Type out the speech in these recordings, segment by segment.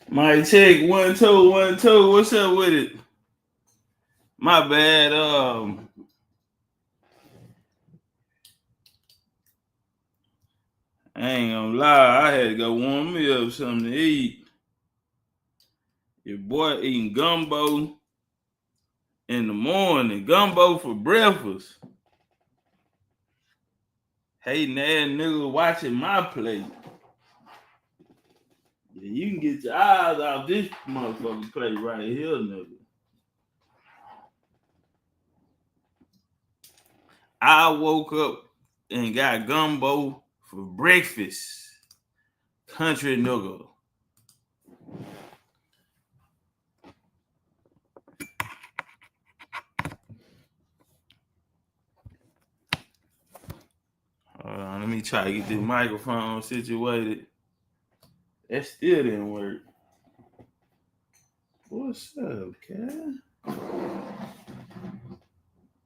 My check 1 2 1 2. What's up with it? My bad. I ain't gonna lie. I had to go warm me up something to eat. Your boy eating gumbo in the morning. Gumbo for breakfast. Hating ass nigga watching my plate. Yeah, you can get your eyes off this motherfucking plate right here, nigga. I woke up and got gumbo for breakfast. Country nigga. Hold on, let me try to get this microphone situated. That still didn't work. What's up, cat?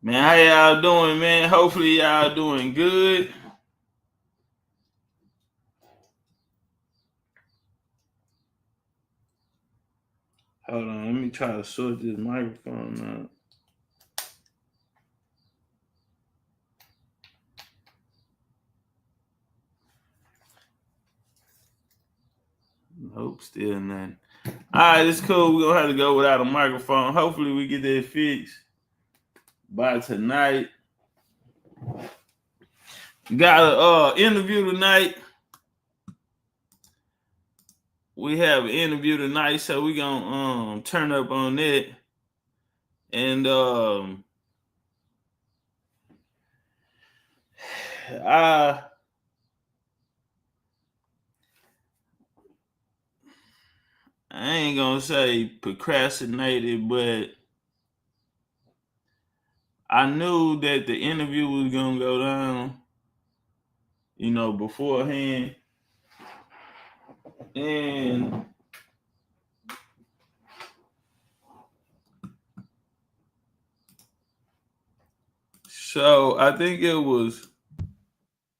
Man, how y'all doing, man? Hopefully y'all doing good. Hold on, let me try to sort this microphone out. Nope, still nothing. All right, it's cool. We're gonna have to go without a microphone. Hopefully we get that fixed by tonight. Got an interview tonight. We have an interview tonight, so we gonna turn up on that. And I ain't gonna say procrastinated, but I knew that the interview was gonna go down, beforehand. And so I think it was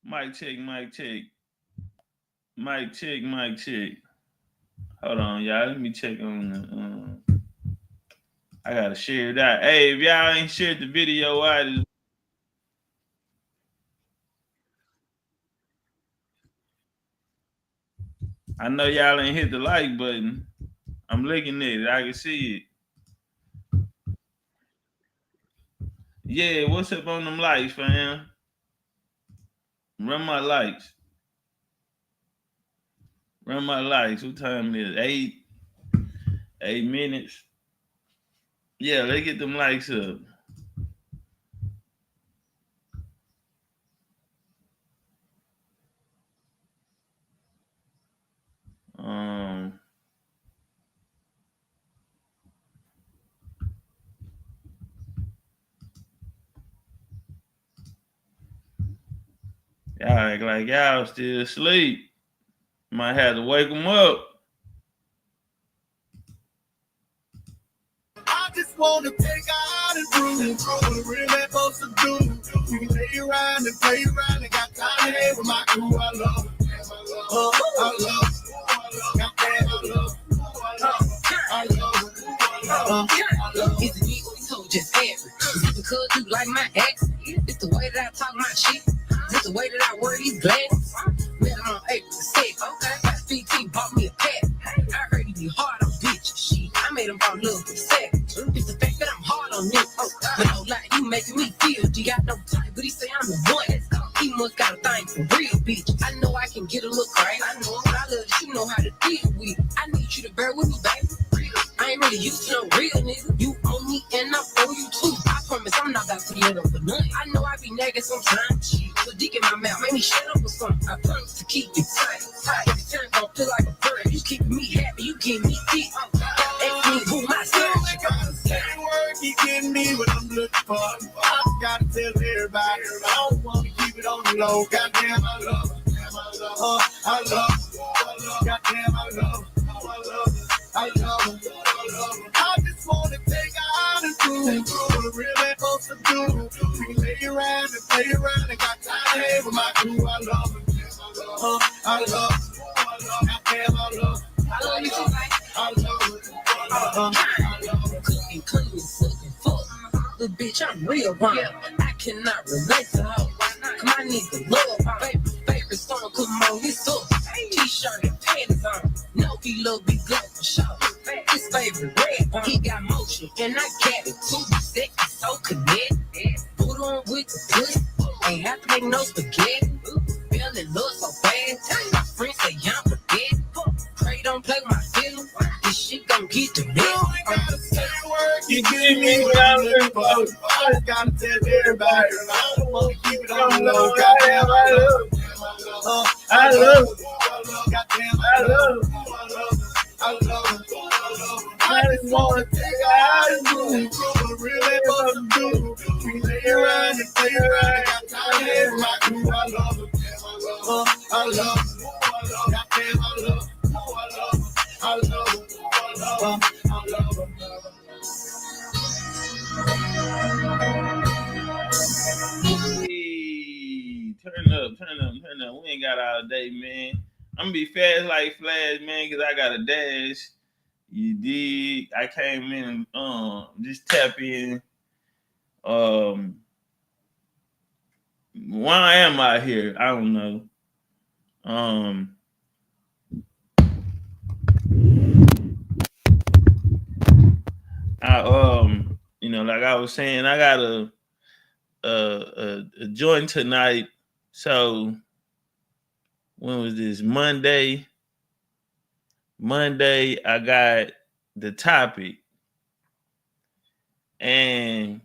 mic check, mic check. Mic check, mic check. Hold on, y'all. Let me check on the I gotta share that. Hey, if y'all ain't shared the video, I know y'all ain't hit the like button. I'm looking at it. I can see it. Yeah, what's up on them likes, fam? Run my likes. Run my likes. What time it is? 8 minutes. Yeah, let's get them likes up. Y'all act like y'all still asleep. Might have to wake them up. I just want to take out and prove what we're really supposed to do. We can play around and play around and got time to hang with my crew. I love it. I love it. Goddamn, I love it. I love it. It's me so just answer. Because you like my accent. It's the way that I talk my shit. It's the way that I wear these glasses. Man, I'm on 8%. Okay. My PT bought me a cat. I heard he be hard on bitches. Shit, I made him fall in love with second. It's the fact that I'm hard on them. But no lie, you making me feel. You got no time, but he say I'm the one. He must got a thing for real, bitch. I know I can get a look right. I know, but I love that you know how to deal with it. I need you to bear with me, baby. I ain't really used to no real nigga. You owe me and I owe you too. I promise I'm not about to let up for nothing. I know I be nagging sometimes. Put dick in my mouth, make me shut up or something. I promise to keep it tight. Every time gon' feel like a bird. You keep me happy, you give me deep. Ask me who my son. Same word keep getting me what I'm looking for. I gotta tell everybody. I don't wanna keep it on the low. Goddamn, I love it. I love it. Goddamn, I love it. I love it. I just wanna take out and prove what we're really supposed to do. We can lay around and play around and got time to hang with my crew. I love it. I love it. Goddamn, I love it. I love you too, baby. Cooking, cleaning, sucking, fuck. Little bitch, I'm real wrong. I cannot relate to her. My nigga love her. Favorite song, come on, this up. T-shirt and panties on. No, he love big girl for sure. His favorite red one. He got motion, and I got it too. Sick, so connected. Put on with the pussy. Ain't have to make no spaghetti. Feeling love so bad. My friends say I'm forget. Pray don't play with my feelings. This shit gon' get to me. You give me what I'm looking for. I just gotta tell everybody. I don't wanna keep it on the low. Goddamn, I love. I love. Goddamn, I love. I love. I just wanna take it out and do it. Really fucking do it. We lay around and play around. Got time to my crew. I love it. I love. Goddamn, I love. I love. I love. Hey, turn up. We ain't got all day, man. I'm gonna be fast like Flash, man, because I got a dash. You dig? I came in, just tap in. Why am I here? I don't know. Like I was saying, I got a joint tonight. So when was this? Monday, I got the topic, and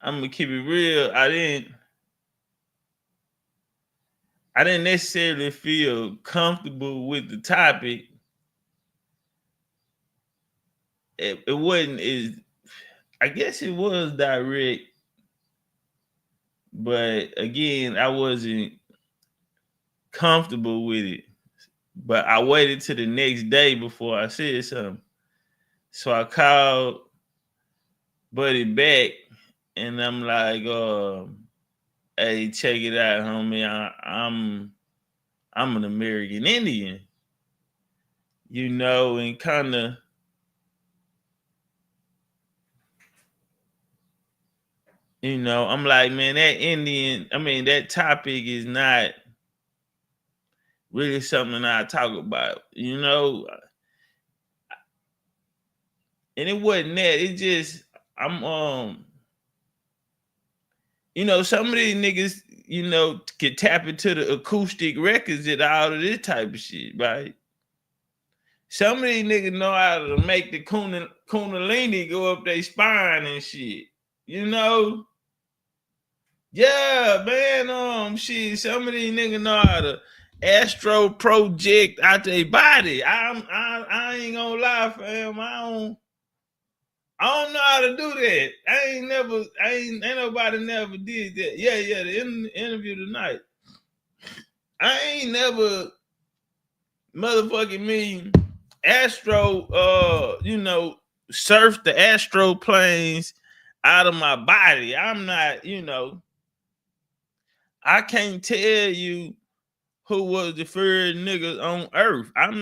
I'm gonna keep it real. I didn't necessarily feel comfortable with the topic. It wasn't as, I guess it was direct, but again, I wasn't comfortable with it. But I waited till the next day before I said something. So I called Buddy back, and I'm like, hey, check it out, homie. I'm an American Indian, and kind of, I'm like, man, that topic is not really something I talk about, and it wasn't that. It just, I'm, some of these niggas, can tap into the acoustic records and all of this type of shit, right? Some of these niggas know how to make the kundalini go up their spine and shit, Yeah, man, shit. Some of these niggas know how to astro project out their body. I ain't gonna lie, fam. I don't know how to do that. Ain't nobody never did that. Yeah, the interview tonight. I ain't never motherfucking me astro, surf the astro planes out of my body. I'm not, I can't tell you who was the first niggas on earth. I don't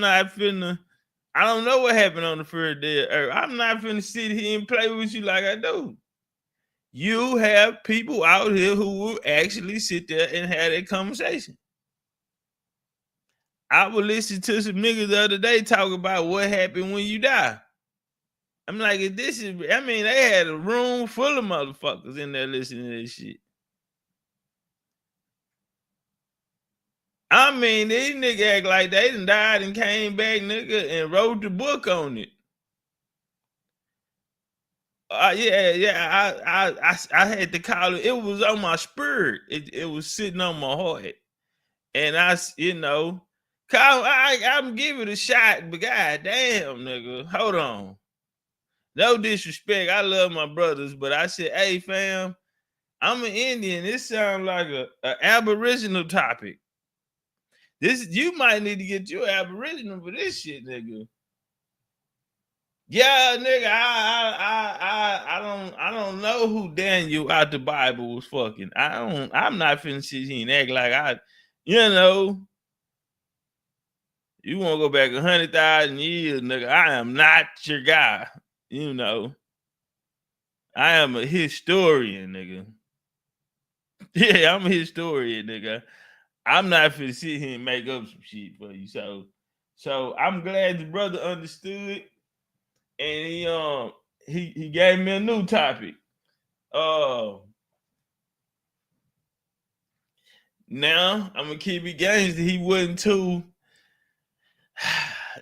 know what happened on the first day of earth. I'm not finna sit here and play with you like I do. You have people out here who will actually sit there and have that conversation. I was listening to some niggas the other day talk about what happened when you die. I'm like, they had a room full of motherfuckers in there listening to this shit. These niggas act like they done died and came back, nigga, and wrote the book on it. I had to call it. It was on my spirit. It was sitting on my heart, and I'm giving it a shot. But goddamn, nigga, hold on. No disrespect. I love my brothers, but I said, hey, fam, I'm an Indian. This sounds like a Aboriginal topic. You might need to get your Aboriginal for this shit, nigga. Yeah, nigga, I don't know who Daniel out the Bible was fucking. I'm not finna sit here and act like You want to go back 100,000 years, nigga? I am not your guy. You know, I am a historian, nigga. Yeah, I'm a historian, nigga. I'm not finna sit here and make up some shit for you. So I'm glad the brother understood, and he gave me a new topic. Now I'm gonna keep it gangster. He wasn't too,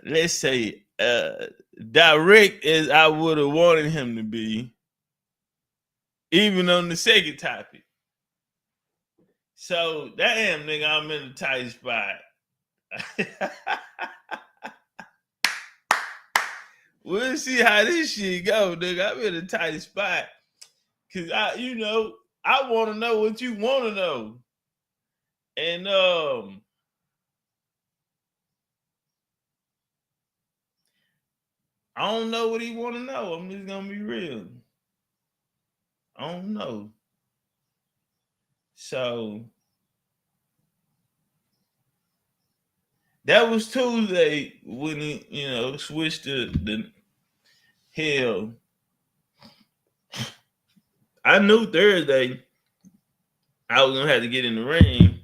let's say, direct as I would have wanted him to be, even on the second topic. So damn, nigga, I'm in a tight spot. We'll see how this shit go, nigga. I'm in a tight spot. Cause I want to know what you want to know. And I don't know what he want to know. I'm just gonna be real. I don't know. So that was Tuesday when he, switched to the hell. I knew Thursday I was gonna have to get in the ring.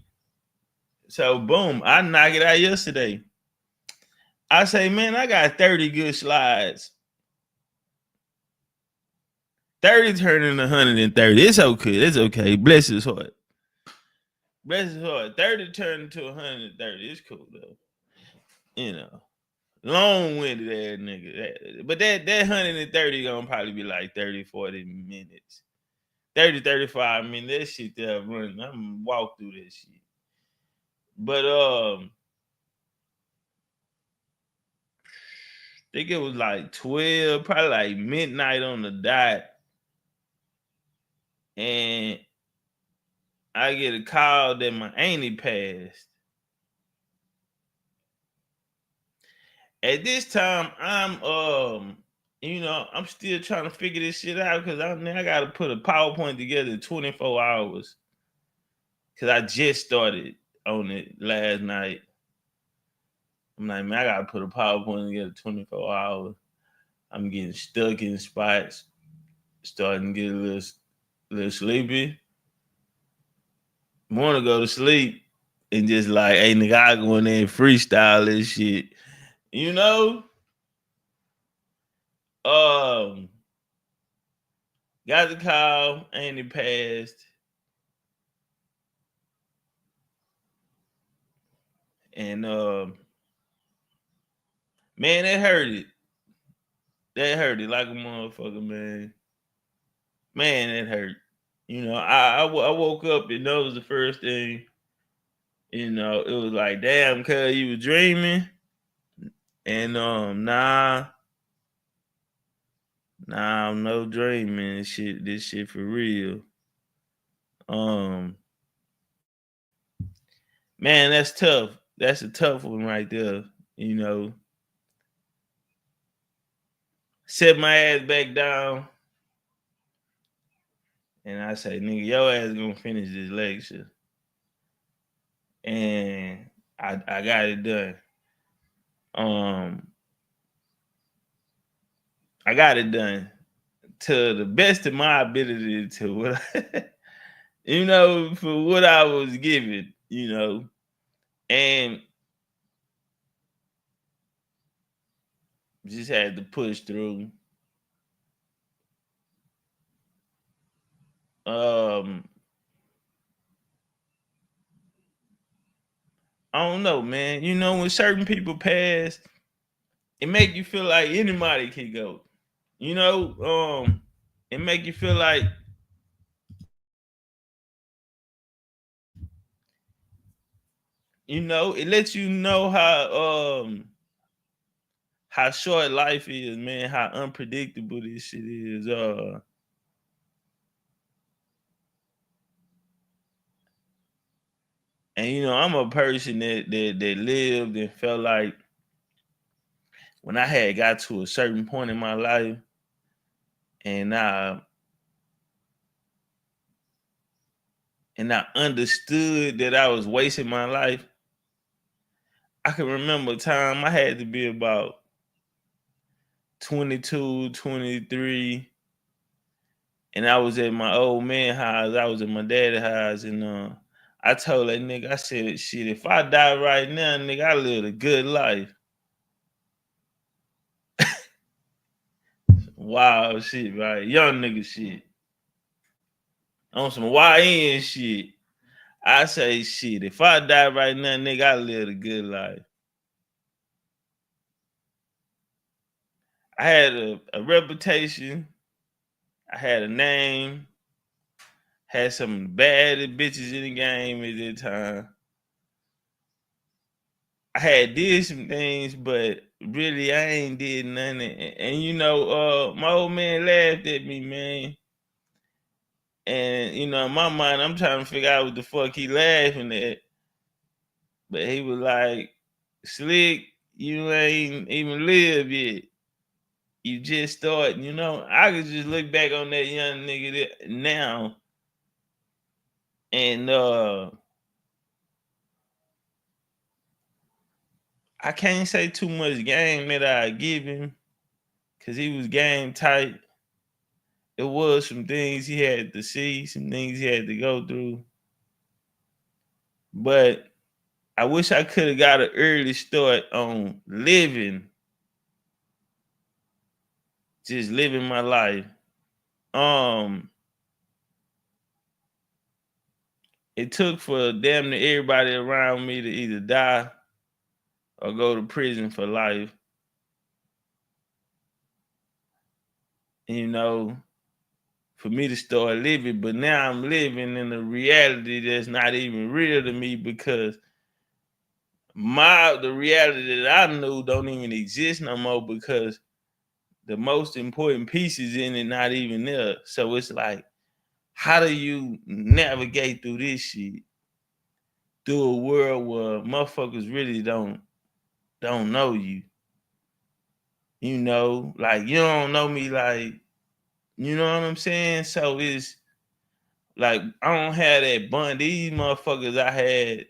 So boom, I knocked it out yesterday. I say, man, I got 30 good slides. 30 turning 130. It's okay. It's okay. Bless his heart. Bless his heart. 30 turning to 130. It's cool though. Long-winded ass nigga. But that 130 gonna probably be like 30, 40 minutes. 30, 35 minutes. That shit there running. I'm gonna walk through that shit. But I think it was like 12, probably like midnight on the dot. And I get a call that my auntie passed. At this time, I'm still trying to figure this shit out because I gotta put a PowerPoint together in 24 hours. Cause I just started on it last night. I'm like, man, I gotta put a PowerPoint together 24 hours. I'm getting stuck in spots, starting to get a little sleepy. Want to go to sleep and just like, hey, nigga, I go in there and freestyle this shit. Got the call, and it passed. And man, that hurt it. That hurt it like a motherfucker, man. Man, that hurt. I woke up and that was the first thing. It was like, damn, cuz you was dreaming. And nah, no dreaming. This shit for real. Man, that's tough. That's a tough one right there. Set my ass back down. And I say, nigga, your ass gonna finish this lecture. And I got it done. I got it done to the best of my ability to for what I was given, and just had to push through. I don't know, man. When certain people pass, it make you feel like anybody can go. It make you feel like it lets you know how short life is, man, how unpredictable this shit is. And I'm a person that lived and felt like when I had got to a certain point in my life, and I understood that I was wasting my life, I can remember a time I had to be about 22, 23, and I was at my old man house. I was at my dad's house, and I told that nigga, I said, shit, if I die right now, nigga, I lived a good life. Wild shit, right? Young nigga shit. On some YN shit. I say, shit, if I die right now, nigga, I lived a good life. I had a reputation. I had a name. Had some bad bitches in the game at that time. I had did some things, but really I ain't did nothing. And you know, my old man laughed at me, man. And you know, in my mind, I'm trying to figure out what the fuck he laughing at. But he was like, Slick, you ain't even live yet. You just starting, you know. I could just look back on that young nigga now, and I can't say too much game that I give him, because he was game tight. It was some things he had to see, some things he had to go through. But I wish I could have got an early start on living, just living my life. It took for damn near everybody around me to either die or go to prison for life. And, you know, for me to start living, but now I'm living in a reality that's not even real to me, because the reality that I knew don't even exist no more, because the most important pieces in it not even there. So it's like, how do you navigate through this shit? Through a world where motherfuckers really don't know you. You know, like you don't know me, like, you know what I'm saying? So it's like I don't have that bond. These motherfuckers I had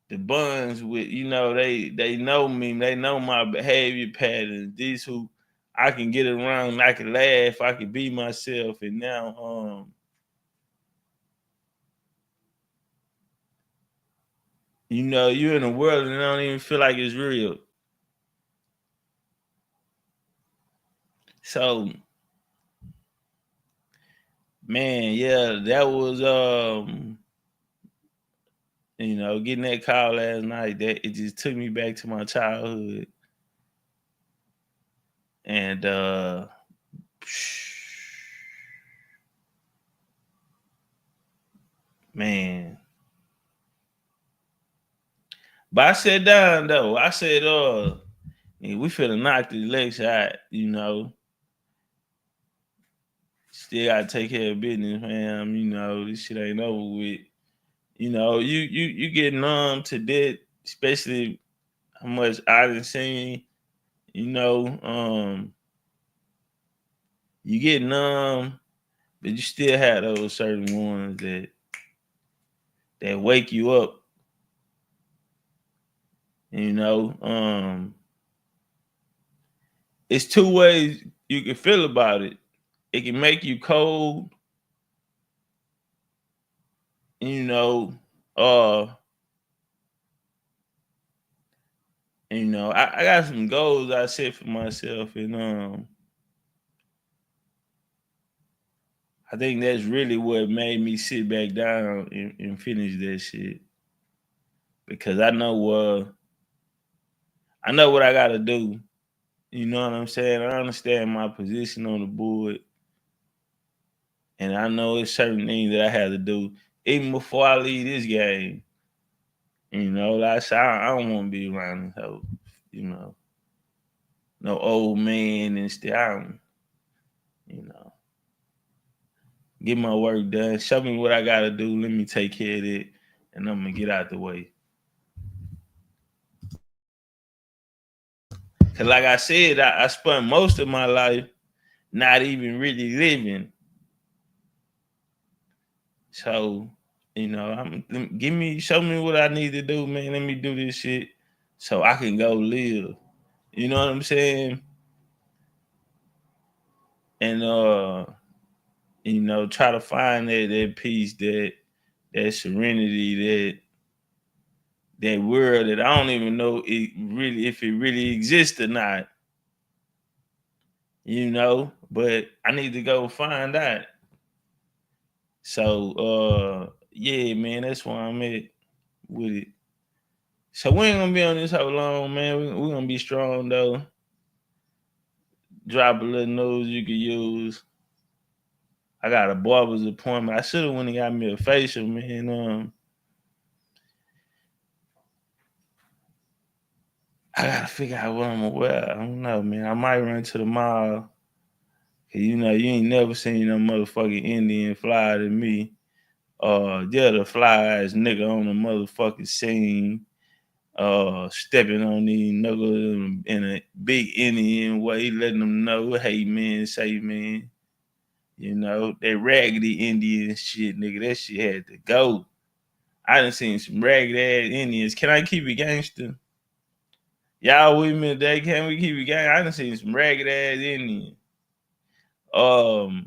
the bonds with, you know, they know me, they know my behavior patterns. These who I can get around, I can laugh, I can be myself. And now you know, you're in a world and I don't even feel like it's real. So man, yeah, that was you know, getting that call last night, that it just took me back to my childhood. And man. But I sat down though. I said, we finna knock the election out, you know. Still gotta take care of business, fam. You know, this shit ain't over with. You know, you get numb to that, especially how much I done seen, you know, you get numb, but you still have those certain ones that wake you up. You know, it's two ways you can feel about it. It can make you cold, you know, and, you know, I got some goals I set for myself, and I think that's really what made me sit back down and finish that shit, because I know what I gotta do. You know what I'm saying? I understand my position on the board, and I know it's certain things that I have to do even before I leave this game. You know, like I said, I don't want to be around this hoe, you know, no old man and stuff. You know, get my work done. Show me what I gotta do. Let me take care of it, and I'm gonna get out the way. Cause like I said, I spent most of my life not even really living. So, you know, show me what I need to do, man. Let me do this shit. so I can go live. You know what I'm saying? And try to find that peace, that serenity, that world that I don't even know if it really exists or not. But I need to go find out. So yeah, man, that's where I'm at with it. So we ain't gonna be on this how long, man. We gonna be strong though. Drop a little news you can use. I got a barber's appointment. I should have went and got me a facial, man. I gotta figure out what I'm gonna wear. I don't know, man. I might run to the mall. Cause you ain't never seen no motherfucking Indian flyer than me. They're the flyest nigga on the motherfucking scene. Stepping on these niggas in a big Indian way, letting them know, hey man, say man. That raggedy Indian shit, nigga. That shit had to go. I done seen some ragged ass Indians. Can I keep it gangster? Y'all with me today? Can we keep it gangster? I done seen some ragged ass Indians. I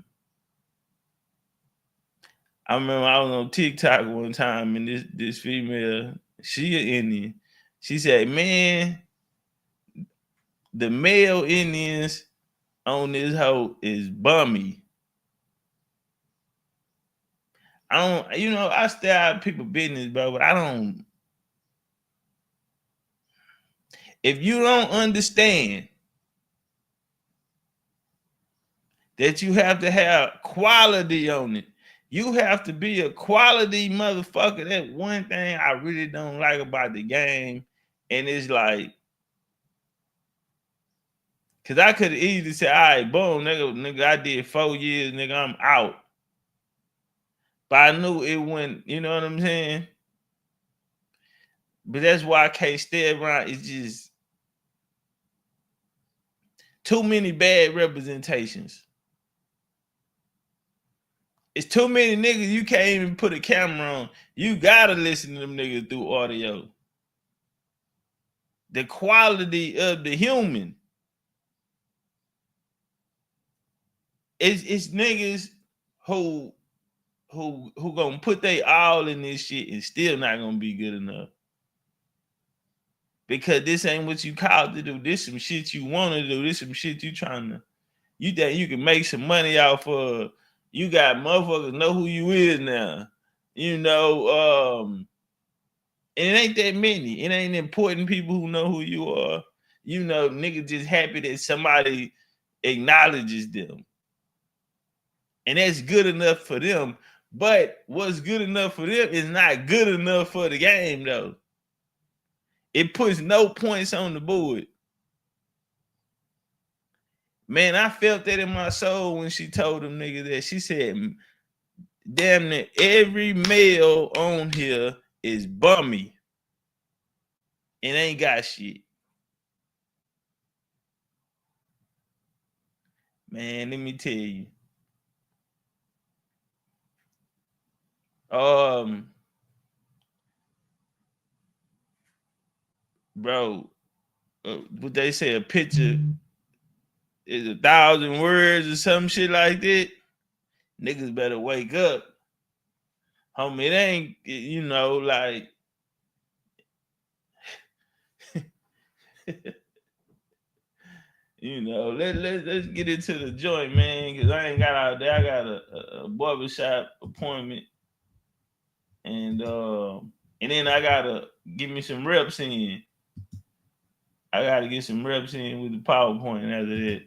remember I was on TikTok one time and this female, she an Indian. She said, man, the male Indians on this hoe is bummy. I stay out of people's business, bro, but I don't. If you don't understand that you have to have quality on it, you have to be a quality motherfucker. That's one thing I really don't like about the game. And it's like, because I could easily say, all right, boom, nigga, I did 4 years, nigga, I'm out. But I knew it wouldn't, you know what I'm saying? But that's why I can't stay around. It's just too many bad representations. It's too many niggas you can't even put a camera on. You gotta listen to them niggas through audio. The quality of the human. It's niggas who gonna put they all in this shit and still not gonna be good enough. Because this ain't what you called to do. This some shit you want to do. This some shit you trying to. You think you can make some money out for? You got motherfuckers know who you is now. And it ain't that many. It ain't important people who know who you are. Niggas just happy that somebody acknowledges them. And that's good enough for them. But what's good enough for them is not good enough for the game, though. It puts no points on the board. Man, I felt that in my soul when she told them niggas that. She said, damn near every male on here is bummy and ain't got shit. Man, let me tell you. Bro, what they say, a picture is 1,000 words or some shit like that. Niggas better wake up. Homie, it ain't, like let's get into the joint, man, because I ain't got out there. I got a barbershop appointment. And then I gotta give me some reps in. I gotta get some reps in with the PowerPoint after that.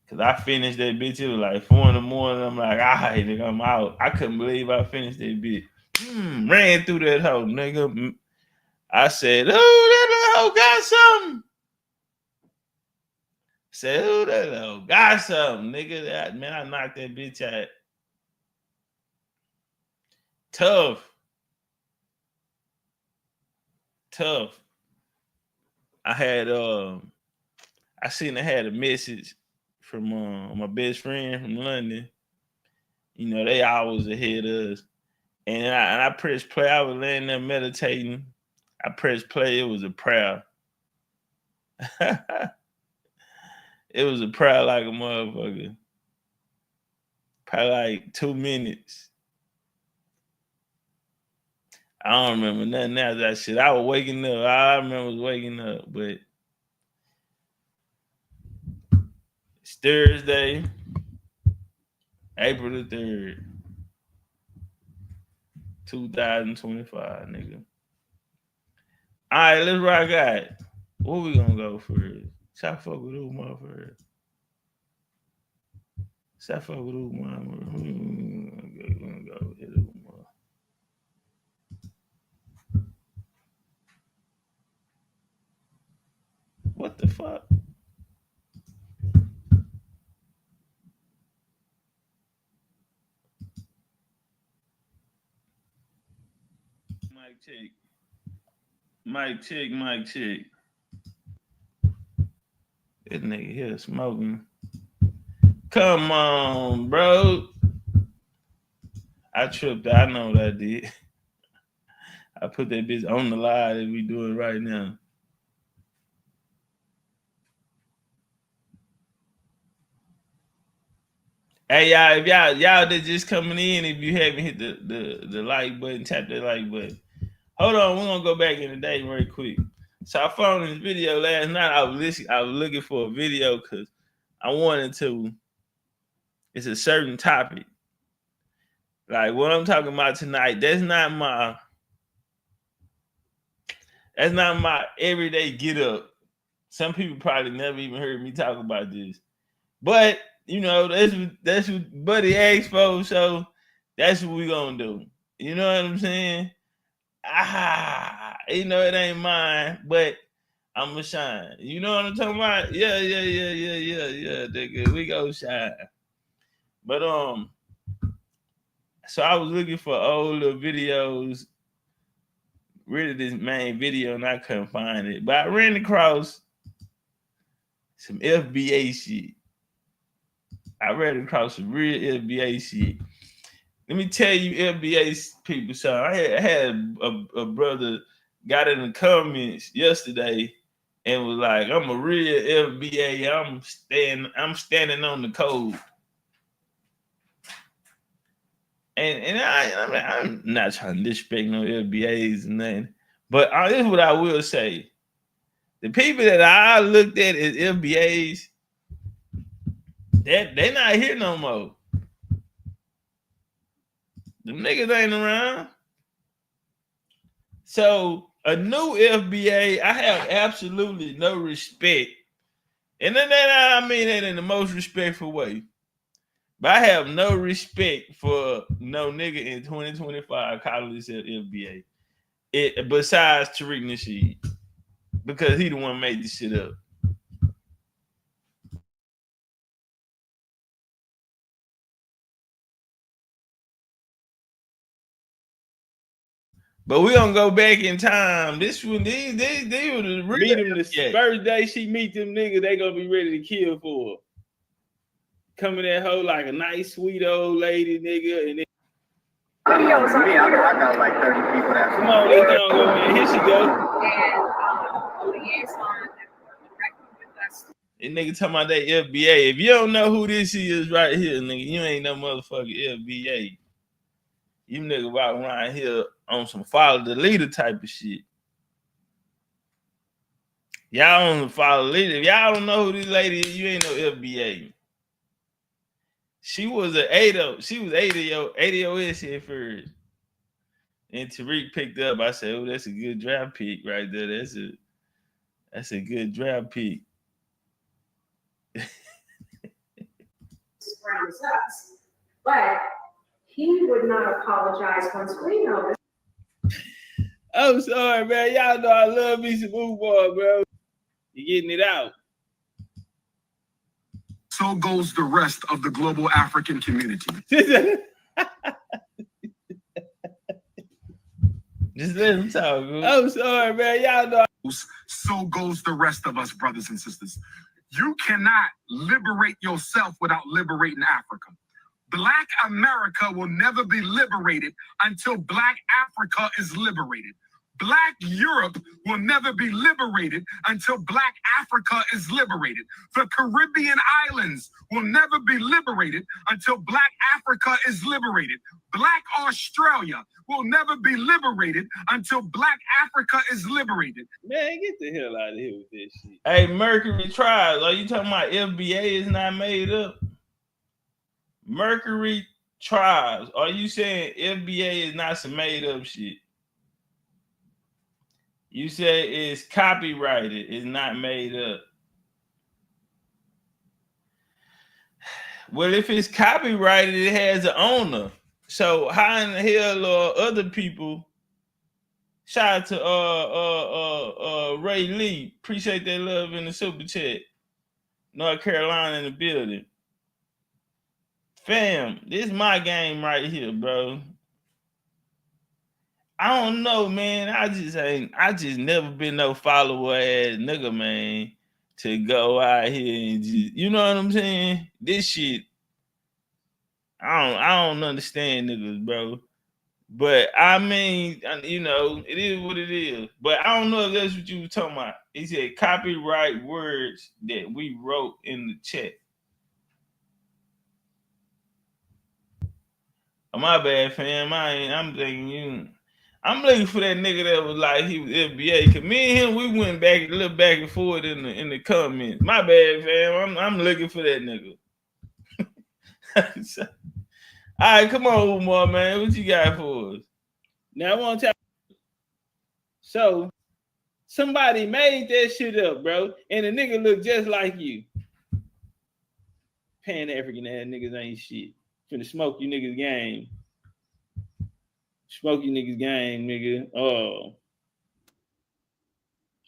Cause I finished that bitch. It was like 4 a.m. I'm like, all right, nigga, I'm out. I couldn't believe I finished that bitch. Ran through that hoe, nigga. I said, that hoe got something. Said, that hoe got something, nigga. Man, I knocked that bitch out. Tough. I had I seen I had a message from my best friend from London. They always ahead of us. And I pressed play. I was laying there meditating. I pressed play. It was a prayer. It was a prayer like a motherfucker. Probably like 2 minutes. I don't remember nothing after that shit. I was waking up. All I remember was waking up. But it's Thursday, April the 3rd, 2025, nigga. All right, let's rock out. What we gonna go for? Shall I fuck with Umar for? Shall I fuck with Umar? We're gonna go hit Umar. What the fuck? Mic check. Mic check, mic check. This nigga here smoking. Come on, bro. I tripped. I know what I did. I put that bitch on the live that we doing right now. Hey y'all, if y'all that just coming in, if you haven't hit the like button, tap that like button. Hold on, we're gonna go back in the day very quick. So I found this video last night. I was looking for a video because I wanted to. It's a certain topic. Like what I'm talking about tonight, that's not my everyday get up. Some people probably never even heard me talk about this. But you know, that's what Buddy asked for, so that's what we gonna do. You know what I'm saying? You know it ain't mine, but I'ma shine. You know what I'm talking about? Yeah, nigga, we go shine. But so I was looking for old little videos, really this main video, and I couldn't find it. But I ran across some FBA shit. I ran across some real FBA shit. Let me tell you, FBA people. So I had a brother got in the comments yesterday and was like, "I'm a real FBA. I'm standing on the code." And I'm not trying to disrespect no FBAs and nothing, but this is what I will say: the people that I looked at as FBAs, they not here no more. Them niggas ain't around. So a new FBA, I have absolutely no respect. And then I mean that in the most respectful way. But I have no respect for no nigga in 2025 calling himself FBA. Besides Tariq Nasheed. Because he the one made this shit up. But we gonna go back in time. This one, these were the real. Meet them the first day she meet them niggas, they gonna be ready to kill for her. Coming that hoe like a nice, sweet old lady, nigga, and then Videos on me, I got like 30 people that. Come on, let's go, man. Here she go. And nigga talking about that FBA. If you don't know who this is right here, nigga, you ain't no motherfucking FBA. You nigga walk around here on some follow the leader type of shit. Y'all on the follow the leader. If y'all don't know who this lady is, you ain't no FBA. She was an ADO. She was ADOS here first. And Tariq picked up. I said, "Oh, that's a good draft pick right there. That's a good draft pick." But he would not apologize once we know. I'm sorry, man. Y'all know I love me some Umar, bro. You getting it out. So goes the rest of the global African community. Just let him talk, bro. I'm sorry, man. Y'all know. So goes the rest of us, brothers and sisters. You cannot liberate yourself without liberating Africa. Black America will never be liberated until Black Africa is liberated. Black Europe will never be liberated until Black Africa is liberated. The Caribbean islands will never be liberated until Black Africa is liberated. Black Australia will never be liberated until Black Africa is liberated. Man, get the hell out of here with this shit. Hey, Mercury Trials, are you talking about FBA is not made up? Mercury Trials, are you saying FBA is not some made up shit? You say it's copyrighted, it's not made up. Well, if it's copyrighted, it has an owner. So how in the hell are other people? Shout out to Ray Lee. Appreciate that love in the super chat. North Carolina in the building. Fam, this is my game right here, bro. I don't know, man. I just never been no follower ass nigga, man, to go out here and just, you know what I'm saying? This shit, I don't understand niggas, bro. But I mean, you know, it is what it is. But I don't know if that's what you were talking about. He said copyright words that we wrote in the chat. Oh, my bad, fam. I'm thinking you. I'm looking for that nigga that was like he was FBA. Cause me and him, we went back a little back and forth in the comments. My bad, fam. I'm looking for that nigga. All right, come on, Umar, man. What you got for us? Now I want to tell you. So somebody made that shit up, bro, and the nigga look just like you. Pan-African ass niggas ain't shit. Finna smoke you niggas game. Smoke you niggas game, nigga. Oh.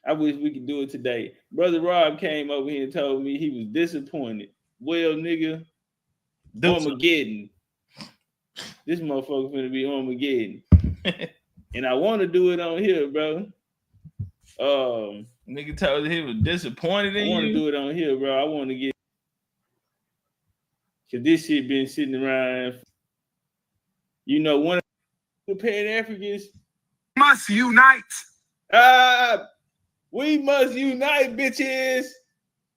I wish we could do it today. Brother Rob came over here and told me he was disappointed. Well, nigga, Armageddon. This motherfucker finna be Armageddon. And I want to do it on here, bro. Nigga told you he was disappointed in you. I want to do it on here, bro. I want to get, cause this shit been sitting around. You know, one of the Pan-Africans Must unite. We must unite, bitches.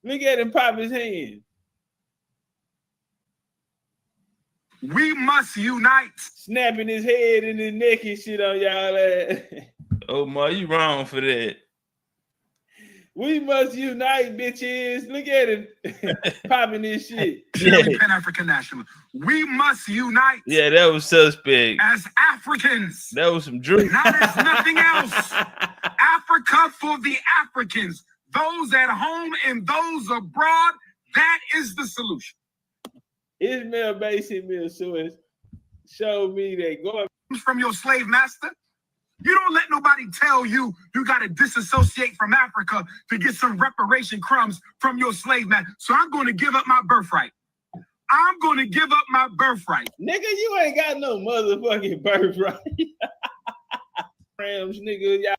Look at him pop his hand. We must unite. Snapping his head and his neck and shit on y'all ass. Oh, Ma, you wrong for that. We must unite, bitches. Look at him popping this shit. Chilling Pan-African National. We must unite. Yeah, that was suspect. As Africans. That was some drink. Now there's nothing else. Africa for the Africans. Those at home and those abroad. That is the solution. Ismail Basin me a source showed me that going from your slave master. You don't let nobody tell you you got to disassociate from Africa to get some reparation crumbs from your slave man. So I'm going to give up my birthright. I'm going to give up my birthright. Nigga, you ain't got no motherfucking birthright. Rams, nigga, y'all.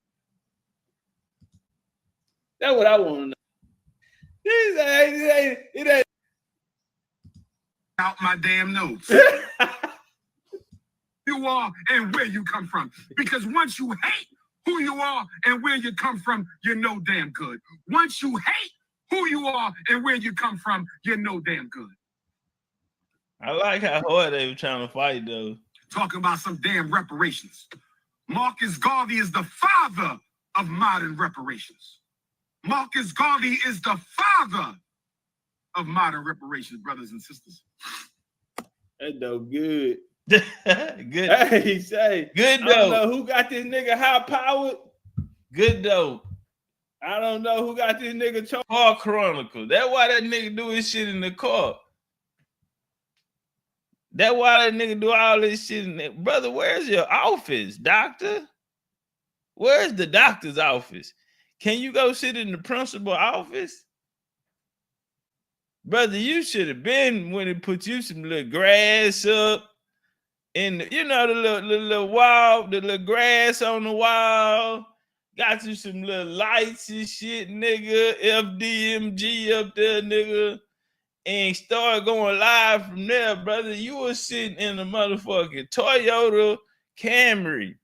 That's what I want to know. It ain't. Out my damn nose. You are and where you come from. Because once you hate who you are and where you come from, you're no damn good. Once you hate who you are and where you come from, you're no damn good. I like how hard they were trying to fight, though. Talking about some damn reparations. Marcus Garvey is the father of modern reparations. Marcus Garvey is the father of modern reparations, brothers and sisters. That dope good. Good. Hey, say. Good I don't dope. know who got this nigga high powered. Good dope. I don't know who got this nigga choked. Car Chronicle. That's why that nigga do his shit in the car. That's why that nigga do all this shit in there. Brother, where's your office, doctor? Where's the doctor's office? Can you go sit in the principal's office? Brother, you should have been when it put you some little grass up in, you know, the little wall, the little grass on the wall. Got you some little lights and shit, nigga. FDMG up there, nigga. and started going live from there, brother. You were sitting in the motherfucking Toyota Camry.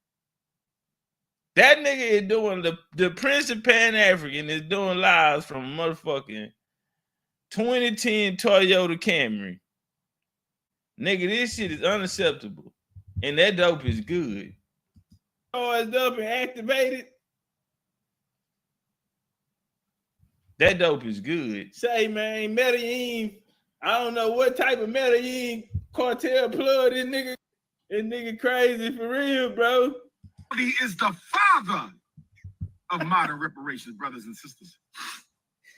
That nigga is doing the Prince of Pan African is doing lives from a motherfucking 2010 Toyota Camry. Nigga, this shit is unacceptable. And that dope is good. Oh, it's up and activated. That dope is good. Say, man, Medellin, I don't know what type of Medellin cartel plug this nigga. This nigga crazy for real, bro. He is the father of modern reparations, brothers and sisters.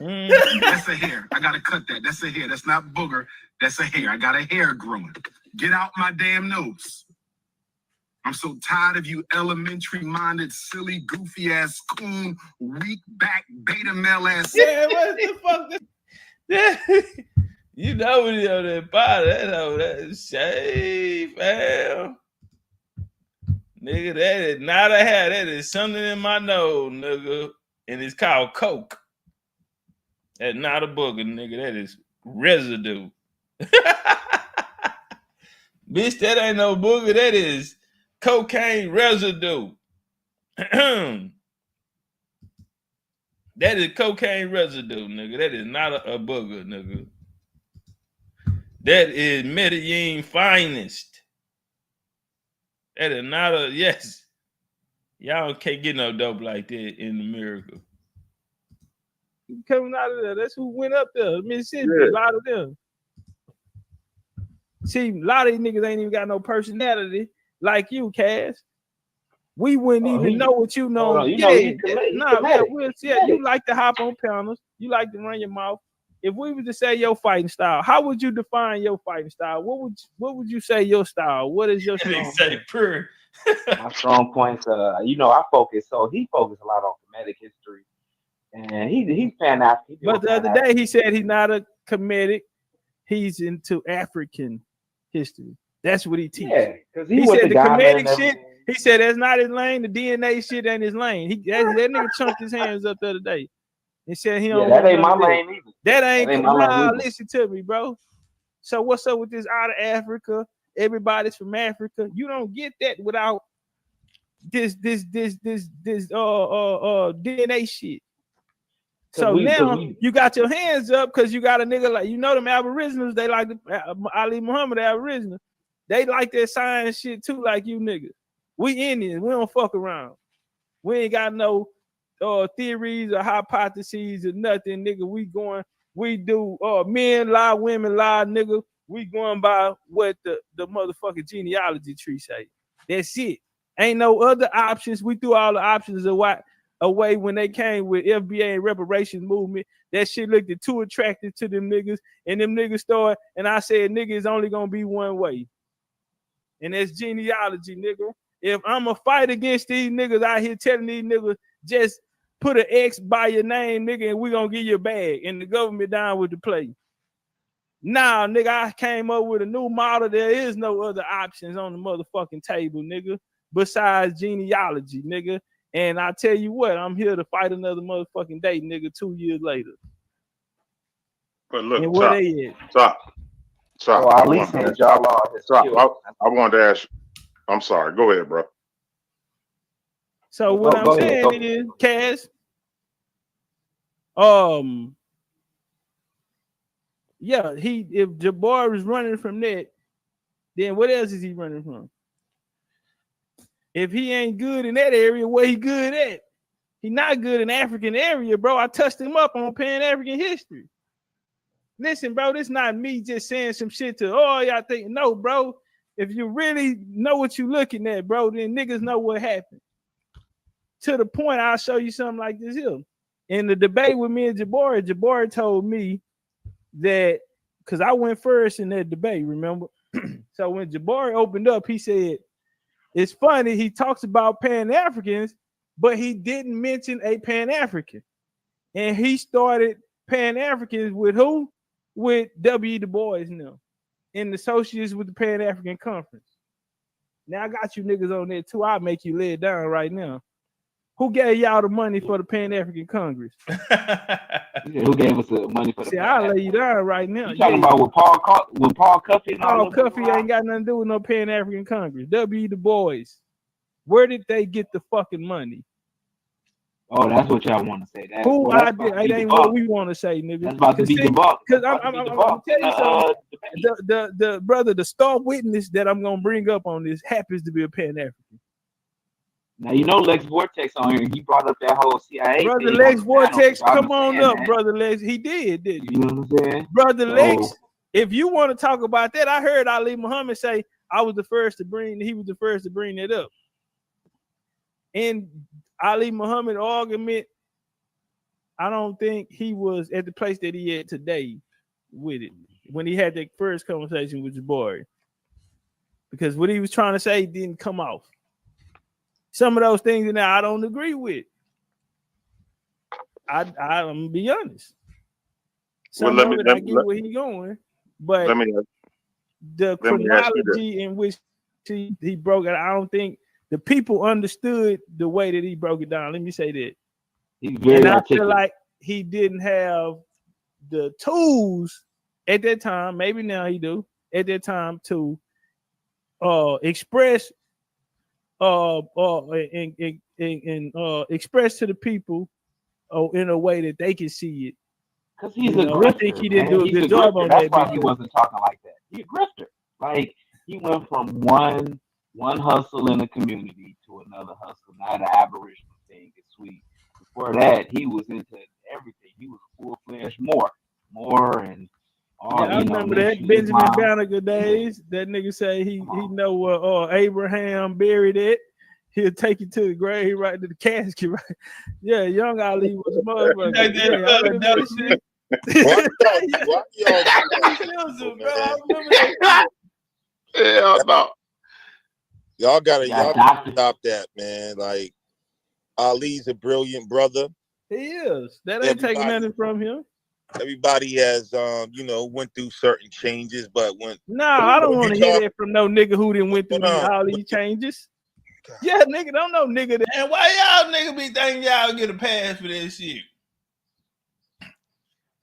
That's a hair. I gotta cut that. That's a hair. That's not booger. That's a hair. I got a hair growing. Get out my damn nose. I'm so tired of you elementary-minded, silly, goofy-ass, coon, weak-back, beta male ass. Yeah, what the fuck? You know what he on that body. That shave, fam. Nigga, that is not a hair. That is something in my nose, nigga. And it's called coke. That's not a booger, nigga. That is residue. Bitch, that ain't no booger. That is cocaine residue. That is cocaine residue, nigga. That is not a booger, nigga. That is Medellin finest. That is not a, yes. Y'all can't get no dope like that in America. Coming out of there, that's who went up there. Mississippi, yeah. A lot of them. See, a lot of these niggas ain't even got no personality like you, Cass. We wouldn't even know what you know. You like to hop on panels. You like to run your mouth. If we were to say your fighting style, how would you define your fighting style? What would you say your style? What is your strong point? My strong points, I focus. So he focused a lot on comedic history, and he's Pan-African. But the other day he said he's not a comedic. He's into African history. That's what he teaches. Yeah, because he said the comedic shit. He said that's not his lane. The DNA shit ain't his lane. That nigga chunked his hands up the other day. He said he don't. That ain't my lane either. That ain't my lane either. Listen to me, bro. So what's up with this out of Africa? Everybody's from Africa. You don't get that without this DNA shit. So now you got your hands up because you got a nigga like them Aboriginals. They like Ali Muhammad Aboriginal. They like that science shit too, like you niggas. We Indians. We don't fuck around. We ain't got no theories or hypotheses or nothing, nigga. We do men lie, women lie, nigga. We going by what the motherfucking genealogy tree say. That's it. Ain't no other options. We threw all the options away when they came with FBA and reparations movement. That shit looked too attractive to them niggas, and them niggas started. And I said, nigga, it's only gonna be one way, and that's genealogy, nigga. If I'm a fight against these niggas out here telling these niggas just put an X by your name, nigga, and we gonna give you a bag, and the government down with the play. Nah, nigga, I came up with a new model. There is no other options on the motherfucking table, nigga, besides genealogy, nigga. And I tell you what, I'm here to fight another motherfucking day, nigga, 2 years later. But look, and where they at? Stop. Well, at least y'all I wanted to ask you. I'm sorry. Go ahead, bro. So what I'm saying is, Cass, yeah, if Jabbar is running from that, then what else is he running from? If he ain't good in that area, where he good at? He not good in African area, bro. I touched him up on Pan-African history. Listen, bro, this not me just saying some shit to, y'all think, no, bro. If you really know what you're looking at, bro, then niggas know what happened. To the point, I'll show you something like this here. In the debate with me and Jabbar told me that, because I went first in that debate, remember? So when Jabbar opened up, he said, it's funny, he talks about Pan-Africans, but he didn't mention a Pan-African. And he started Pan-Africans with who? With W. Du Bois now, in associates with the Pan-African Conference. Now I got you niggas on there too. I'll make you lay it down right now. Who gave y'all the money for the Pan African Congress? Who gave us the money for the? See, I'll lay you down right now. You talking about with Paul Cuffey? Paul Cuffey ain't got nothing to do with no Pan African Congress. W. Du Bois. Where did they get the fucking money? Oh, that's what y'all want to say. Who I did? It ain't what we want to say, nigga. That's about to be debunked. Because I'm gonna tell you something. The brother, the star witness that I'm gonna bring up on this happens to be a Pan African. Now you know Lex Vortex on here. He brought up that whole CIA. Brother Lex Vortex, come on up, Brother Lex. He did you? You know what I'm saying? Brother Lex, if you want to talk about that, I heard Ali Muhammad say he was the first to bring it up. And Ali Muhammad argument, I don't think he was at the place that he at today with it when he had that first conversation with Jabari. Because what he was trying to say didn't come off. Some of those things in there I don't agree with. I'm gonna be honest. Some of it I get where he's going, but the chronology in which he broke it, I don't think the people understood the way that he broke it down. Let me say that. And I feel like he didn't have the tools at that time. Maybe now he do at that time to express express to the people in a way that they can see it. Because he's a grifter. I think he didn't do a good job on that. That's why he wasn't talking like that. He's a grifter. Like he went from one hustle in the community to another hustle. Now the aboriginal thing is sweet. Before that, he was into everything. He was a full-fledged Moore and all. Yeah, I remember that Benjamin Banneker days. That nigga say he know where Abraham buried it. He'll take you to the grave, right to the casket, right? Yeah, young Ali was a motherfucker. Yeah, no. Y'all gotta stop that, man. Like Ali's a brilliant brother. He is. That ain't taking nothing from him. Everybody has went through certain changes, but I don't want to hear that from no nigga who didn't went through all these changes. God. Yeah, nigga, don't know nigga that. And why y'all nigga be thinking y'all get a pass for that shit?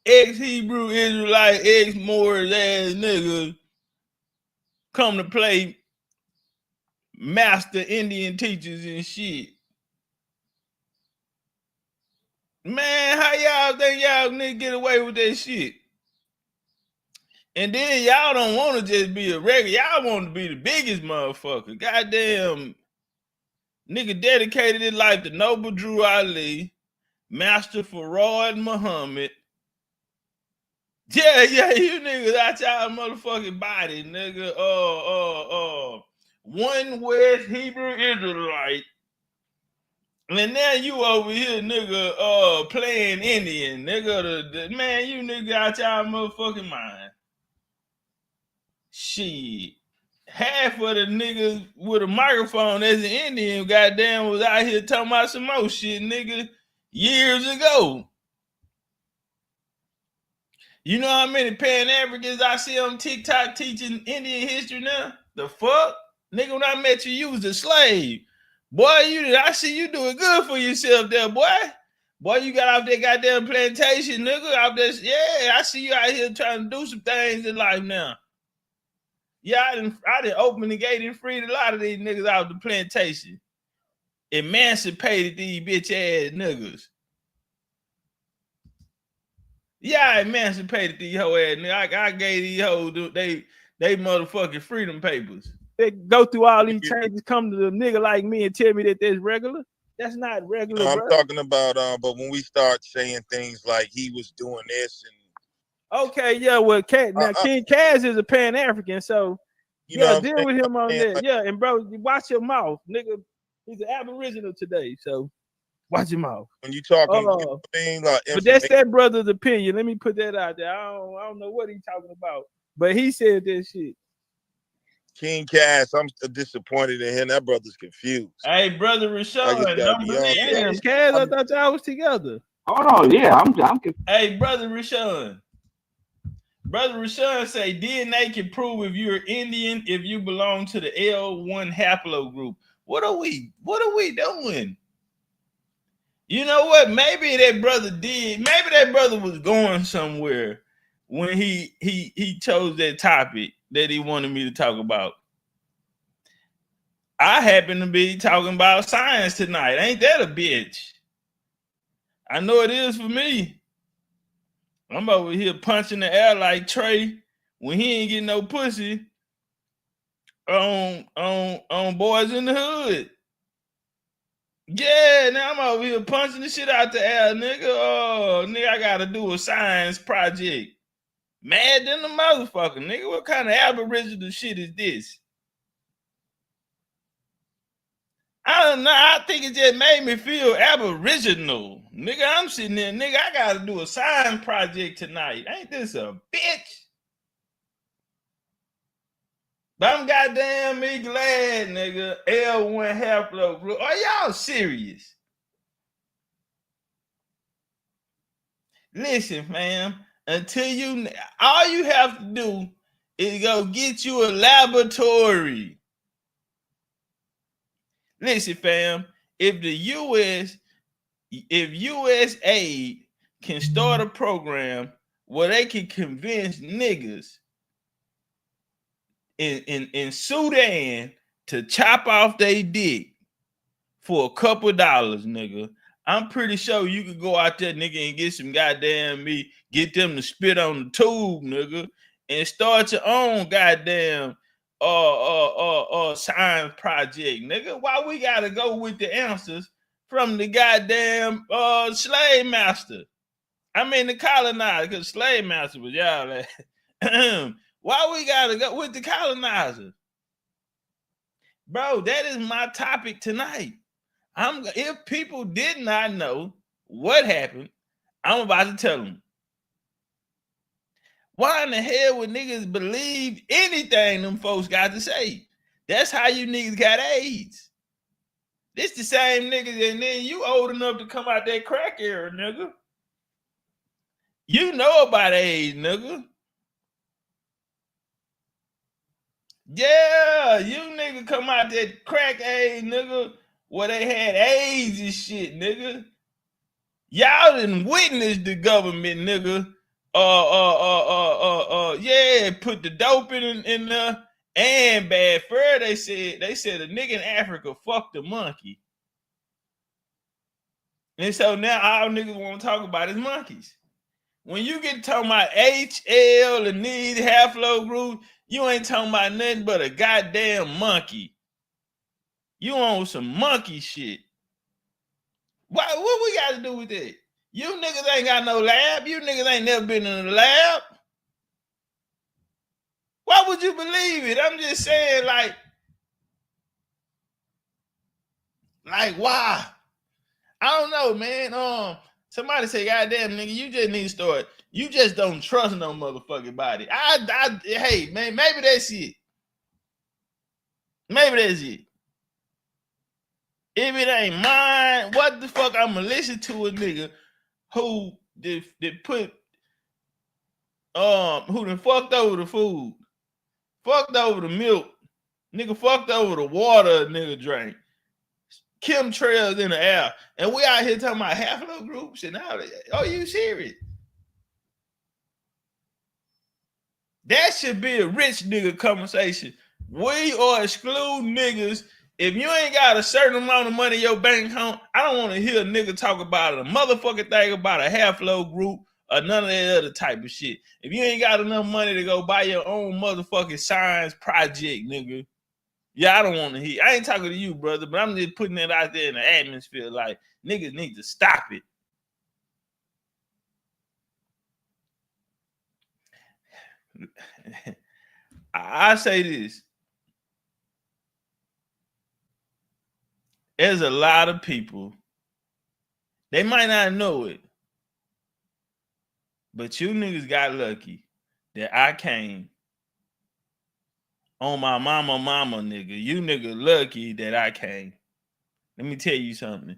Ex-Hebrew Israelite, ex-Moors ass nigga come to play master Indian teachers and shit. Man, how y'all think y'all nigga get away with that shit? And then y'all don't want to just be a regular. Y'all want to be the biggest motherfucker. Goddamn nigga dedicated his life to Noble Drew Ali, Master Farad Muhammad. Yeah, you niggas out y'all motherfucking body, nigga. One West Hebrew Israelite. And now you over here, nigga, playing Indian, nigga. Man, you nigga out y'all motherfucking mind. Shit. Half of the niggas with a microphone as an Indian, goddamn, was out here talking about some more shit, nigga, years ago. You know how many Pan-Africans I see on TikTok teaching Indian history now? The fuck? Nigga, when I met you, you was a slave. Boy, I see you doing good for yourself there, boy. Boy, you got off that goddamn plantation, nigga. Yeah, I see you out here trying to do some things in life now. Yeah, I done opened the gate and freed a lot of these niggas out of the plantation. Emancipated these bitch ass niggas. Yeah, I emancipated these hoe ass niggas. I gave these hoes they motherfucking freedom papers. They go through all these changes, come to the nigga like me and tell me that that's regular. That's not regular. I'm talking about but when we start saying things like he was doing this and okay, yeah, well, King Kaz is a Pan-African, so deal with him on that. Yeah, and bro, watch your mouth, nigga. He's an Aboriginal today, so watch your mouth. When you talking, but that's that brother's opinion. Let me put that out there. I don't know what he's talking about, but he said that shit. King Cass, I'm disappointed in him. That brother's confused. Hey, brother Rashawn, damn, Cass, I thought y'all was together. Hold on, yeah, I'm confused. Hey, brother Rashawn. Brother Rashawn say DNA can prove if you're Indian if you belong to the L1 haplogroup. What are we doing? You know what? Maybe that brother did. Maybe that brother was going somewhere when he chose that topic that he wanted me to talk about. I happen to be talking about science tonight. Ain't that a bitch? I know it is for me. I'm over here punching the air like Trey when he ain't getting no pussy on Boys in the Hood. Yeah, now I'm over here punching the shit out the air, nigga. Oh, nigga, I gotta do a science project. Mad than the motherfucker, nigga. What kind of aboriginal shit is this? I don't know. I think it just made me feel aboriginal. Nigga, I'm sitting there, nigga, I gotta do a science project tonight. Ain't this a bitch? But I'm goddamn me glad, nigga. L1 half loaf. Are y'all serious? Listen, fam. Until all you have to do is go get you a laboratory. Listen, fam. If U.S. aid can start a program where they can convince niggas in Sudan to chop off their dick for a couple dollars, nigga, I'm pretty sure you could go out there, nigga, and get some goddamn meat, get them to spit on the tube, nigga, and start your own goddamn science project, nigga. Why we gotta go with the answers from the goddamn slave master? I mean the colonizer, because slave master was y'all. Why we gotta go with the colonizer? Bro, that is my topic tonight. If people did not know what happened, I'm about to tell them. Why in the hell would niggas believe anything them folks got to say? That's how you niggas got AIDS. This the same niggas, and then you old enough to come out that crack era, nigga. You know about AIDS, nigga. Yeah, you nigga come out that crack AIDS, nigga, where they had AIDS and shit, nigga. Y'all didn't witness the government, nigga. Yeah, put the dope in there and bad fur. They said a nigga in Africa fucked a monkey. And so now all niggas want to talk about is monkeys. When you get talking about HL and these half-low groups, you ain't talking about nothing but a goddamn monkey. You on some monkey shit. What we got to do with that? You niggas ain't got no lab. You niggas ain't never been in a lab. Why would you believe it? I'm just saying, like why? I don't know, man. Somebody say, goddamn, nigga, you just need to start. You just don't trust no motherfucking body. Hey, man, maybe that's it. Maybe that's it. If it ain't mine, what the fuck I'ma listen to a nigga who did put who done fucked over the food, fucked over the milk, nigga fucked over the water nigga drank, chemtrails in the air, and we out here talking about half-low groups and all that. Are you serious? That should be a rich nigga conversation. We are excluding niggas. If you ain't got a certain amount of money in your bank account, I don't want to hear a nigga talk about a motherfucking thing about a half-low group or none of that other type of shit. If you ain't got enough money to go buy your own motherfucking science project, nigga, yeah, I don't want to hear. I ain't talking to you, brother, but I'm just putting it out there in the atmosphere like niggas need to stop it. I say this. There's a lot of people, they might not know it, but you niggas got lucky that I came on my mama, nigga. You nigga lucky that I came. Let me tell you something.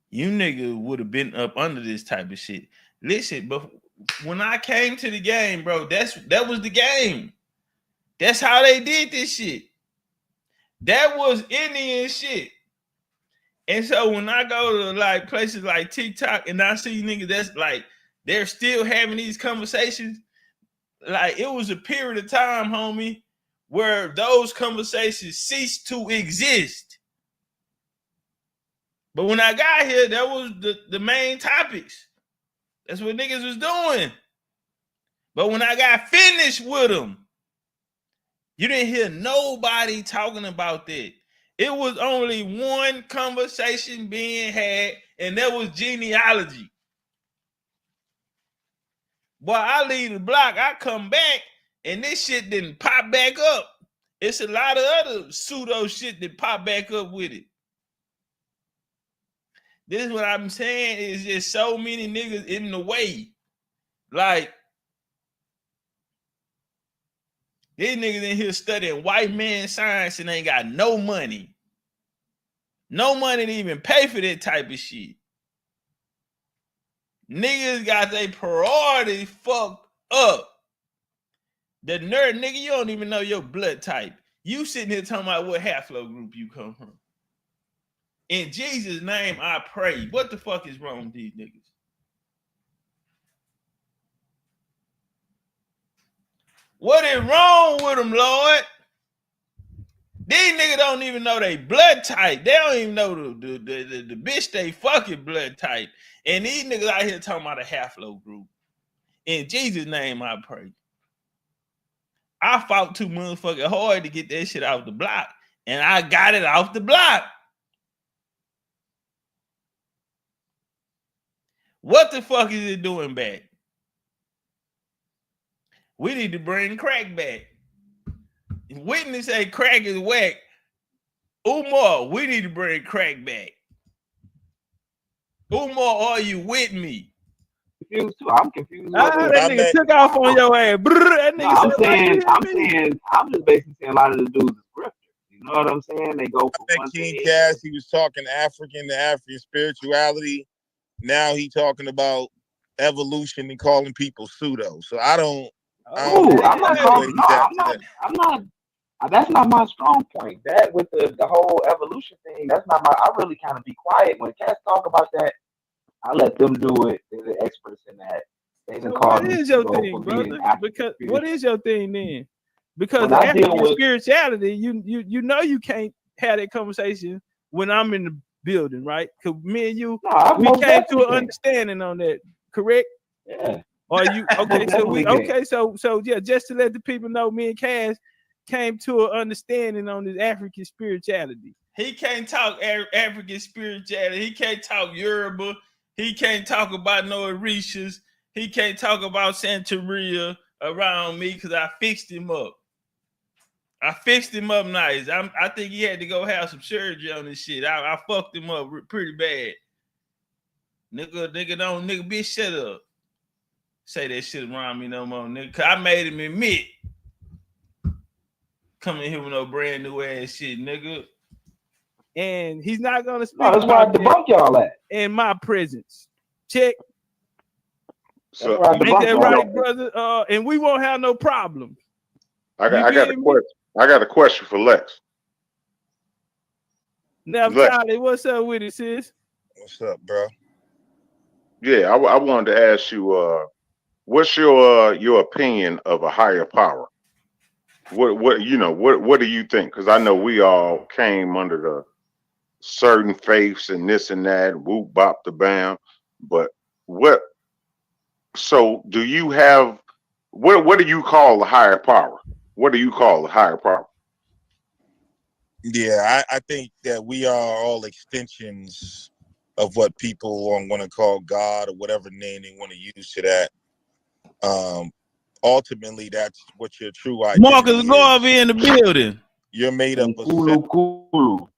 You nigga would have been up under this type of shit. Listen, but when I came to the game, bro, that was the game. That's how they did this shit. That was Indian shit. And so when I go to like places like TikTok and I see niggas that's like they're still having these conversations, like it was a period of time, homie, where those conversations ceased to exist. But when I got here, that was the main topics. That's what niggas was doing. But when I got finished with them, you didn't hear nobody talking about that. It was only one conversation being had, and that was genealogy. Boy, I leave the block, I come back, and this shit didn't pop back up. It's a lot of other pseudo shit that pop back up with it. This is what I'm saying, is just so many niggas in the way. Like, these niggas in here studying white man science and ain't got no money. No money to even pay for that type of shit. Niggas got their priorities fucked up. The nerd nigga, you don't even know your blood type. You sitting here talking about what Half-Flow group you come from. In Jesus' name, I pray. What the fuck is wrong with these niggas? What is wrong with them, Lord? These niggas don't even know their blood type. They don't even know the bitch they fucking blood type. And these niggas out here talking about a Half-Flow group. In Jesus' name, I pray. I fought too motherfucking hard to get that shit off the block. And I got it off the block. What the fuck is it doing back? We need to bring crack back. If Whitney say crack is whack, Umar, we need to bring crack back. Umar, are you with me? Confused too. I'm confused. That nigga took off on your ass. That nigga I'm just basically saying a lot of the dudes is grifters. You know what I'm saying? They go from one King thing. Cass, he was talking African spirituality. Now he talking about evolution and calling people pseudo. So I'm not calling. I'm not. That's not my strong point. That with the whole evolution thing, that's not my. I really kind of be quiet when cats talk about that. I let them do it. They're the experts in that. So what is your thing, brother? Because what is your thing then? Because the African spirituality, you know you can't have that conversation when I'm in the building, right? Because me and you, we came to an understanding on that, correct? Yeah. Are you okay? So yeah, just to let the people know, me and Cass came to an understanding on this African spirituality. He can't talk African spirituality. He can't talk Yoruba. He can't talk about no Orishas. He can't talk about Santeria around me because I fixed him up. I fixed him up nice. I think he had to go have some surgery on this shit. I fucked him up pretty bad. Nigga, bitch, shut up. Say that shit around me no more, nigga. Cause I made him admit. Coming here with no brand new ass shit, nigga. And he's not gonna speak. That's why I debunk y'all at in my presence. Check. So ain't that right, brother? And we won't have no problem. I got a question. I got a question for Lex. Now, Charlie, what's up with it, sis? What's up, bro? Yeah, I wanted to ask you, what's your opinion of a higher power? What do you think? Because I know we all came under the certain faiths and this and that, whoop bop the bam. But so do you have what do you call the higher power? What do you call the higher power? Yeah, I think that we are all extensions of what people are going to call God or whatever name they want to use to that. Ultimately, that's what your true identity Marcus, go over in the building. You're made up of cells.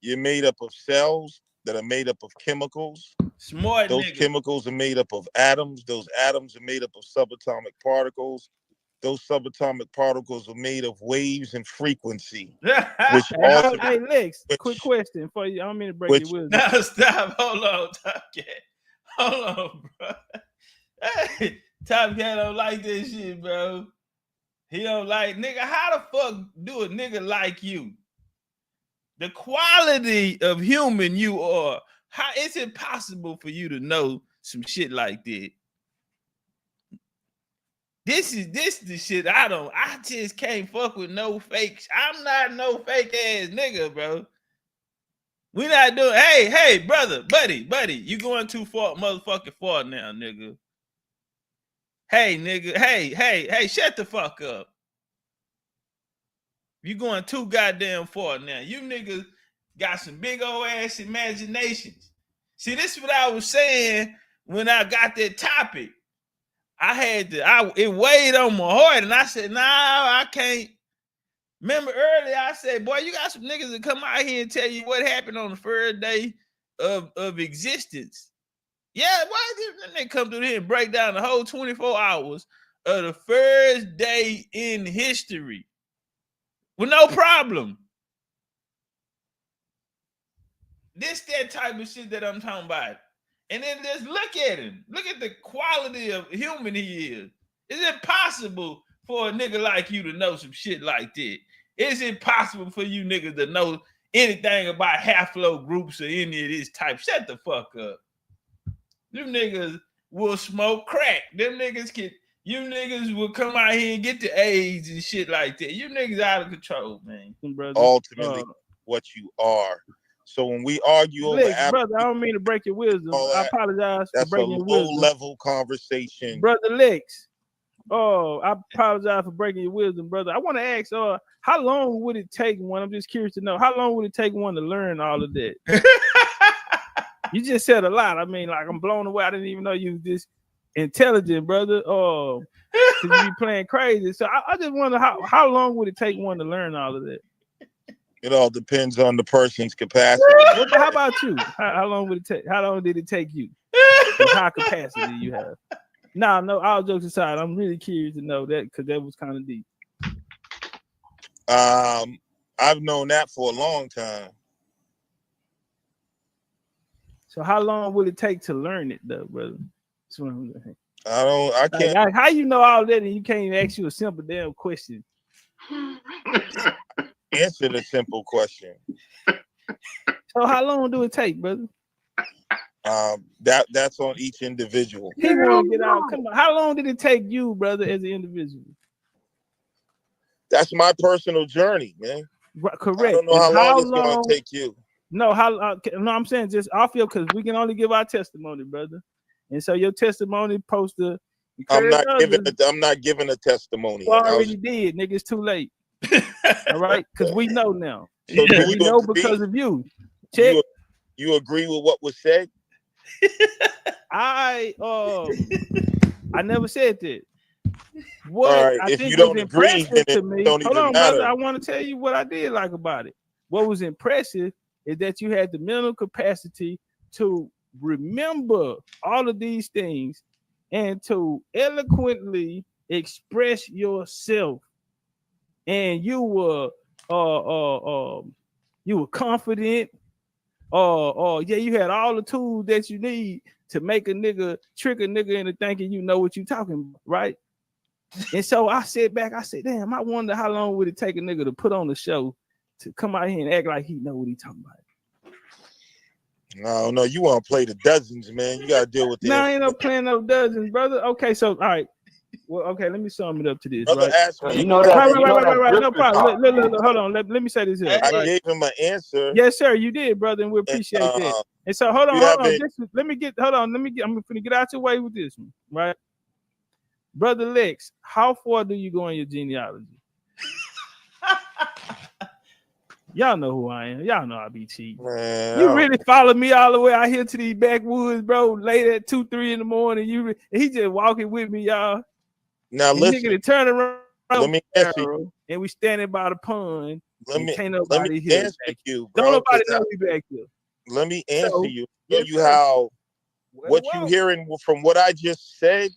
You're made up of cells that are made up of chemicals. Smart Those nigga. chemicals are made up of atoms. Those atoms are made up of subatomic particles. Those subatomic particles are made of waves and frequency. Hey, Lex, quick question for you. I don't mean to break your wisdom. No, stop. Hold on, Topcatz. Hold on, bro. Hey, Topcatz don't like this shit, bro. He don't like, nigga, how the fuck do a nigga like you? the quality of human you are, how it's impossible for you to know some shit like that. This the shit I just can't fuck with no fakes. I'm not no fake ass nigga, bro. We not doing, hey, brother, buddy, you going too far, motherfucking far now, nigga. Hey, nigga, hey, shut the fuck up. You going too goddamn far now. You niggas got some big old ass imaginations. See, this is what I was saying when I got that topic. It weighed on my heart, and I said, nah, I can't. Remember earlier, I said, boy, you got some niggas that come out here and tell you what happened on the first day of existence. Yeah, why didn't they come through here and break down the whole 24 hours of the first day in history with no problem? This that type of shit that I'm talking about. And then just look at him. Look at the quality of human he is. Is it possible for a nigga like you to know some shit like that? Is it possible for you niggas to know anything about half-flow groups or any of this type? Shut the fuck up. Them niggas will smoke crack. You niggas will come out here and get the AIDS and shit like that. You niggas out of control, man. Ultimately, what you are. So when we argue over brother, I don't mean to break your wisdom. I apologize for breaking your wisdom. That's a low-level conversation. Brother Lex. Oh, I apologize for breaking your wisdom, brother. I want to ask, how long would it take one? I'm just curious to know, how long would it take one to learn all of that? You just said a lot. I mean, like, I'm blown away. I didn't even know you was this intelligent, brother. Oh, you be playing crazy. So I just wonder how long would it take one to learn all of that? It all depends on the person's capacity. How about you? How long would it take? How long did it take you? How capacity you have? No, all jokes aside, I'm really curious to know that because that was kind of deep. I've known that for a long time. So how long will it take to learn it, though, brother? That's what I'm saying. I can't. Like, how you know all that and you can't even ask you a simple damn question? Answer the simple question. So how long do it take, brother? That's on each individual. He won't get out. Come on. How long did it take you, brother, as an individual? That's my personal journey, man. Correct. I don't know how long it's going to take you. No, no, I'm saying just off your, because we can only give our testimony, brother. And so your testimony supposed to. I'm not giving a testimony. You already did, nigga. It's too late. All right, because we know now. So we know because of you. Check. You agree with what was said? I never said that. What all right, I if think you don't was agree, impressive then to me. don't Hold even on, matter. brother. I want to tell you what I did like about it. What was impressive is that you had the mental capacity to remember all of these things and to eloquently express yourself. And you were confident. Yeah, you had all the tools that you need to make trick a nigga into thinking you know what you're talking about, right? And so I sat back, I said, damn, I wonder how long would it take a nigga to put on the show to come out here and act like he know what he talking about. No, you want to play the dozens, man. You got to deal with this. No, I ain't no playing no dozens, brother. Okay, so all right. Well, okay, let me sum it up to this. Brother, right? ask me. Right. No problem. Look, hold on. Let me say this here. I gave him an answer. Yes, sir, you did, brother, and we appreciate that. And so hold on. I'm gonna get out your way with this one, right? Brother Lex, how far do you go in your genealogy? Y'all know who I am. Y'all know I be cheating. Man, you really follow me all the way out here to these backwoods, bro, late at 2-3 in the morning. He just walking with me, y'all. Now and listen. Nigga, turn around. Let me answer you. And we standing by the pond. Let me answer you, bro. Don't nobody know me back here. Let me answer you. Show you how what you hearing from what I just said.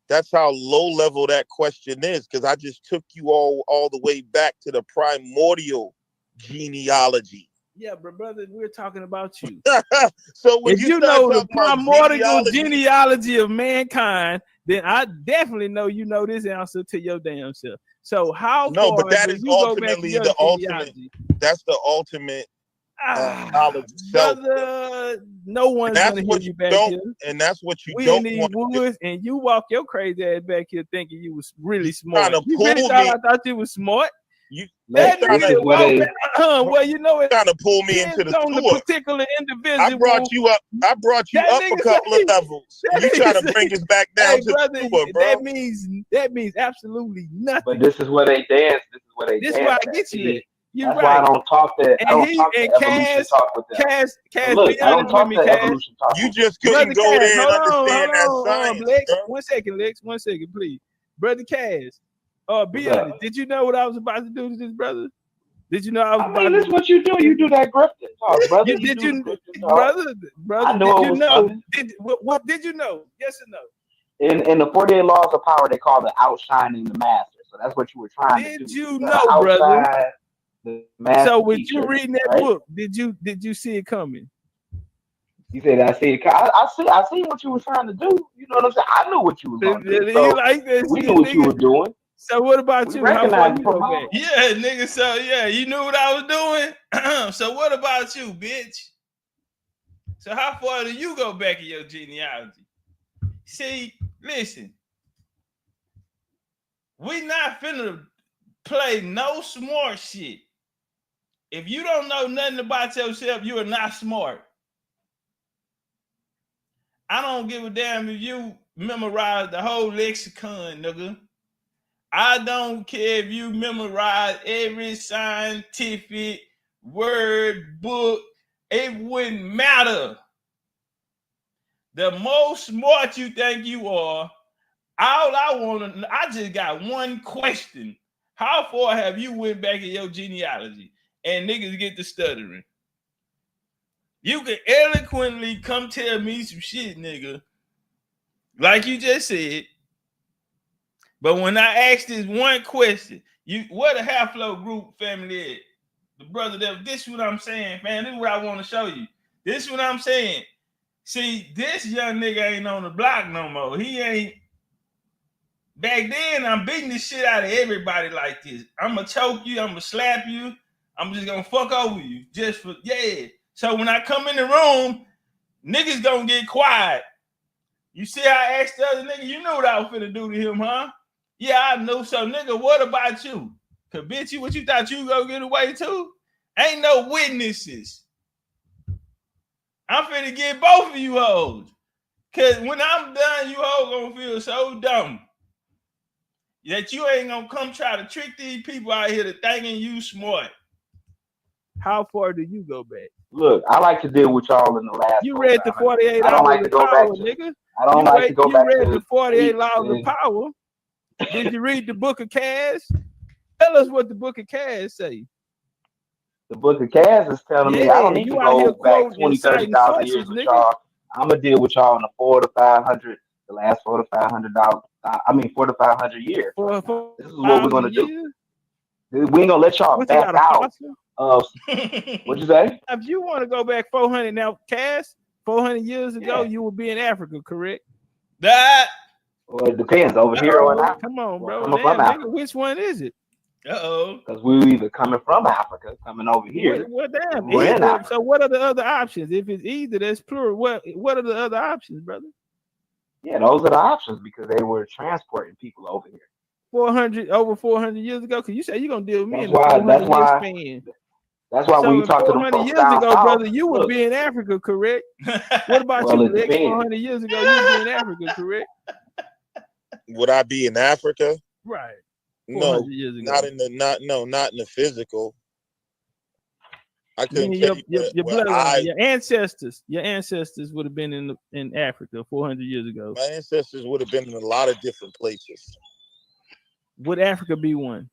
That's how low level that question is, because I just took you all the way back to the primordial genealogy. Yeah, but brother, we're talking about you. So when if you know the primordial genealogy of mankind, then I definitely know you know this answer to your damn self. So how no, but that is ultimately the ultimate. That's the ultimate knowledge of self. Brother, no one's gonna hear you back here. And that's what you we don't in want. these woods, and you walk your crazy ass back here thinking you was really smart. Trying to You pull really me. I thought you was smart. That nigga Well, you know it. Trying to pull me into the on the tour. particular individual. I brought you up a couple of levels. You try to bring us back down to brother, the tour, bro. That means absolutely nothing. But this is where they dance. This is where I get you at. You're That's right. why I don't talk that. I don't talk that evolution talk with them. Cass, look, I don't talk that evolution talk. You just couldn't go there and understand that science. Lex, 1 second, Lex. 1 second, please. Brother Cass, be honest. Did you know what I was about to do to this brother? Did you know I was about to this is what you do. You do that grifting talk, brother. Brother, I know did you know? What did you know? Yes or no? In the 48 laws of power, they call it outshining the master. So that's what you were trying to do. Did you know, brother? So when you reading that book, did you see it coming? You said I see it. I see what you were trying to do. You know what I'm saying? I knew what you was going to do. So like this, we knew what you were doing. So what about you? How far you go back? Yeah, nigga. So yeah, you knew what I was doing. So what about you, bitch? So how far do you go back in your genealogy? See, listen, we not finna play no smart shit. If you don't know nothing about yourself, you are not smart. I don't give a damn if you memorize the whole lexicon, nigga. I don't care if you memorize every scientific word book. It wouldn't matter. The most smart you think you are, I just got one question. How far have you went back in your genealogy? And niggas get to stuttering. You can eloquently come tell me some shit, nigga. Like you just said. But when I asked this one question, what a half-flow group family is. The brother that this is what I'm saying, man. This is what I want to show you. This is what I'm saying. See, this young nigga ain't on the block no more. He ain't. Back then, I'm beating the shit out of everybody like this. I'm going to choke you. I'm going to slap you. I'm just going to fuck over you. Just for, yeah. So when I come in the room, niggas going to get quiet. You see how I asked the other nigga, you know what I was finna do to him, huh? Yeah, I know. So, nigga, what about you? Cause bitch, what you thought you gonna get away to? Ain't no witnesses. I'm finna get both of you hoes. Cause when I'm done, you hoes gonna feel so dumb that you ain't gonna come try to trick these people out here to thinking you smart. How far do you go back? Look, I like to deal with y'all in the last. You read the 48 I don't like to go back, nigga. I don't like to go back. You read the 48 laws of power. Did you read the book of Cass? Tell us what the book of Cass say. The book of Cass is telling me I don't need to go back 20, 30,000 years with y'all. I'm gonna deal with y'all in the 400 to 500, the last $400 to $500. I mean 400 to 500 years. This is what we're gonna do. We ain't gonna let y'all back out of. What'd you say? If you want to go back 400 now, Cass, 400 years ago, you would be in Africa, correct? That. Well, it depends over here or not. Come on, bro. Nigga, which one is it? Because we were either coming from Africa, coming over here. Damn. So what are the other options? If it's either, that's plural. What are the other options, brother? Yeah, those are the options because they were transporting people over here. Over 400 years ago. Because you say you're gonna deal with me in the 400 year span. That's why when you talk to them 400 years ago, brother, you would be in Africa, correct? What about you, Lex? 400 years ago, you would be in Africa, correct? Would I be in Africa? Right. No, not in the physical. I couldn't tell your bloodline, your ancestors would have been in Africa 400 years ago. My ancestors would have been in a lot of different places. Would Africa be one?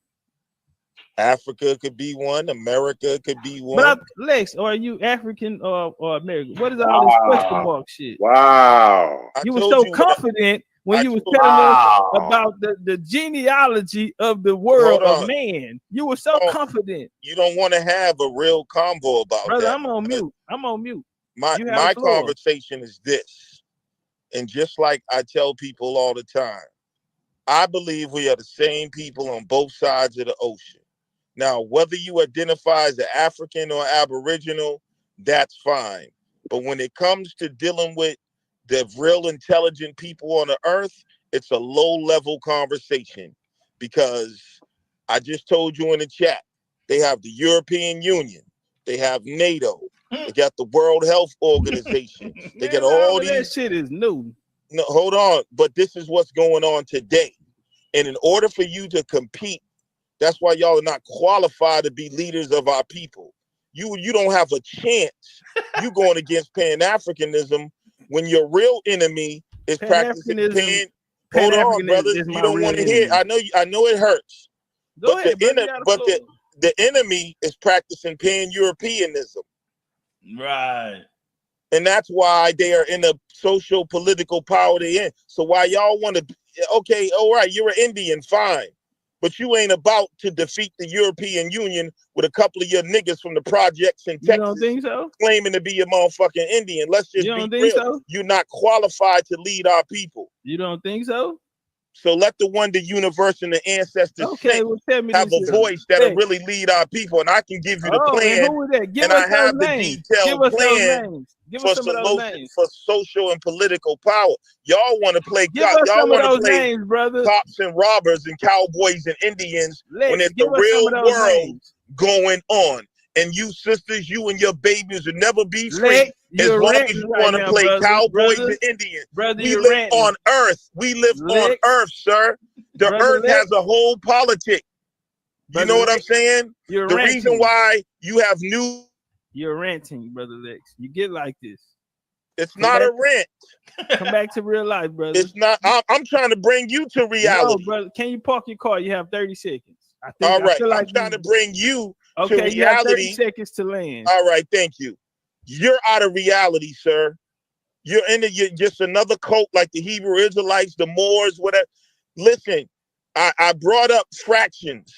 Africa could be one. America could be one. But Lex, are you African or American? What is all this question mark shit? Wow. You were so confident when you were telling us about the genealogy of the world of man. You were so confident. You don't want to have a real convo about brother, that. I'm on mute. My conversation is this. And just like I tell people all the time, I believe we are the same people on both sides of the ocean. Now, whether you identify as an African or Aboriginal, that's fine. But when it comes to dealing with the real intelligent people on the earth, it's a low-level conversation, because I just told you in the chat, they have the European Union, they have NATO, they got the World Health Organization, they got all these. That shit is new. No, hold on, but this is what's going on today. And in order for you to compete, that's why y'all are not qualified to be leaders of our people. You don't have a chance. You going against Pan-Africanism when your real enemy is practicing Hold on, brother. You don't want to hear. I know it hurts. But the enemy is practicing Pan-Europeanism. Right. And that's why they are in a social political power they're in. So why y'all want to, okay, all right, you're an Indian, fine. But you ain't about to defeat the European Union with a couple of your niggas from the projects in Texas. You don't think so? Claiming to be a motherfucking Indian. Let's just be real. So? You're not qualified to lead our people. You don't think so? So let the Wonder Universe and the ancestors have a voice that'll really lead our people. And I can give you the plan. And I have the detailed plan for social and political power. Y'all want to play cops and robbers and cowboys and Indians when it's the real world going on. And you sisters, you and your babies will never be free as long as you want to play cowboys and Indians. We live on Earth. We live on Earth, sir. The Earth has a whole politic. You know what I'm saying? The reason why you have new... You're ranting, Brother Lex. You get like this. It's not a rant. Come back to real life, brother. It's not. I'm trying to bring you to reality. No, brother. Can you park your car? You have 30 seconds. All right. I'm trying to bring you to reality. You have 30 seconds to land. All right. Thank you. You're out of reality, sir. You're just another cult like the Hebrew Israelites, the Moors, whatever. Listen, I brought up fractions,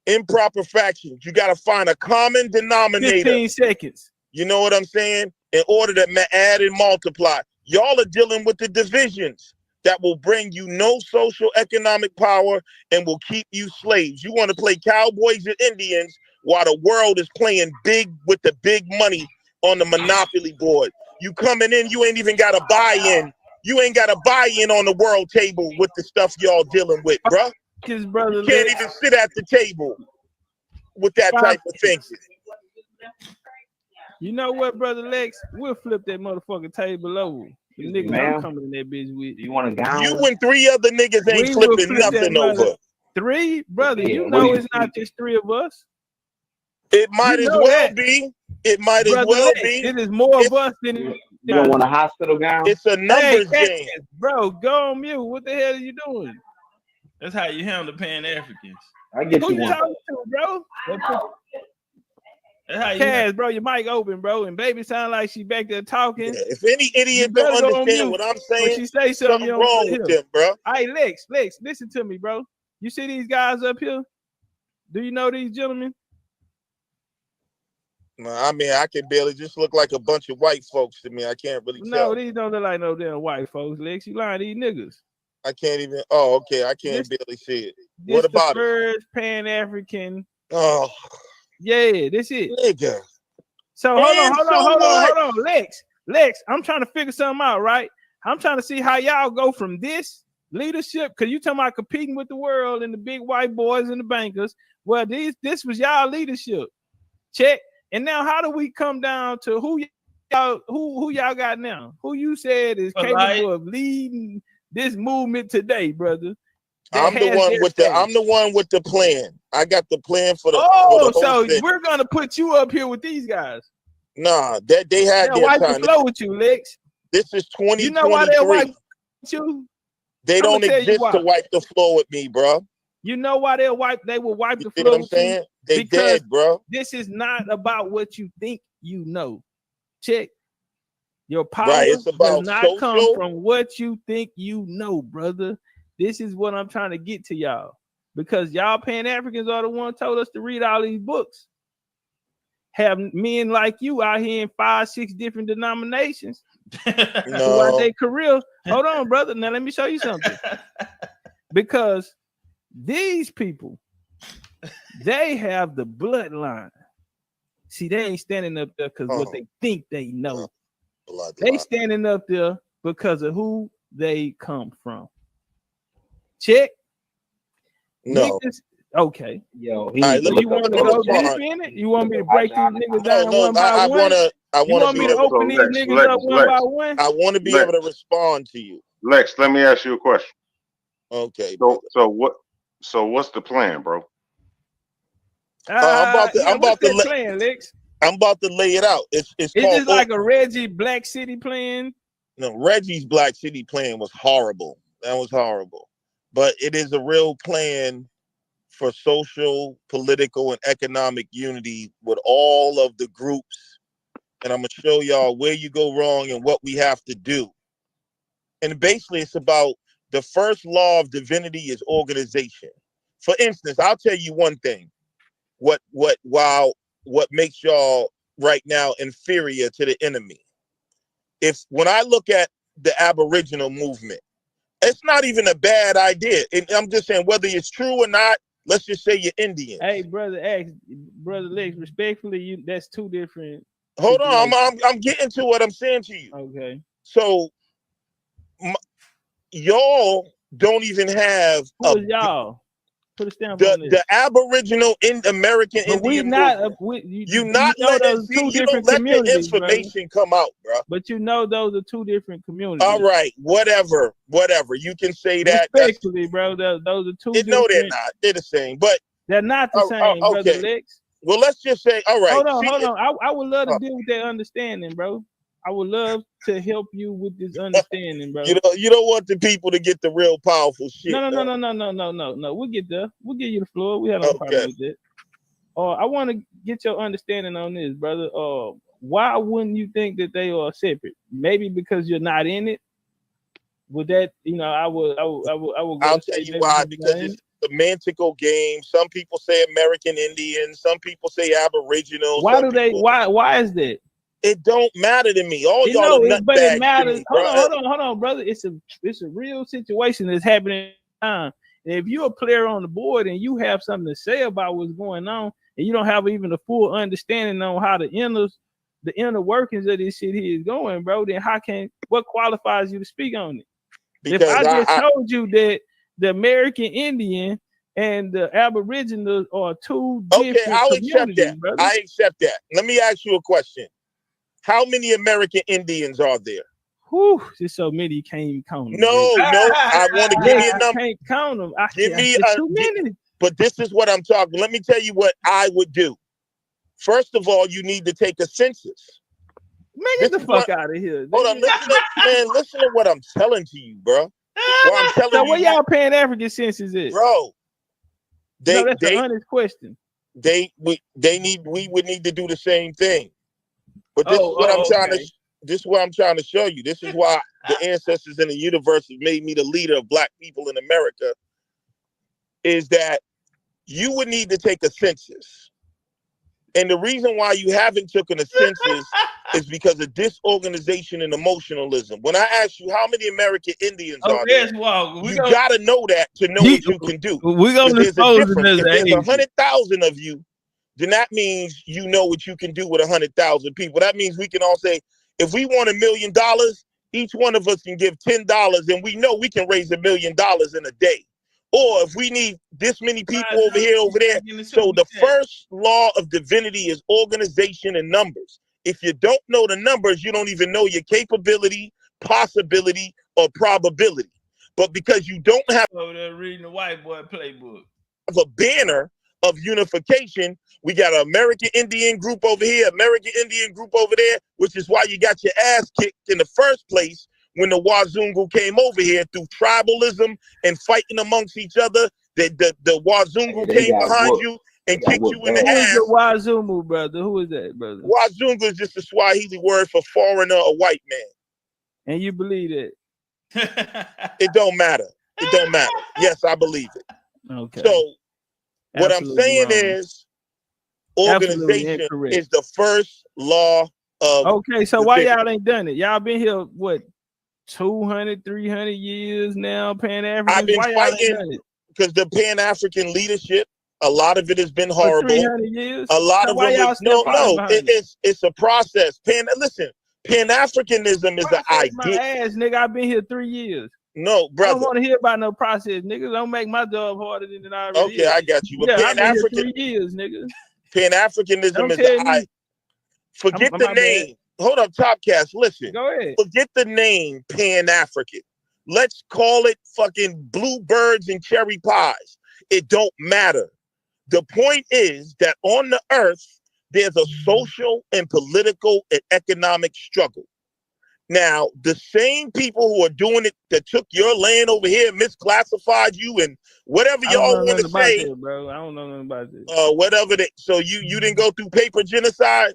improper fractions. You got to find a common denominator. 15 seconds. You know what I'm saying? In order to add and multiply. Y'all are dealing with the divisions that will bring you no social economic power and will keep you slaves. You want to play cowboys and Indians while the world is playing big with the big money on the monopoly board. You coming in, you ain't even got a buy-in. You ain't got a buy-in on the world table with the stuff y'all dealing with, bruh. You can't even sit at the table with that type of thinking. You know what, Brother Lex? We'll flip that motherfucking table over. The niggas I'm coming in that bitch with. You want to go? You and 3 other niggas ain't flipping nothing over. 3? Brother, you know it's not just 3 of us. It might as well be. It might as well be. It is more of us than you don't want a hospital gown? It's a numbers game. Bro, go on mute. What the hell are you doing? That's how you handle Pan-Africans. I get Who you you talking to, bro? That's how you Kaz, bro, your mic open, bro, and baby sound like she back there talking. Yeah, if any idiot don't understand what I'm saying, she say something wrong with them, bro. Hey, Lex, listen to me, bro. You see these guys up here? Do you know these gentlemen? No, I mean, I can barely just look like a bunch of white folks to me. I can't really tell. No, these don't look like no damn white folks, Lex. You lying to these niggas. I can't even. Oh, okay. I can't barely see it. What about the first Pan-African? Oh, yeah, this it. Nigga. So hold on, Lex. I'm trying to figure something out, right? I'm trying to see how y'all go from this leadership, because you talking about competing with the world and the big white boys and the bankers. Well, this was y'all leadership. Check. And now, how do we come down to who y'all got now? Who you said is capable of leading this movement today, brother? I'm the one with the plan. I got the plan for the. So we're gonna put you up here with these guys. Nah, that they had their wipe time. The flow with you, Lex. This is 2023. You know why they wipe you? They don't exist to wipe the floor with me, bro. You know why they will wipe the floor with what I'm saying? They dead, bro. This is not about what you think you know. Check. Your power does not come from what you think you know, brother. This is what I'm trying to get to y'all. Because y'all Pan-Africans are the one told us to read all these books. Have men like you out here in 5-6 different denominations throughout their career. Hold on, brother. Now let me show you something. Because these people They have the bloodline. See, they ain't standing up there because what they think they know. They standing up there because of who they come from. Check. No. Niggas, okay. Yo, right, So you want to go deep in it? You want me to break these niggas down one by one? You want me to open these niggas up one by one? I want to be able to respond to you. Lex, let me ask you a question. Okay. So what's the plan, bro? I'm about to lay it out. It's just like a Reggie Black City plan. No, Reggie's Black City plan was horrible. That was horrible. But it is a real plan for social, political, and economic unity with all of the groups. And I'm going to show y'all where you go wrong and what we have to do. And basically, it's about the first law of divinity is organization. For instance, I'll tell you one thing. What makes y'all right now inferior to the enemy? When I look at the Aboriginal movement, it's not even a bad idea. And I'm just saying, whether it's true or not, let's just say you're Indian. Hey, brother Lex, respectfully, that's two different. Hold on, I'm getting to what I'm saying to you. Okay. So y'all don't even have y'all. Put a stamp on this. The Aboriginal American Indian movement. You don't let the information come out, bro. But you know those are two different communities. All right, whatever. You can say that. Respectfully, bro. Those are two different. No, they're not. They're the same, but they're not the same, brother Lex. Well, let's just say, all right. Hold on. I would love to deal with that understanding, bro. I would love to help you with this understanding, bro. You don't want the people to get the real powerful shit. No. We'll get there. We'll give you the floor. We have no problem with that. I want to get your understanding on this, brother. Why wouldn't you think that they are separate? Maybe because you're not in it. Would that, I will. I'll tell you why. Because it's a semantical game. Some people say American Indians. Some people say Aboriginal. Why do they? Why is that? It don't matter to me. All y'all are but it matters. Me, hold on, brother. It's a real situation that's happening now. And if you're a player on the board and you have something to say about what's going on, and you don't have even a full understanding on how the inner workings of this shit here is going, bro, then what qualifies you to speak on it? Because if I just told you that the American Indian and the Aboriginal are two different communities, brother. I accept that. Let me ask you a question. How many American Indians are there? Whew, there's so many you can't even count them. No, I want to give me a number. I can't count them. Give me too many. But this is what I'm talking. Let me tell you what I would do. First of all, you need to take a census. Man, get the fuck out of here. Hold on, listen to what I'm telling to you, bro. So where y'all Pan African census is? Bro, that's an honest question. We would need to do the same thing. But this is what I'm trying to show you. This is why the ancestors in the universe have made me the leader of Black people in America. Is that you would need to take a census. And the reason why you haven't taken a census is because of disorganization and emotionalism. When I ask you how many American Indians are there, you gotta know that to know what you can do. We're gonna dispose of this. If there's 100,000 of you, then that means you know what you can do with 100,000 people. That means we can all say, if we want $1 million, each one of us can give $10, and we know we can raise $1 million in a day. Or if we need this many people over here, over there. So the first law of divinity is organization and numbers. If you don't know the numbers, you don't even know your capability, possibility, or probability. But because you don't have over there reading the white boy playbook, a banner of unification, we got an American Indian group over here, American Indian group over there, which is why you got your ass kicked in the first place when the Wazungu came over here through tribalism and fighting amongst each other. The Wazungu came behind you and kicked you in the ass. Who is the Wazungu, brother? Who is that, brother? Wazungu is just a Swahili word for foreigner or white man. And you believe it? It don't matter. It don't matter. Yes, I believe it. Okay. So what I'm saying is organization is the first law of. Okay, so why y'all ain't done it? Y'all been here, what, 200, 300 years now, Pan-African? I've been fighting because the Pan-African leadership A lot of it has been For horrible. 300 years. A lot So of why them. y'all still fighting behind it? It's a process. Listen, Pan-Africanism is an Process my idea. ass, nigga. I've been here 3 years. No, I don't brother. want to hear about no process, nigga. Don't make my job harder than it already Okay, is. I got you. But Yeah, I've been here Pan-African 3 years, nigga. Pan-Africanism Don't is tell the me. Forget I'm the my bad. name. Hold up, Topcatz. Listen. Go ahead. Forget the name Pan-African. Let's call it fucking bluebirds and cherry pies. It don't matter. The point is that on the earth, there's a social and political and economic struggle. Now, the same people who are doing it that took your land over here, misclassified you, and whatever y'all want to say, that, bro. I don't know nothing about this. Whatever that. So you didn't go through paper genocide.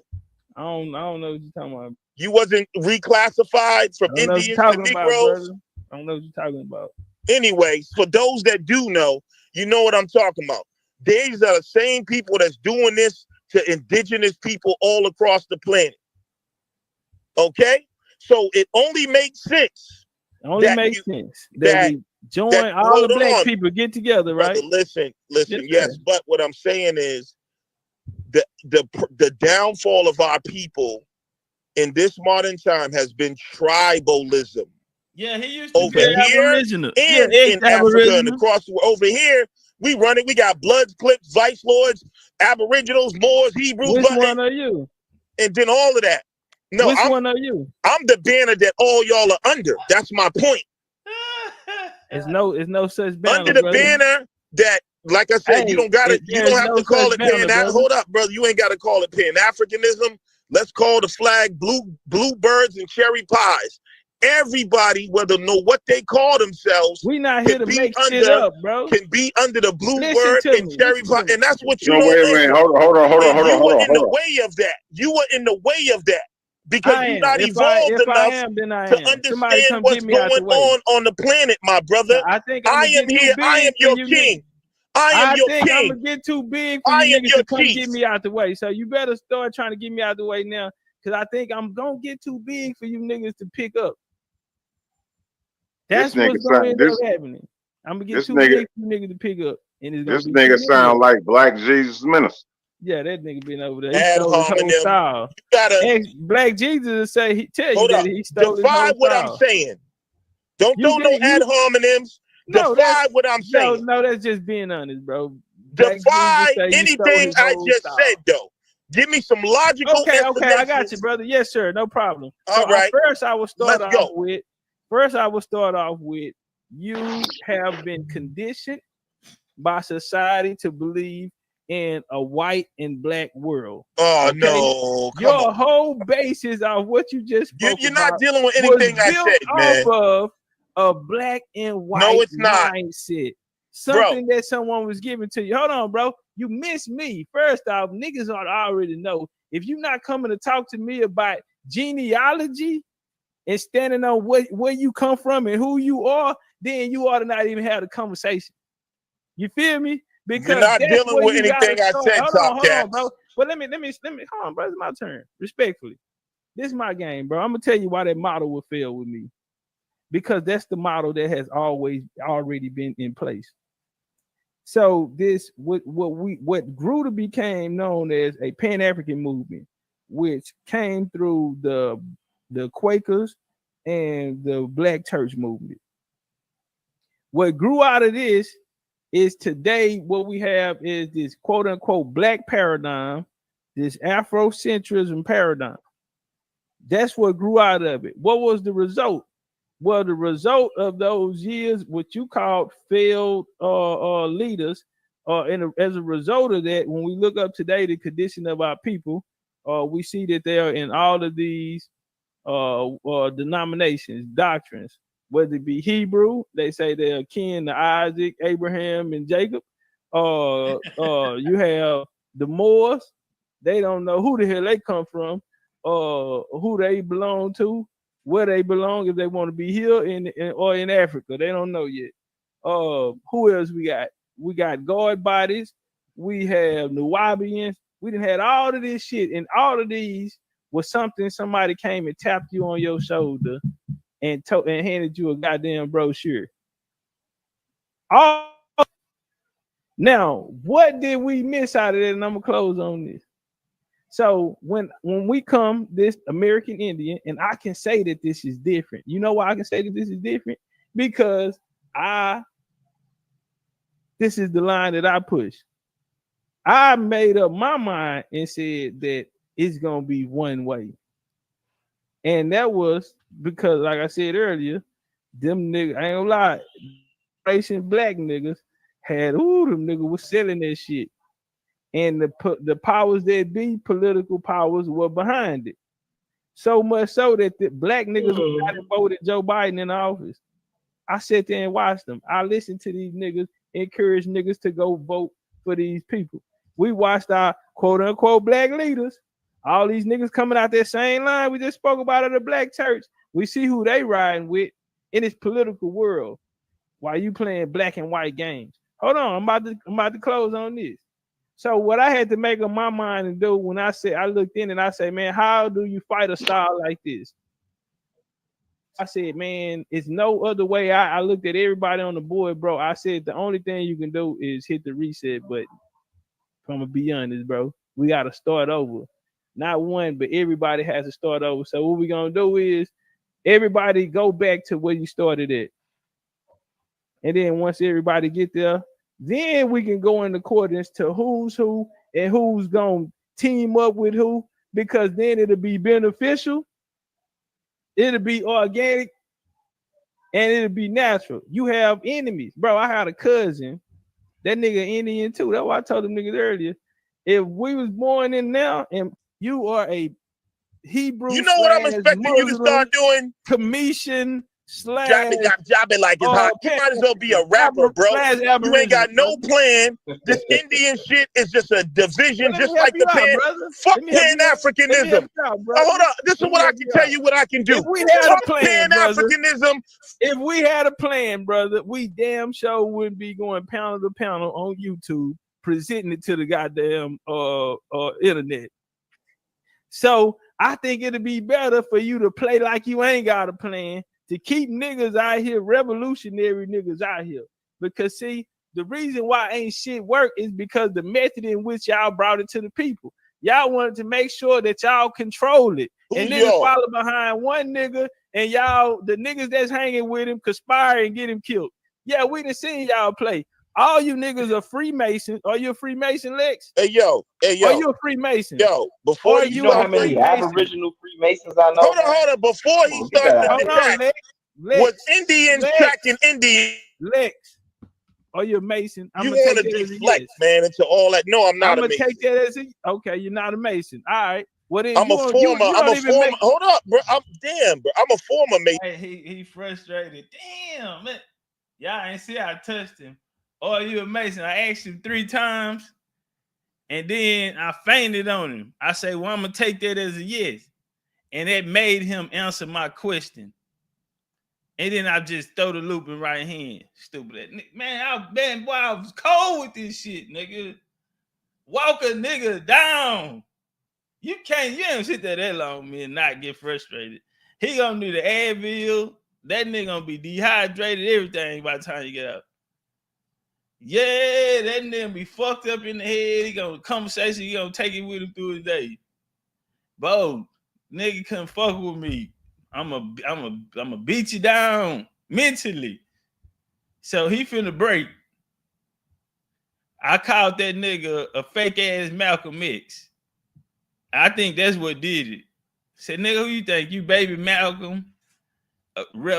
I don't know what you're talking about. You wasn't reclassified from Indians to Negroes. I don't know what you're talking about. Anyways, for those that do know, you know what I'm talking about. These are the same people that's doing this to indigenous people all across the planet. Okay? So it only makes sense. That we join all the black people, get together, right? Brother, listen, yes. But what I'm saying is the downfall of our people in this modern time has been tribalism. Yeah, he used to over be here Aboriginal. and in Africa and across the world. Over here, we run it. We got Bloods, Clips, Vice Lords, Aboriginals, Moors, Hebrews. Which one are you? And then all of that. No, which one are you? I'm the banner that all y'all are under. That's my point. It's no such banner. Under the banner that, like I said, you don't have to call it Pan. Hold up, brother. You ain't got to call it Pan-Africanism. Let's call the flag bluebirds and cherry pies. Everybody, whether know what they call themselves, we not here to make shit up, bro. Can be under the bluebird and cherry pie, and that's what you. No, wait a minute. Hold on. You were in the way of that. You were in the way of that because you're not evolved enough to understand what's going on the planet, my brother. I think I am here. I am your king. I am your king. I'm gonna get too big for you niggas to come get me out the way. So you better start trying to get me out the way now, because I think I'm gonna get too big for you niggas to pick up. That's what's going to end up happening. I'm gonna get too big for you niggas to pick up, and it's this nigga sound like Black Jesus Minister. Yeah, that nigga been over there. He stole his whole style. Black Jesus say he tell you that he stole his whole style. Defy what I'm saying. Don't no ad hominems. Defy what I'm saying. No, that's just being honest, bro. Defy anything I just said, though. Give me some logical. Okay, I got you, brother. Yes, sir, no problem. All right. First, I will start off with you have been conditioned by society to believe in a white and black world. Oh, okay? No. Your whole basis of what you just spoke you're not dealing with anything I said, man. Off of a black and white mindset. Something that someone was giving to you. Hold on, bro. You missed me. First off, niggas already know. If you're not coming to talk to me about genealogy and standing on where you come from and who you are, then you ought to not even have the conversation. You feel me? Because you're not dealing with anything I said, Topcatz. Bro. But let me hold on, bro. It's my turn. Respectfully. This is my game, bro. I'm gonna tell you why that model will fail with me. Because that's the model that has already been in place. So this what grew to became known as a Pan-African movement, which came through the Quakers and the Black Church movement. What grew out of this is today what we have is this quote unquote black paradigm, this Afrocentrism paradigm. That's what grew out of it. What was the result? Well, the result of those years, what you called failed leaders, as a result of that, when we look up today the condition of our people, we see that they are in all of these denominations, doctrines. Whether it be Hebrew, they say they're kin to Isaac, Abraham, and Jacob. You have the Moors, they don't know who the hell they come from, who they belong to, where they belong, if they want to be here or in Africa. They don't know yet. Who else we got? We got guard bodies. We have Nuwabians. We done had all of this shit, and all of these was something somebody came and tapped you on your shoulder and handed you a goddamn brochure. Now, what did we miss out of that? And I'm gonna close on this. So when we come this American Indian, and I can say that this is different. You know why I can say that this is different? Because this is the line that I push. I made up my mind and said that it's gonna be one way. And that was because, like I said earlier, them niggas, I ain't gonna lie, Asian black niggas had them niggas was selling that shit. And the powers that be, political powers, were behind it. So much so that the black niggas got and voted Joe Biden in office. I sat there and watched them. I listened to these niggas, encourage niggas to go vote for these people. We watched our quote unquote black leaders. All these niggas coming out that same line we just spoke about at the black church. We see who they riding with in this political world while you playing black and white games. Hold on, I'm about to close on this. So what I had to make up my mind and do when I looked in and I said, man, how do you fight a style like this? I said, man, it's no other way. I looked at everybody on the board, bro. I said the only thing you can do is hit the reset button. I'm gonna be honest, bro. We gotta start over. Not one, but everybody has to start over. So what we're gonna do is everybody go back to where you started at. And then once everybody get there, then we can go in accordance to who's who and who's gonna team up with who, because then it'll be beneficial, it'll be organic, and it'll be natural. You have enemies, bro. I had a cousin, that nigga Indian too. That's why I told them niggas earlier. If we was born in now and you are a Hebrew, you know what I'm expecting Muslim, you to start doing? Commission / Drop it like it's hot. You might as well be a rapper, bro. You ain't got no plan. This Indian shit is just a division, just like the Fuck Pan-Africanism. Hold on. This is what I can tell you what I can do. If we had a plan, Pan-Africanism. If we had a plan, brother, we damn sure wouldn't be going panel to panel on YouTube, presenting it to the goddamn internet. So I think it'd be better for you to play like you ain't got a plan, to keep niggas out here, revolutionary niggas out here. Because see, the reason why ain't shit work is because the method in which y'all brought it to the people. Y'all wanted to make sure that y'all control it. And niggas follow behind one nigga, and y'all, the niggas that's hanging with him, conspire and get him killed. Yeah, we done seen y'all play. All you niggas are Freemasons. Are you a Freemason, Lex? Hey, yo. Are you a Freemason? Yo, before you know how many Aboriginal Freemasons I know? Hold on. Before he starts the track, was Indians tracking Indians? Lex, are you a Mason? You want to deflect, man, into all that. No, I'm not a Mason. Take that as okay, you're not a Mason. All right. Well, then I'm a former. Hold up, bro. I'm a former Mason. Hey, he frustrated. Damn, man. Y'all ain't see I touched him. Oh, you a Mason? I asked him 3 times, and then I fainted on him. I say, well, I'm gonna take that as a yes, and it made him answer my question. And then I just throw the loop in right hand. Stupid man, I was cold with this shit, nigga. Walk a nigga down. You ain't sit there that long, man, and not get frustrated. He gonna do the Advil. That nigga gonna be dehydrated, everything by the time you get out. Yeah, that nigga be fucked up in the head. He gonna conversation, he gonna take it with him through his day. Bro, nigga couldn't fuck with me. I'm a beat you down mentally. So he finna break. I called that nigga a fake ass Malcolm X. I think that's what did it. Said, nigga, who you think? You baby Malcolm?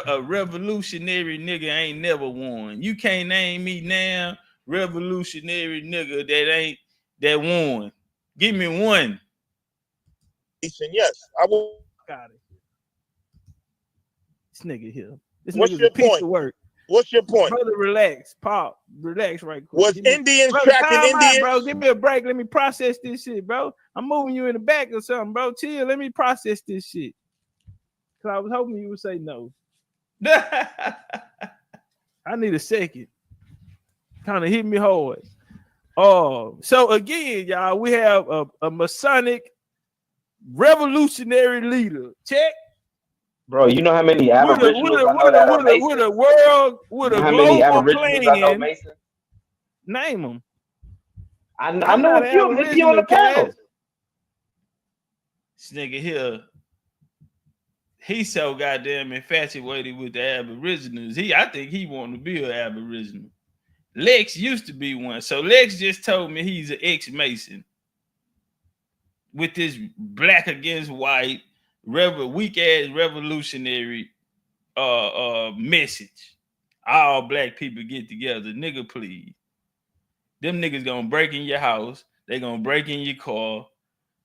A revolutionary nigga ain't never won. You can't name me now revolutionary nigga that won. Give me one. Yes, I will. Got it. This nigga here. This What's nigga's your a piece point? of work. What's your point? Brother, relax. Pop. Relax right quick. Was Indians tracking Indians? Bro, give me a break. Let me process this shit, bro. I'm moving you in the back or something, bro. Chill. Let me process this shit. Cause I was hoping you would say no. I need a second. Kind of hit me hard. Oh, so again, y'all, we have a Masonic revolutionary leader. Check. Bro, you know how many Aboriginals with a global plan. Name them. I know a few of them be on the panel. This nigga here, he's so goddamn infatuated with the Aboriginals. I think he want to be an Aboriginal. Lex used to be one. So Lex just told me he's an ex-Mason with this black against white, weak ass revolutionary message. All black people get together. Nigga, please. Them niggas gonna break in your house. They gonna break in your car.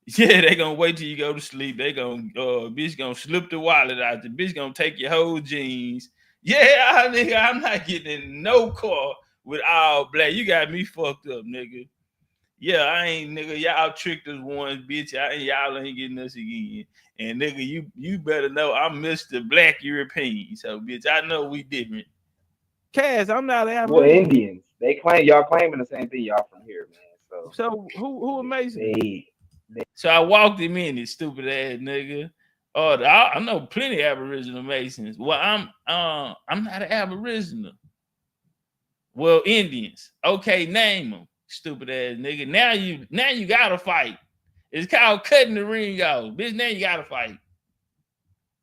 Yeah, they gonna wait till you go to sleep. They gonna bitch gonna slip the wallet out. The bitch gonna take your whole jeans. Yeah, nigga, I'm not getting in no car with all black. You got me fucked up, nigga. Yeah, I ain't, nigga. Y'all tricked us once, bitch. Y'all ain't getting us again. And nigga, you better know I'm Mr. Black European. So, bitch, I know we different. Kaz, I'm not Aboriginal. Well, Indians. Y'all claiming the same thing. Y'all from here, man. So who amazing? So I walked him in, this stupid ass nigga. I know plenty of Aboriginal Masons. Well, I'm not an Aboriginal. Well, Indians. Okay, name them, stupid ass nigga. Now you gotta fight. It's called cutting the ring off, bitch. Now you gotta fight.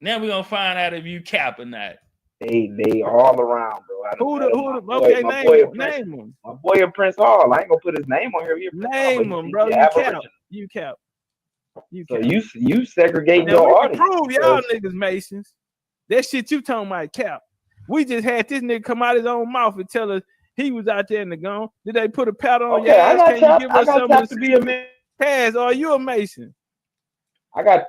Now we gonna find out if you cap or not. They all around, bro. Name him. My boy Prince Hall. I ain't gonna put his name on here. Name him, bro. You cap. So you segregate your audience. Prove y'all niggas Masons. That shit you talking about cap. We just had this nigga come out his own mouth and tell us he was out there in the gun. Did they put a powder on your ass? I got tapped to be a Mason. Kaz, are you a Mason? I got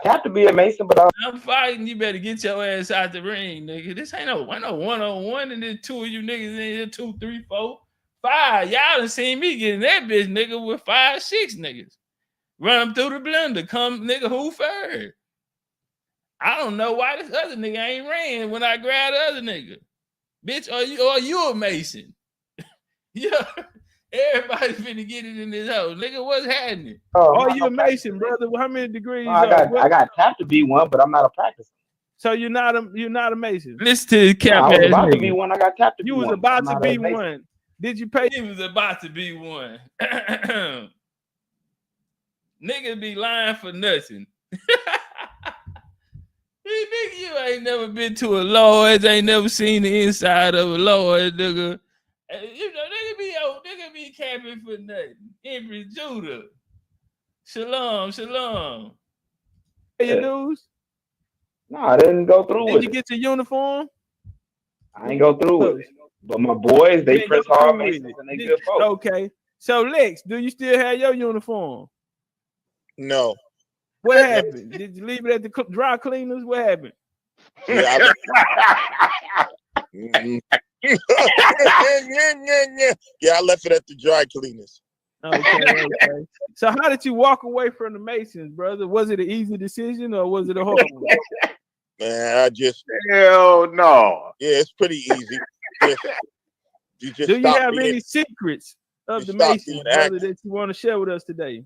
tapped to be a Mason, but I'm fighting. You better get your ass out the ring, nigga. This ain't no one-on-one, and then two of you niggas in here, 2, 3, 4, 5. Y'all done seen me getting that bitch, nigga, with 5, 6 niggas. Run them through the blender. Come, nigga, who first? I don't know why this other nigga ain't ran when I grabbed the other nigga. Bitch, are you a Mason? Yeah. Everybody finna get it in this house. Nigga, what's happening? Are you a Mason, brother? How many degrees? I got tapped to be one, but I'm not a practicer. So you're not a Mason. Listen to the cap. I was about to be one. I got tapped to be one. You was about to be one. Did you pay? He was about to be one. Niggas be lying for nothing. Nigga, you ain't never been to a Lord's, ain't never seen the inside of a Lord's, nigga. You know, nigga be capping for nothing. Every Judah. Shalom. Hey, your dudes? No, I didn't go through with it. Did you get your uniform? I ain't go through with it. But my boys, they press hard Masons and they good folks. Okay. So, Lex, do you still have your uniform? No. What happened? Did you leave it at the dry cleaners? What happened? Yeah, I left it at the dry cleaners. Okay. So how did you walk away from the Masons, brother? Was it an easy decision or was it a hard one? Man, hell no. Yeah, it's pretty easy. Do you have any secrets of the Masons, brother, that you want to share with us today?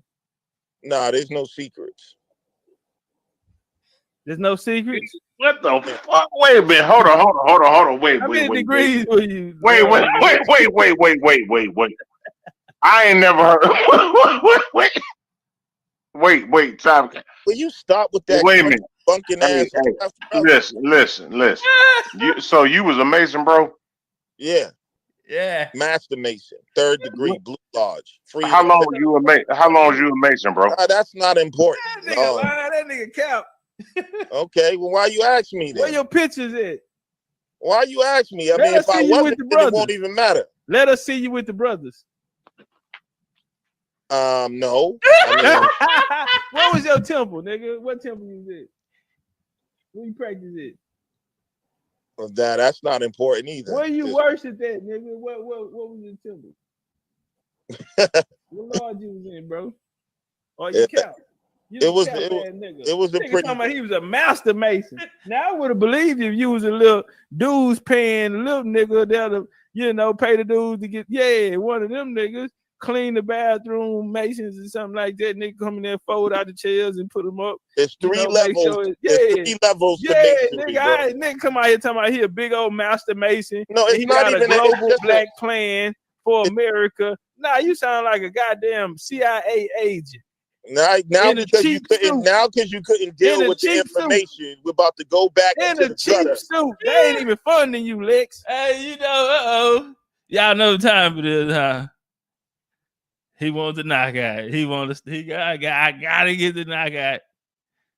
Nah, there's no secrets. There's no secrets? What the fuck? Wait a minute. Hold on. Wait. How many degrees were you? Wait. I ain't never heard. Wait. Time. Will you stop with that? Wait a minute. Bunking ass. Listen. So you was a Mason, bro? Yeah. Yeah. Master Mason, 3rd degree, Blue Lodge. How long you a Mason, bro? That's not important. That nigga cap. Okay, well, why you ask me then? Where your pictures at? Why you ask me? I mean, if I wasn't, it won't even matter. Let us see you with the brothers. No. What was your temple, nigga? What temple you did? Where you practice it? Well, that's not important either. Where you worship that, nigga? What was your temple? What lodge you was in, bro? Or you count? It was a pretty. He was a master Mason. Now I would have believed you if you was a little dues paying little nigga that'll, pay the dues to get one of them niggas clean the bathroom Masons or something like that. Nigga come in there, fold out the chairs and put them up. It's 3 levels. Sure There's 3 levels. Nigga come out here talking about he a big old master Mason. No, it's he not got even a global black plan for America. Nah, you sound like a goddamn CIA agent. Now because you couldn't deal with the information, we're about to go back into the gutter. Suit. They ain't even funding you, Lex. Hey, you know, y'all know the time for this, huh? He wants the knockout. I gotta get the knockout.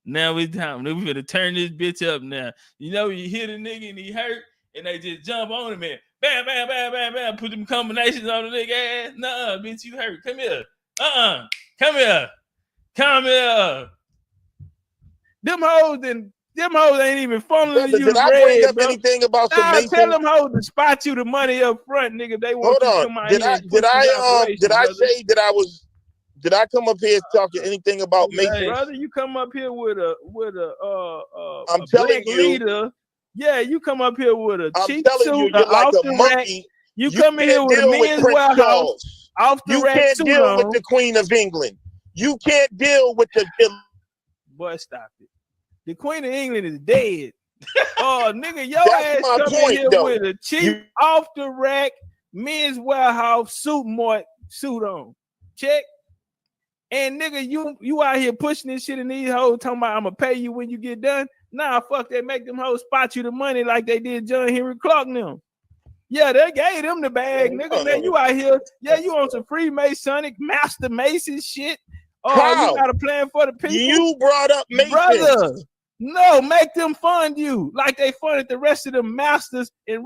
Now we time. We finna turn this bitch up now. You know, you hit a nigga and he hurt, and they just jump on him and bam, bam, bam, bam, bam, put them combinations on the nigga ass. Nah, bitch, you hurt. Come here. Come here. Come here. Them hoes ain't even funneling you. Did I bring up anything about some Mason? Tell them hoes to spot you the money up front, nigga. They want Hold on. Did I come up here talking anything about Mason? Brother, you come up here with a I'm telling you, leader. Yeah, you come up here with a cheap suit, you're like a monkey. You come in here with a men's warehouse off the rack. You can't deal with the Queen of England. You can't deal with the. Boy, stop it. The Queen of England is dead. Oh, nigga, your ass come in here with a cheap, off the rack, men's warehouse suit on. Check. And nigga, you out here pushing this shit in these hoes, talking about I'm gonna pay you when you get done. Nah, fuck, they make them hoes spot you the money like they did John Henry Clark and them. Yeah, they gave them the bag, nigga. Man, you out here, you on some Freemasonic, Master Mason shit. Oh, you got a plan for the people? You brought up Mason. Brother, no, make them fund you like they funded the rest of the masters and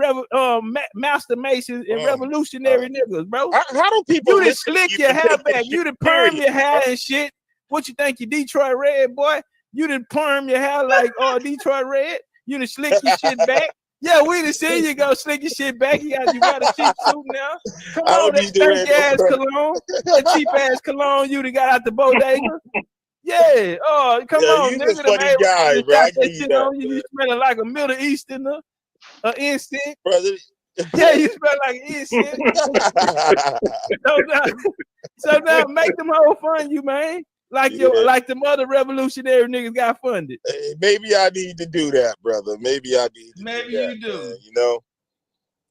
Master Masons and revolutionary niggas, bro. How do people? You done slick your hair back. You done perm your hair and shit. What you think, you Detroit Red, boy? You done perm your hair like Detroit Red. You done slick your shit back. Yeah, we done seen you go slick your shit back. You got a cheap suit now. Come on, that stinky ass cologne. That cheap ass cologne you done got out the bodega. Yeah. Oh, come on, you nigga. Funny guy, bro. You smelling like a Middle Easterner, instinct. Brother. Yeah, you smell like an instinct. so now make them whole fund you, man. Like the other revolutionary niggas got funded. Hey, maybe I need to do that, brother. Maybe you do. Man, you know.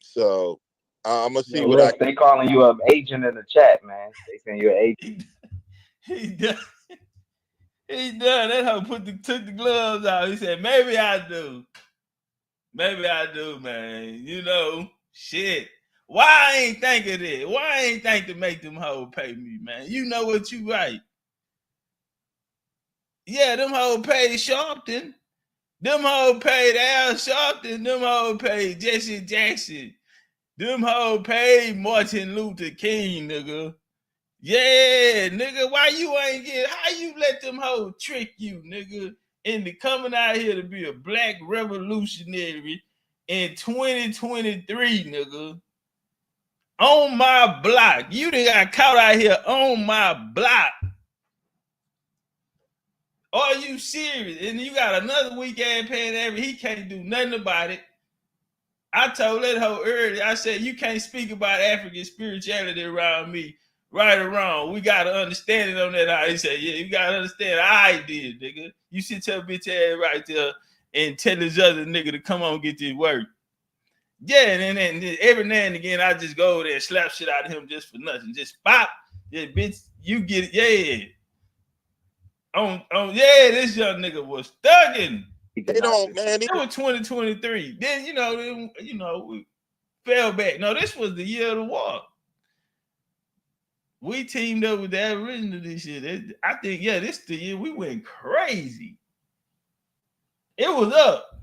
So I'm gonna see what they calling you an agent in the chat, man. They saying you're an agent. He done. He done. That hoe took the gloves out. He said, maybe I do. Maybe I do, man. You know, shit. Why I ain't think of it? Why I ain't think to make them hoes pay me, man? You know what you right. Yeah, them hoes paid Sharpton. Them hoes paid Al Sharpton. Them hoes paid Jesse Jackson. Them hoes paid Martin Luther King, nigga. Yeah, nigga, why you ain't get, how you let them hoes trick you, nigga, into coming out here to be a black revolutionary in 2023, nigga? On my block. You done got caught out here on my block. Are you serious? And you got another weak ass pan, he can't do nothing about it. I told that hoe earlier, I said, you can't speak about African spirituality around me. Right or wrong, we got to understand it on that. He said, yeah, you got to understand. I did, nigga. You sit your bitch ass right there and tell this other nigga to come on get this work. Yeah, and then every now and again, I just go over there and slap shit out of him just for nothing. Just pop. Yeah, bitch, you get it. Yeah. This young nigga was thugging. They don't, man. It was 2023. Then, we fell back. No, this was the year of the war. We teamed up with the Aboriginal this shit. I think, this the year we went crazy. It was up.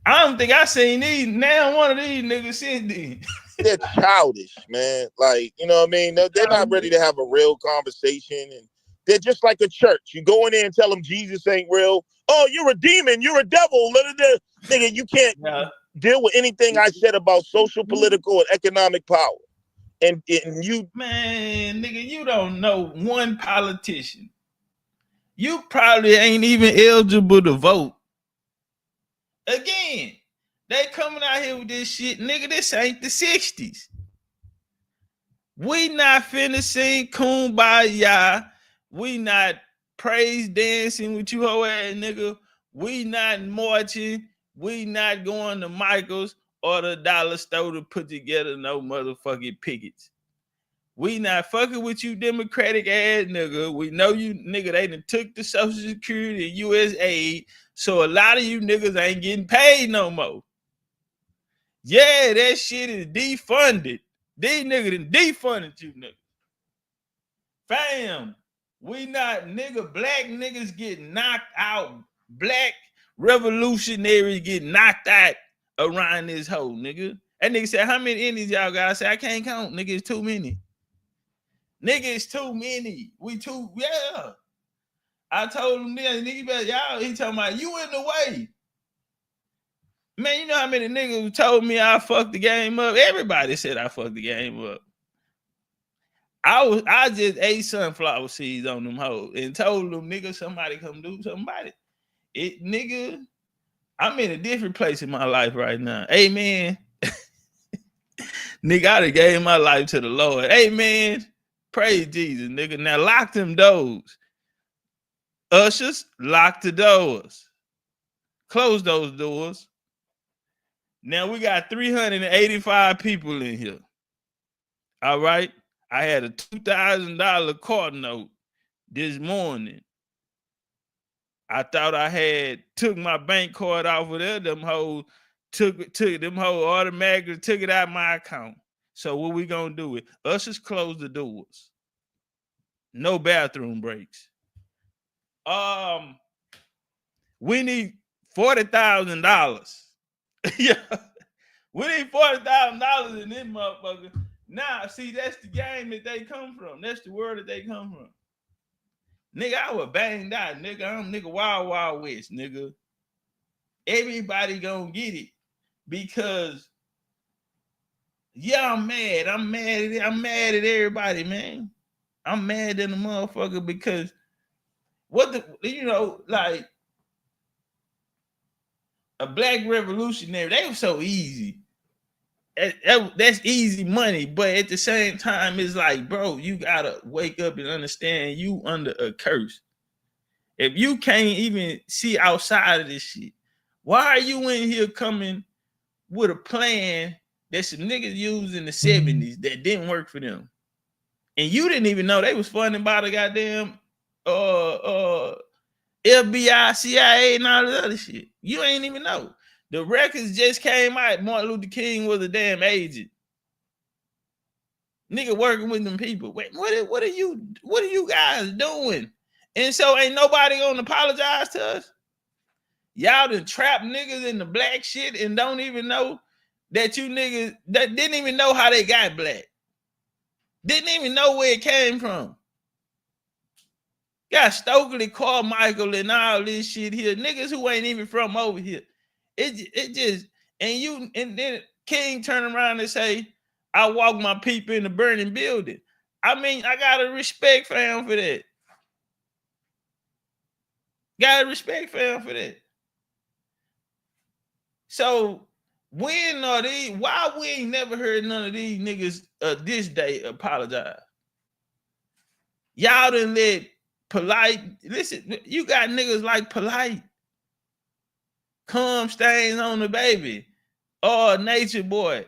I don't think I seen one of these niggas since then. They're childish, man. Like, you know what I mean? They're not ready to have a real conversation. And they're just like a church. You go in there and tell them Jesus ain't real. Oh, you're a demon. You're a devil. Nigga, you can't deal with anything I said about social, political, and economic power. And you, man, nigga, you don't know one politician. You probably ain't even eligible to vote. Again, they coming out here with this shit, nigga. This ain't the 60s. We not finna sing Kumbaya. We not praise dancing with you hoe ass nigga. We not marching. We not going to Michael's or the dollar store to put together no motherfucking pickets. We not fucking with you Democratic ass nigga. We know you nigga, they done took the Social Security and US aid, so a lot of you niggas ain't getting paid no more. Yeah, that shit is defunded. These niggas done defunded you niggas. Fam, we not nigga, black niggas get knocked out. Black revolutionaries get knocked out around this hole, nigga. That nigga said, how many Indians y'all got? I said, I can't count. Nigga, it's too many. Nigga, it's too many. We too, yeah. I told him then, nigga, y'all, he talking about you in the way. Man, you know how many niggas told me I fucked the game up? Everybody said I fucked the game up. I just ate sunflower seeds on them hoes and told them, nigga, somebody come do something about it. It, nigga, I'm in a different place in my life right now. Amen. Nigga, I done gave my life to the Lord. Amen. Praise Jesus, nigga. Now lock them doors. Ushers, lock the doors. Close those doors. Now we got 385 people in here. All right. I had a $2,000 card note this morning. I thought I had took my bank card off of there. Them hoes took them hoes automatically took it out of my account. So what we gonna do it? Ushers close the doors. No bathroom breaks. We need $40,000. Yeah, we need $40,000 in this motherfucker. Nah, see, that's the game that they come from. That's the world that they come from. Nigga, I was banged out, nigga. I'm nigga Wild Wild West, nigga. Everybody gonna get it because yeah, I'm mad. I'm mad at everybody, man. I'm mad at the motherfucker because what the, you know, like a black revolutionary, they were so easy. That's easy money, but at the same time, it's like, bro, you gotta wake up and understand you under a curse. If you can't even see outside of this shit, why are you in here coming with a plan that some niggas used in the 70s that didn't work for them? And you didn't even know they was funded by the goddamn FBI, CIA, and all this other shit. You ain't even know. The records just came out. Martin Luther King was a damn agent. Nigga working with them people. Wait, what are you guys doing? And so ain't nobody gonna apologize to us. Y'all done trap niggas in the black shit and don't even know that you niggas that didn't even know how they got black. Didn't even know where it came from. Got Stokely, Carmichael, and all this shit here. Niggas who ain't even from over here. It just, and then King turn around and say, I walk my people in the burning building. I mean, I gotta respect for him for that. Gotta respect for him for that. So why we ain't never heard none of these niggas this day apologize? Y'all done let Polite, listen, you got niggas like Polite, cum stains on the baby, or Nature Boy.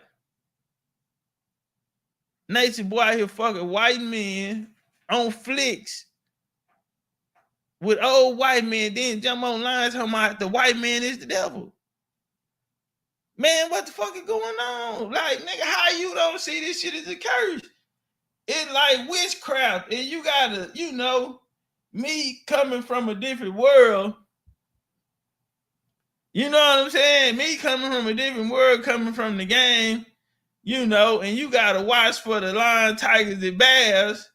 Nature Boy out here fucking white men on flicks with old white men, then jump online talking about the white man is the devil. Man, what the fuck is going on? Like, nigga, how you don't see this shit as a curse? It's like witchcraft, and you gotta, you know, me coming from a different world, you know what I'm saying? Me coming from a different world, coming from the game, you know, and you gotta watch for the lion, tigers, and bears,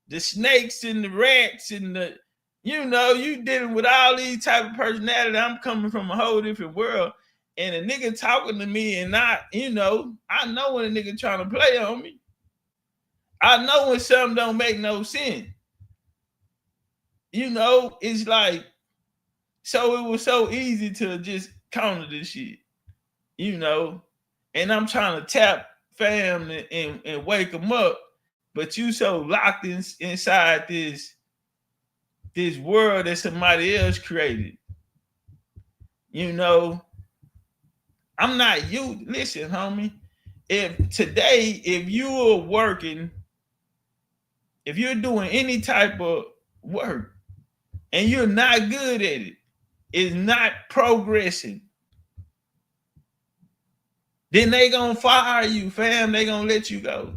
the snakes and the rats and the, you know, you dealing with all these type of personality. I'm coming from a whole different world, and a nigga talking to me and not, you know, I know when a nigga trying to play on me. I know when something don't make no sense. You know, it's like, so it was so easy to just counter this shit, you know, and I'm trying to tap fam and wake them up, but you so locked inside this world that somebody else created, you know. I'm not you. Listen, homie. If you are working, if you're doing any type of work and you're not good at it, it's not progressing, then they gonna fire you, fam. They gonna let you go.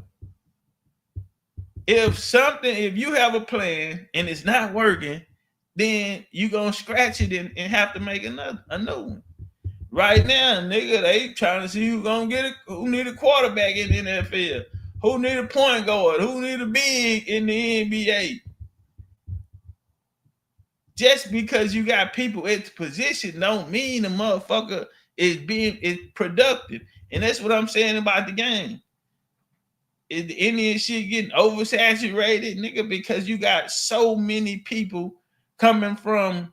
If you have a plan and it's not working, then you gonna scratch it and have to make a new one. Right now, nigga, they trying to see who need a quarterback in the NFL, who need a point guard, who need a big in the NBA. Just because you got people at the position don't mean the motherfucker is productive. And that's what I'm saying about the game. Is the Indian shit getting oversaturated, nigga, because you got so many people coming from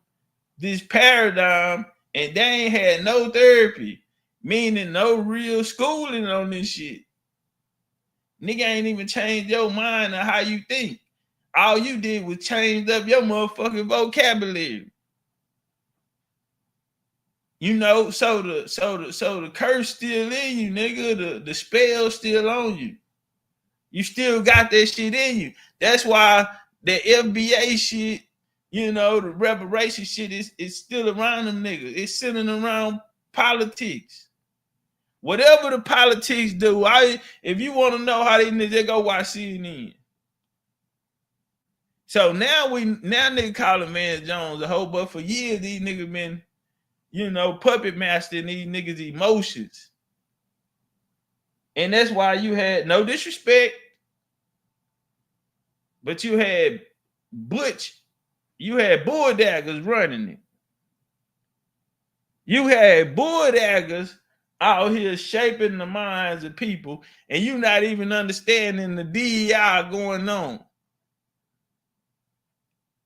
this paradigm and they ain't had no therapy, meaning no real schooling on this shit. Nigga ain't even changed your mind on how you think. All you did was change up your motherfucking vocabulary. You know, so the curse still in you, nigga. The spell still on you. You still got that shit in you. That's why the FBA shit, you know, the reparation shit is still around them niggas. It's sitting around politics. Whatever the politics do, if you want to know how they niggas, go watch CNN. So now nigga calling Man Jones a hoe, but for years these niggas been, you know, puppet mastering these niggas' emotions. And that's why you had, no disrespect, but you had Butch, you had bulldaggers running it. You had bulldaggers out here shaping the minds of people, and you not even understanding the DEI going on.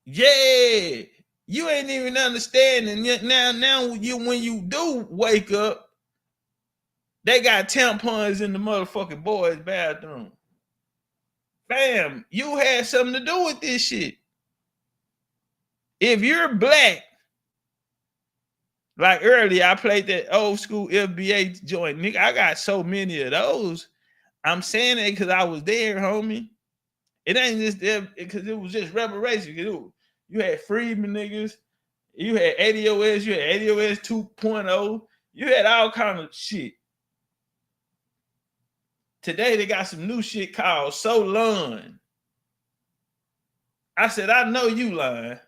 Yeah, you ain't even understanding yet. Now when you do wake up, they got tampons in the motherfucking boys' bathroom. Fam, you had something to do with this shit. If you're black, like earlier, I played that old school FBA joint. Nigga, I got so many of those. I'm saying it because I was there, homie. It ain't just there because it was just reparation. You had Freedman niggas. You had ADOS. You had ADOS 2.0. You had all kind of shit. Today, they got some new shit called So Lun. I said, I know you lying.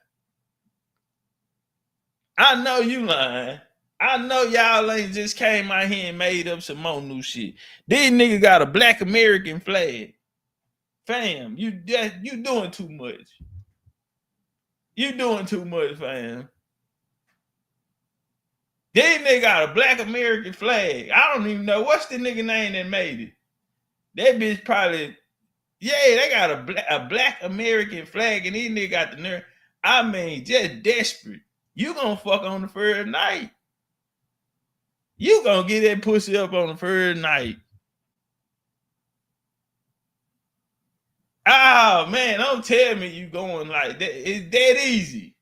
I know you lying. I know y'all ain't just came out here and made up some more new shit. These niggas got a Black American flag. Fam, you doing too much. You doing too much, fam. These niggas got a Black American flag. I don't even know what's the nigga name that made it. That bitch probably, yeah, they got a Black American flag, and these niggas got the nerve. I mean, just desperate. You gonna fuck on the first night. You gonna get that pussy up on the first night. Oh man, don't tell me you going like that. It's that easy.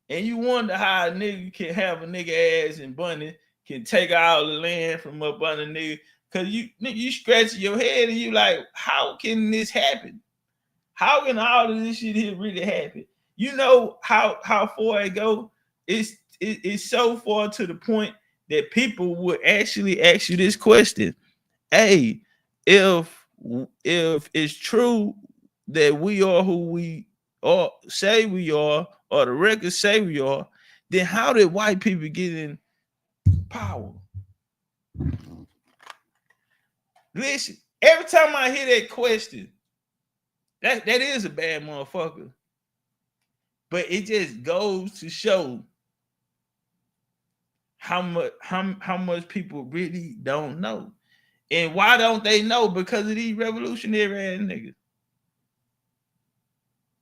And you wonder how a nigga can have a nigga ass and bunny can take all the land from up under nigga. Cause you scratch your head and you like, how can this happen? How can all of this shit here really happen? You know how far it go? It's so far to the point that people would actually ask you this question. Hey, if it's true that we are who we are, say we are, or the records say we are, then how did white people get in power? Listen, every time I hear that question, that is a bad motherfucker. But it just goes to show how much people really don't know. And why don't they know? Because of these revolutionary ass niggas.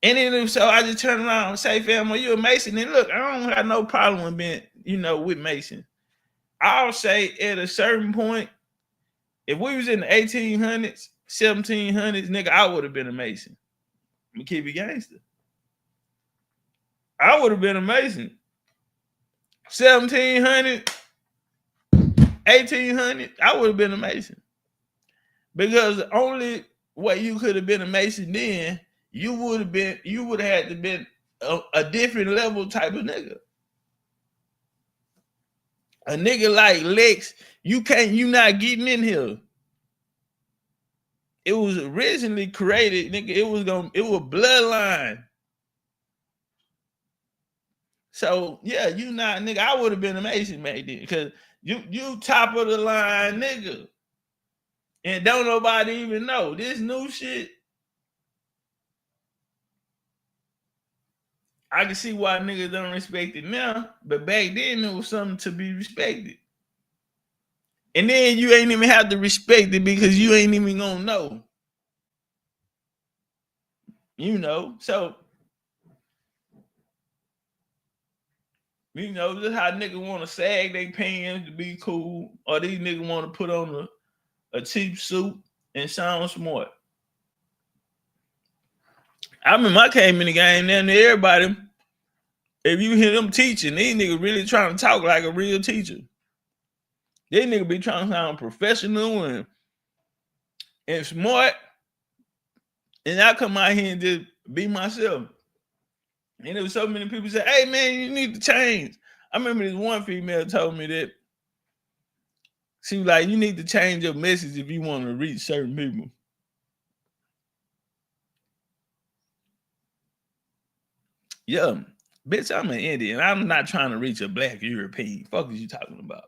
And then so I just turn around and say, fam, are you a Mason? And look, I don't have no problem with being, with Mason. I'll say at a certain point, if we was in the 1800s, 1700s, nigga, I would have been a Mason. I'm gonna keep it gangster. I would have been a Mason. 1700, 1800, I would have been a Mason. Because the only way you could have been a Mason then, you would have had to been a different level type of nigga. A nigga like Lex, you not getting in here. It was originally created, nigga. It was bloodline. So yeah, you not, nigga. I would have been a Mason back then, because you top of the line, nigga. And don't nobody even know this new shit. I can see why niggas don't respect it now, but back then it was something to be respected. And then you ain't even have to respect it because you ain't even gonna know. You know, so you know, just how niggas want to sag their pants to be cool, or these niggas want to put on a cheap suit and sound smart. I remember I came in the game, and everybody, if you hear them teaching, these niggas really trying to talk like a real teacher. They niggas be trying to sound professional and smart. And I come out here and just be myself. And there was so many people say, hey man, you need to change. I remember this one female told me that she was like, you need to change your message if you want to reach certain people. Yeah, bitch, I'm an Indian. I'm not trying to reach a black European. Fuck is you talking about?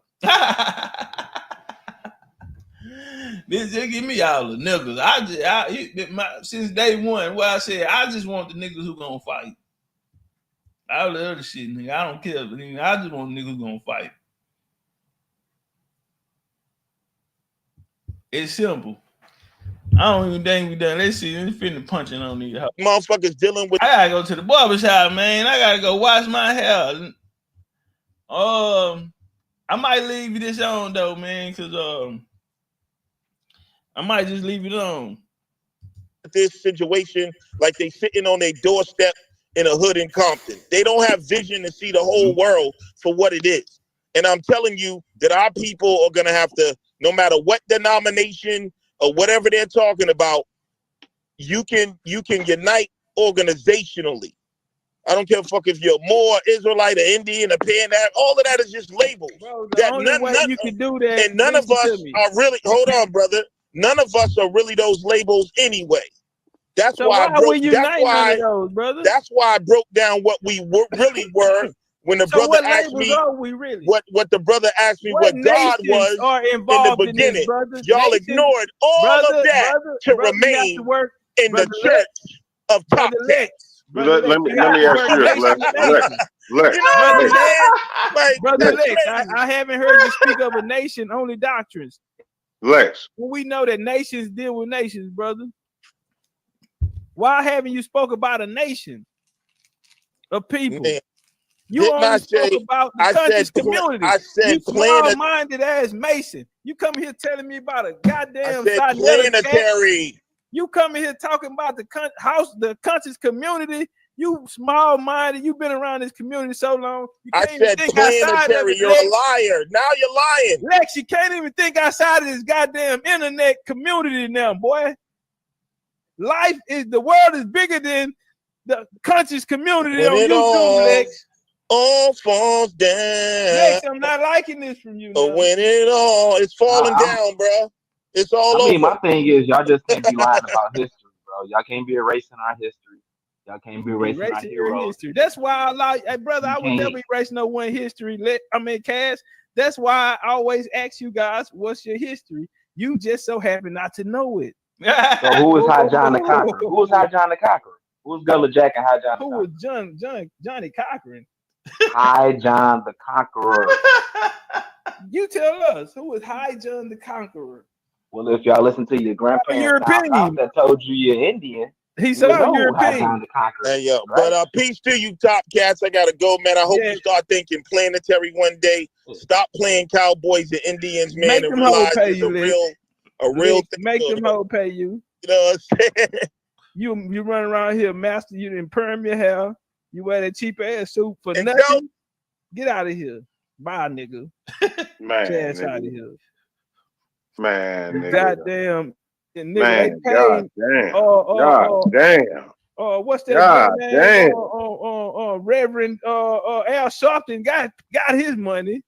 Bitch, just give me all the niggas. Since day one, what I said, I just want the niggas who gonna fight. All the other shit, nigga, I don't care. Nigga, I just want niggas who gonna fight. It's simple. I don't even think we done. Let's see. Let's finna punching on these motherfuckers dealing with. I gotta go to the barbershop, man. I gotta go wash my hair. I might leave this on though, man, because I might just leave it on. This situation, like they sitting on their doorstep in a hood in Compton. They don't have vision to see the whole world for what it is. And I'm telling you that our people are gonna have to, no matter what denomination or whatever they're talking about, you can unite organizationally. I don't give a fuck if you're more Israelite or Indian or Pan, all of that is just labels. Bro, the only way you can do that, and none of us are really, hold on, brother. None of us are really those labels anyway. That's so why I broke. That's why I broke down what we really were when the brother asked me. What the brother asked me what God was in the beginning. Y'all ignored all of that to remain in the church of Topcatz. Let me ask you this, Lex. You know what I'm saying? Like, Brother Lex, I haven't heard you speak of a nation only doctrines. Lex. When we know that nations deal with nations, brother. Why haven't you spoke about a nation of people? Man, you only spoke about the country's community. I said you small-minded ass Mason. You come here telling me about a goddamn planetary. You come here talking about the country's community. You small-minded. You've been around this community so long. You can't I said planetary. You're a liar. Now you're lying. Lex, you can't even think outside of this goddamn internet community now, boy. The world is bigger than the country's community on YouTube, Lex. All falls down. Lex, I'm not liking this from you. But when it's falling down, bro. It's all over. My thing is, y'all just can't be lying about history, bro. Y'all can't be erasing our history. Y'all can't be erasing our heroes. History. That's why I like, hey, brother, I would never erase no one history. Cass. That's why I always ask you guys, what's your history? You just so happen not to know it. So who is High John the Conqueror? Who is High John the Conqueror? Who's Gullah Jack and High John? Who was Johnny Cochran? High John the Conqueror. You tell us, who was High John the Conqueror? Well, if y'all listen to your grandparents that told you you're Indian, he said European. Hey, yo, right? But peace to you, Topcatz. I gotta go, man. I hope you start thinking planetary one day. Stop playing cowboys and Indians, man, and realize it's a real thing. Make them whole pay you. You know what I'm saying? You run around here, master. You didn't perm your hair. You wear that cheap ass suit for nothing. Get out of here. Bye, nigga. Man, Ass out of nigga. here. Man, nigga. Goddamn, nigga, Man, they God paid. damn. God damn. What's that God name? damn. Reverend Al Sharpton got his money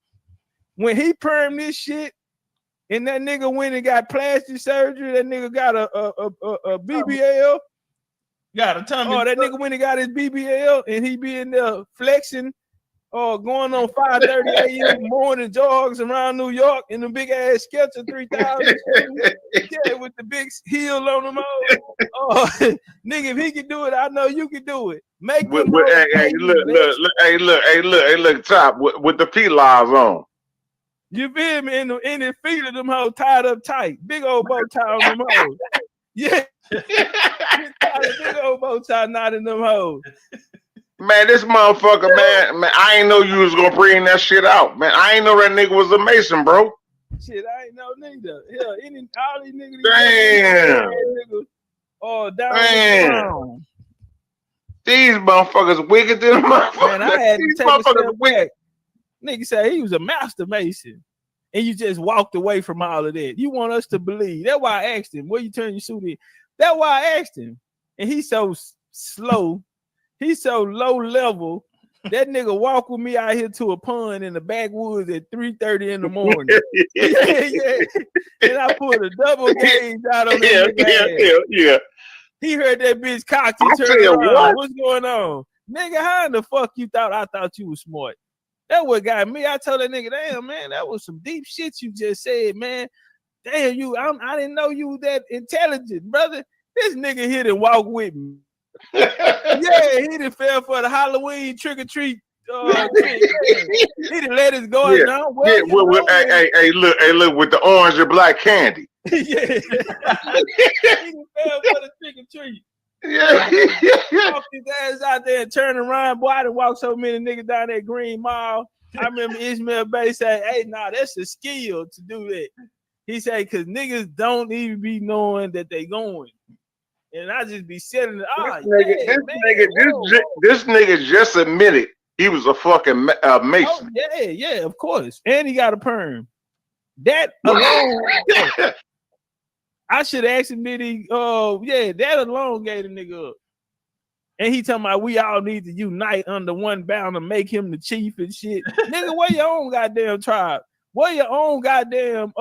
when he permed this shit, and that nigga went and got plastic surgery. That nigga got a BBL. Got a tummy. Oh, that nigga went and got his BBL, and he be in there flexing, going on 5:30 a.m. morning jogs around New York in the big ass Sketcher 3000. Yeah, with the big heel on them all. Oh, nigga, if he can do it, I know you can do it. Make them Hey, look, top with the P-Lives on. You feel me? In the feet of them hoes tied up tight. Big old bow tie on them hoes. Yeah. Big old bow tie not in them hoes. Man, this motherfucker, man, I ain't know you was gonna bring that shit out, man. I ain't know that nigga was a Mason, bro. Shit, I ain't know neither. Hell, all these niggas. Damn. Down. These motherfuckers wicked than motherfuckers. Man, I had to take a step back. Nigga said he was a master Mason. And you just walked away from all of that. You want us to believe. That's why I asked him, where you turn your suit in? That's why I asked him. And he's so slow. He's so low level. That nigga walk with me out here to a pond in the backwoods at 3:30 in the morning. yeah. And I put a double gauge out on that nigga. Yeah. He heard that bitch cocked. He turned around. What's going on? Nigga, how in the fuck you thought I thought you was smart? That what got me. I told that nigga, damn, man, that was some deep shit you just said, man. Damn, I didn't know you was that intelligent, brother. This nigga hit and walk with me. Yeah, he done fell for the Halloween trick-or-treat. He done let his guard down. Hey, look, with the orange and black candy. Yeah. He done fell for the trick-or-treat. Yeah. Walk his ass out there and turn around. Boy, I done walked so many niggas down that Green Mall. I remember Ishmael Bay say, hey, nah, that's a skill to do that. He said, because niggas don't even be knowing that they going. And I just be sitting this nigga just admitted he was a fucking Mason. Oh, yeah, of course. And he got a perm. That alone, I should have asked him, did he? That alone gave the nigga up. And he talking about we all need to unite under one banner, make him the chief and shit. Nigga, wear your own goddamn tribe. Wear your own goddamn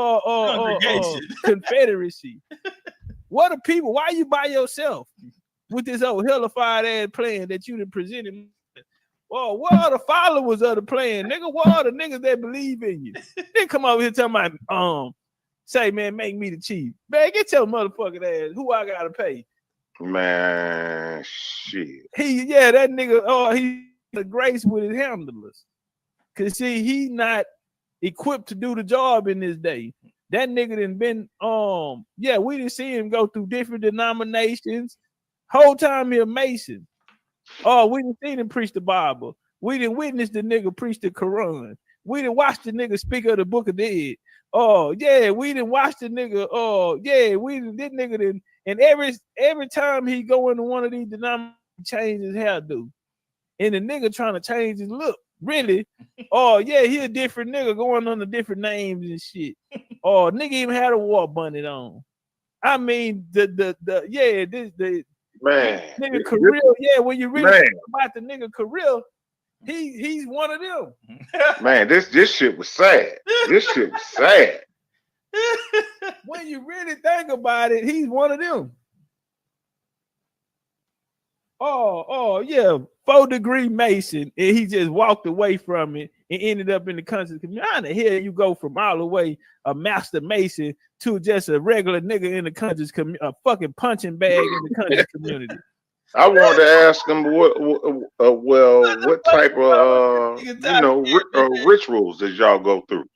confederacy. What are people? Why you by yourself with this old hellified ass plan that you done presented? Well, what are the followers of the plan, nigga? What are the niggas that believe in you? They come over here talking about say, man, make me the chief. Man, get your motherfucking ass. Who I gotta pay? Man, shit. That nigga, he the grace with his handlers. Cause see, he not equipped to do the job in this day. That nigga done been, we didn't see him go through different denominations. Whole time he a Mason. We didn't see him preach the Bible. We didn't witness the nigga preach the Quran. We didn't watch the nigga speak of the Book of Dead. We didn't watch the nigga. This nigga didn't. And every time he go into one of these denominations, he change his hairdo. And the nigga trying to change his look. Really? He a different nigga going under different names and shit. Nigga even had a war bonnet on. I mean, this man, nigga Kirill. When you really think about the nigga Kirill, he's one of them. Man, this shit was sad. This shit was sad. When you really think about it, he's one of them. 4-degree Mason, and he just walked away from it and ended up in the conscious community. How the hell you go from all the way a master Mason to just a regular nigga in the conscious community, a fucking punching bag in the conscious community? I wanted to ask him what type of rituals did y'all go through?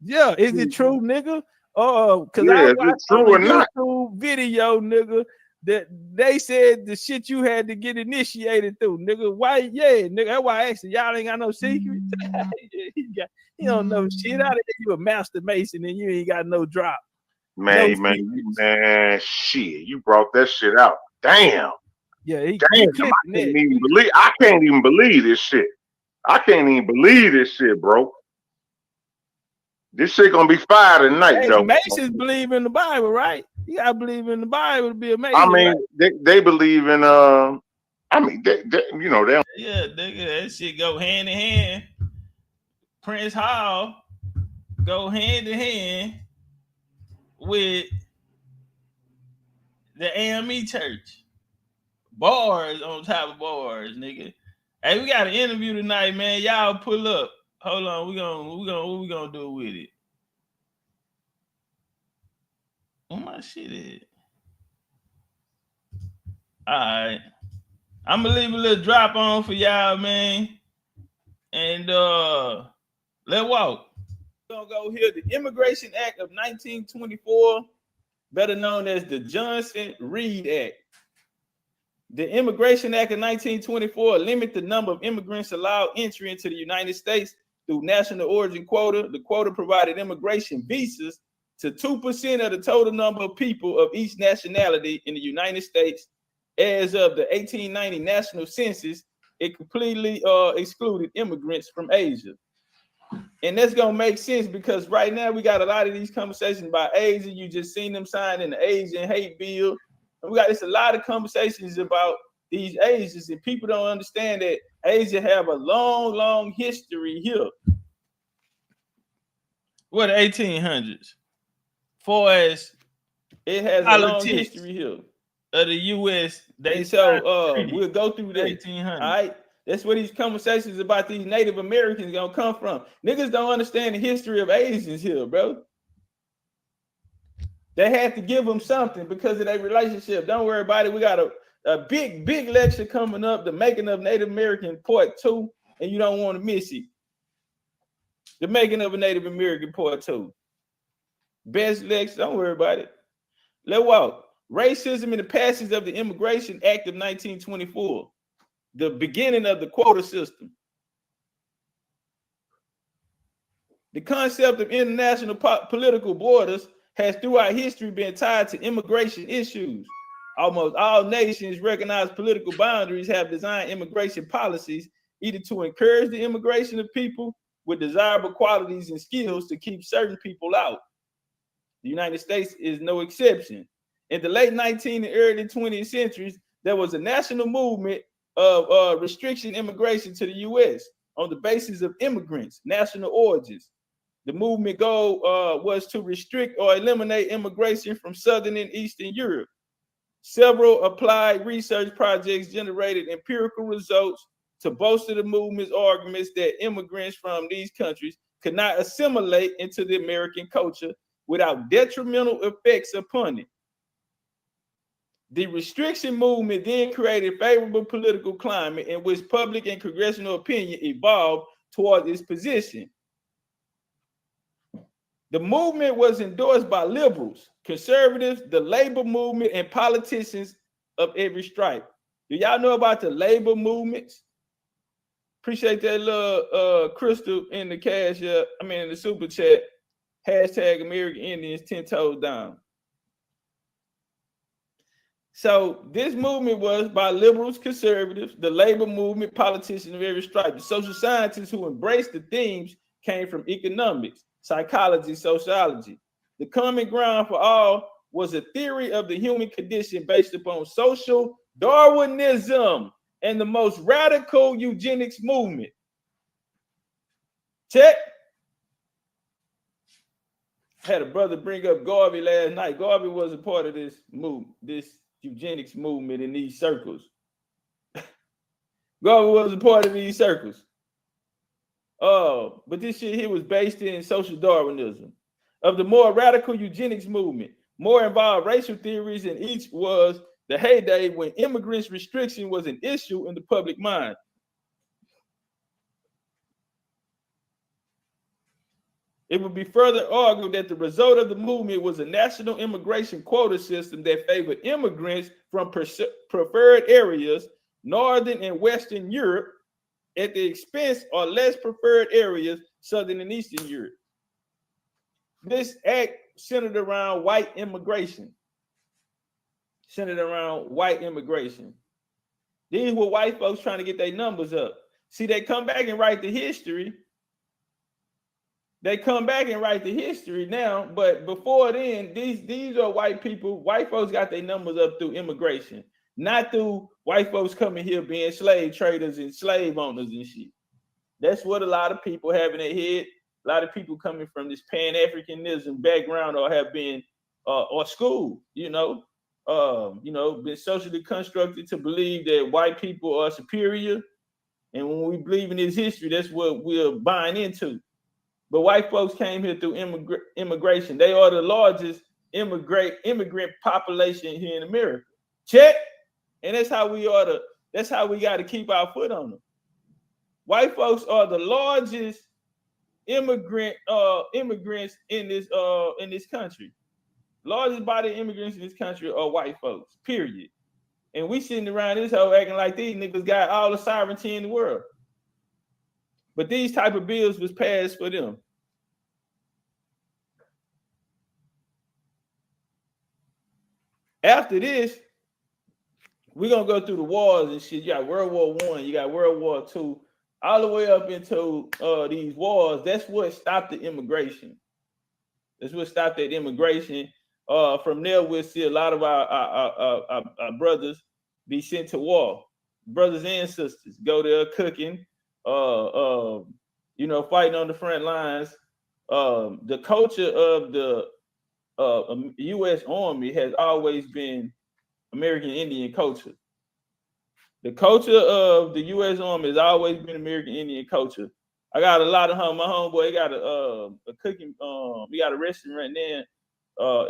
Yeah, is it true, nigga? Because I watched on a YouTube video, nigga, that they said the shit you had to get initiated through, nigga. Why? Yeah, nigga. That's why I asked you. Y'all ain't got no secret. You don't know shit. Out of you a master Mason and you ain't got no drop. Man, shit. You brought that shit out. Damn. Yeah, I can't even believe this shit. I can't even believe this shit, bro. This shit gonna be fire tonight, Hey, though. Masons believe in the Bible, right? You gotta believe in the Bible to be a Mason. I mean, right? they believe in I mean, they you know, they Yeah, nigga, that shit go hand in hand. Prince Hall go hand in hand with the AME church. Bars on top of bars, nigga. Hey, we got an interview tonight, man. Y'all pull up. Hold on, what we gonna do with it? Where my shit is? Alright. I'm gonna leave a little drop on for y'all, man. And let's walk. We're gonna go here. The Immigration Act of 1924, better known as the Johnson-Reed Act. The Immigration Act of 1924 limit the number of immigrants allowed entry into the United States through national origin quota. The quota provided immigration visas to 2% of the total number of people of each nationality in the United States. As of the 1890 national census, it completely excluded immigrants from Asia. And that's gonna make sense because right now we got a lot of these conversations about Asia. You just seen them sign in the Asian hate bill. And we got a lot of conversations about these Asians, and people don't understand that Asia have a long, long history here. What, 1800s? For as it has a long history here of the U.S. We'll go through that. 1800s. All right. That's where these conversations about these Native Americans gonna come from. Niggas don't understand the history of Asians here, bro. They had to give them something because of their relationship. Don't worry about it. We got a big lecture coming up, the making of Native American Part 2, and you don't want to miss it. The making of a Native American Part 2. Best lecture, don't worry about it. Let's walk. Racism and the passage of the Immigration Act of 1924. The beginning of the quota system. The concept of international political borders has throughout history been tied to immigration issues. Almost all nations recognize political boundaries have designed immigration policies either to encourage the immigration of people with desirable qualities and skills to keep certain people out. The United States is no exception. In the late 19th and early 20th centuries, there was a national movement of restriction immigration to the U.S. on the basis of immigrants, national origins. The movement goal was to restrict or eliminate immigration from Southern and Eastern Europe. Several applied research projects generated empirical results to bolster the movement's arguments that immigrants from these countries could not assimilate into the American culture without detrimental effects upon it. The restriction movement then created a favorable political climate in which public and congressional opinion evolved toward its position. The movement was endorsed by liberals, conservatives, the labor movement, and politicians of every stripe. Do y'all know about the labor movements? Appreciate that little Crystal in the cash, in the super chat. Hashtag American Indians 10 toes down. So this movement was by liberals, conservatives, the labor movement, politicians of every stripe. The social scientists who embraced the themes came from economics, psychology, sociology. The common ground for all was a theory of the human condition based upon social Darwinism and the most radical eugenics movement. Check. Had a brother bring up Garvey last night. Garvey was a part of this movement, this eugenics movement in these circles. Garvey was a part of these circles. But this shit here was based in social Darwinism. Of the more radical eugenics movement, more involved racial theories, and each was the heyday when immigrants' restriction was an issue in the public mind. It would be further argued that the result of the movement was a national immigration quota system that favored immigrants from preferred areas, Northern and Western Europe, at the expense or less preferred areas, Southern and Eastern Europe. This act centered around white immigration. These were white folks trying to get their numbers up. See, they come back and write the history. They come back and write the history now, but before then, these are white people. White folks got their numbers up through immigration, not through white folks coming here being slave traders and slave owners and shit. That's what a lot of people have in their head. A lot of people coming from this Pan-Africanism background or have been or school, been socially constructed to believe that white people are superior. And when we believe in this history, that's what we're buying into. But white folks came here through immigration. They are the largest immigrant population here in America. Check. And that's how we got to keep our foot on them. White folks are the largest immigrants in this country. Largest body of immigrants in this country are white folks, period. And we sitting around this hoe acting like these niggas got all the sovereignty in the world. But these type of bills was passed for them. After this, we're going to go through the wars and shit. You got World War I, you got World War II, all the way up into these wars. That's what stopped the immigration. That's what stopped that immigration. From there, we'll see a lot of our brothers be sent to war. Brothers and sisters go there cooking, fighting on the front lines. The culture of the U.S. Army has always been American Indian culture. The culture of the U.S. Army has always been American Indian culture. I got a lot of my homeboy got a cooking. We got a restaurant there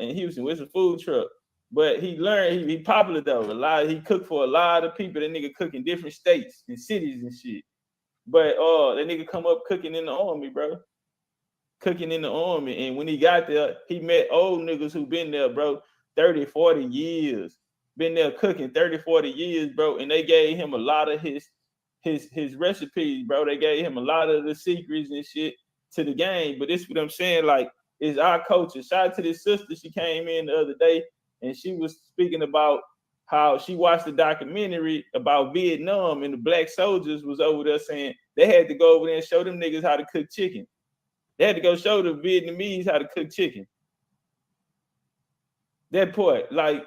in Houston. It's a food truck, but he learned he popular though. He cooked for a lot of people. That nigga cook in different states and cities and shit. But that nigga come up cooking in the army, bro. Cooking in the army. And when he got there, he met old niggas who been there, bro, 30, 40 years. Been there cooking 30, 40 years, bro. And they gave him a lot of his recipes, bro. They gave him a lot of the secrets and shit to the game. But this is what I'm saying, like, it's our culture. Shout out to this sister. She came in the other day and she was speaking about how she watched the documentary about Vietnam and the black soldiers was over there saying they had to go over there and show them niggas how to cook chicken. They had to go show the Vietnamese how to cook chicken. That part, like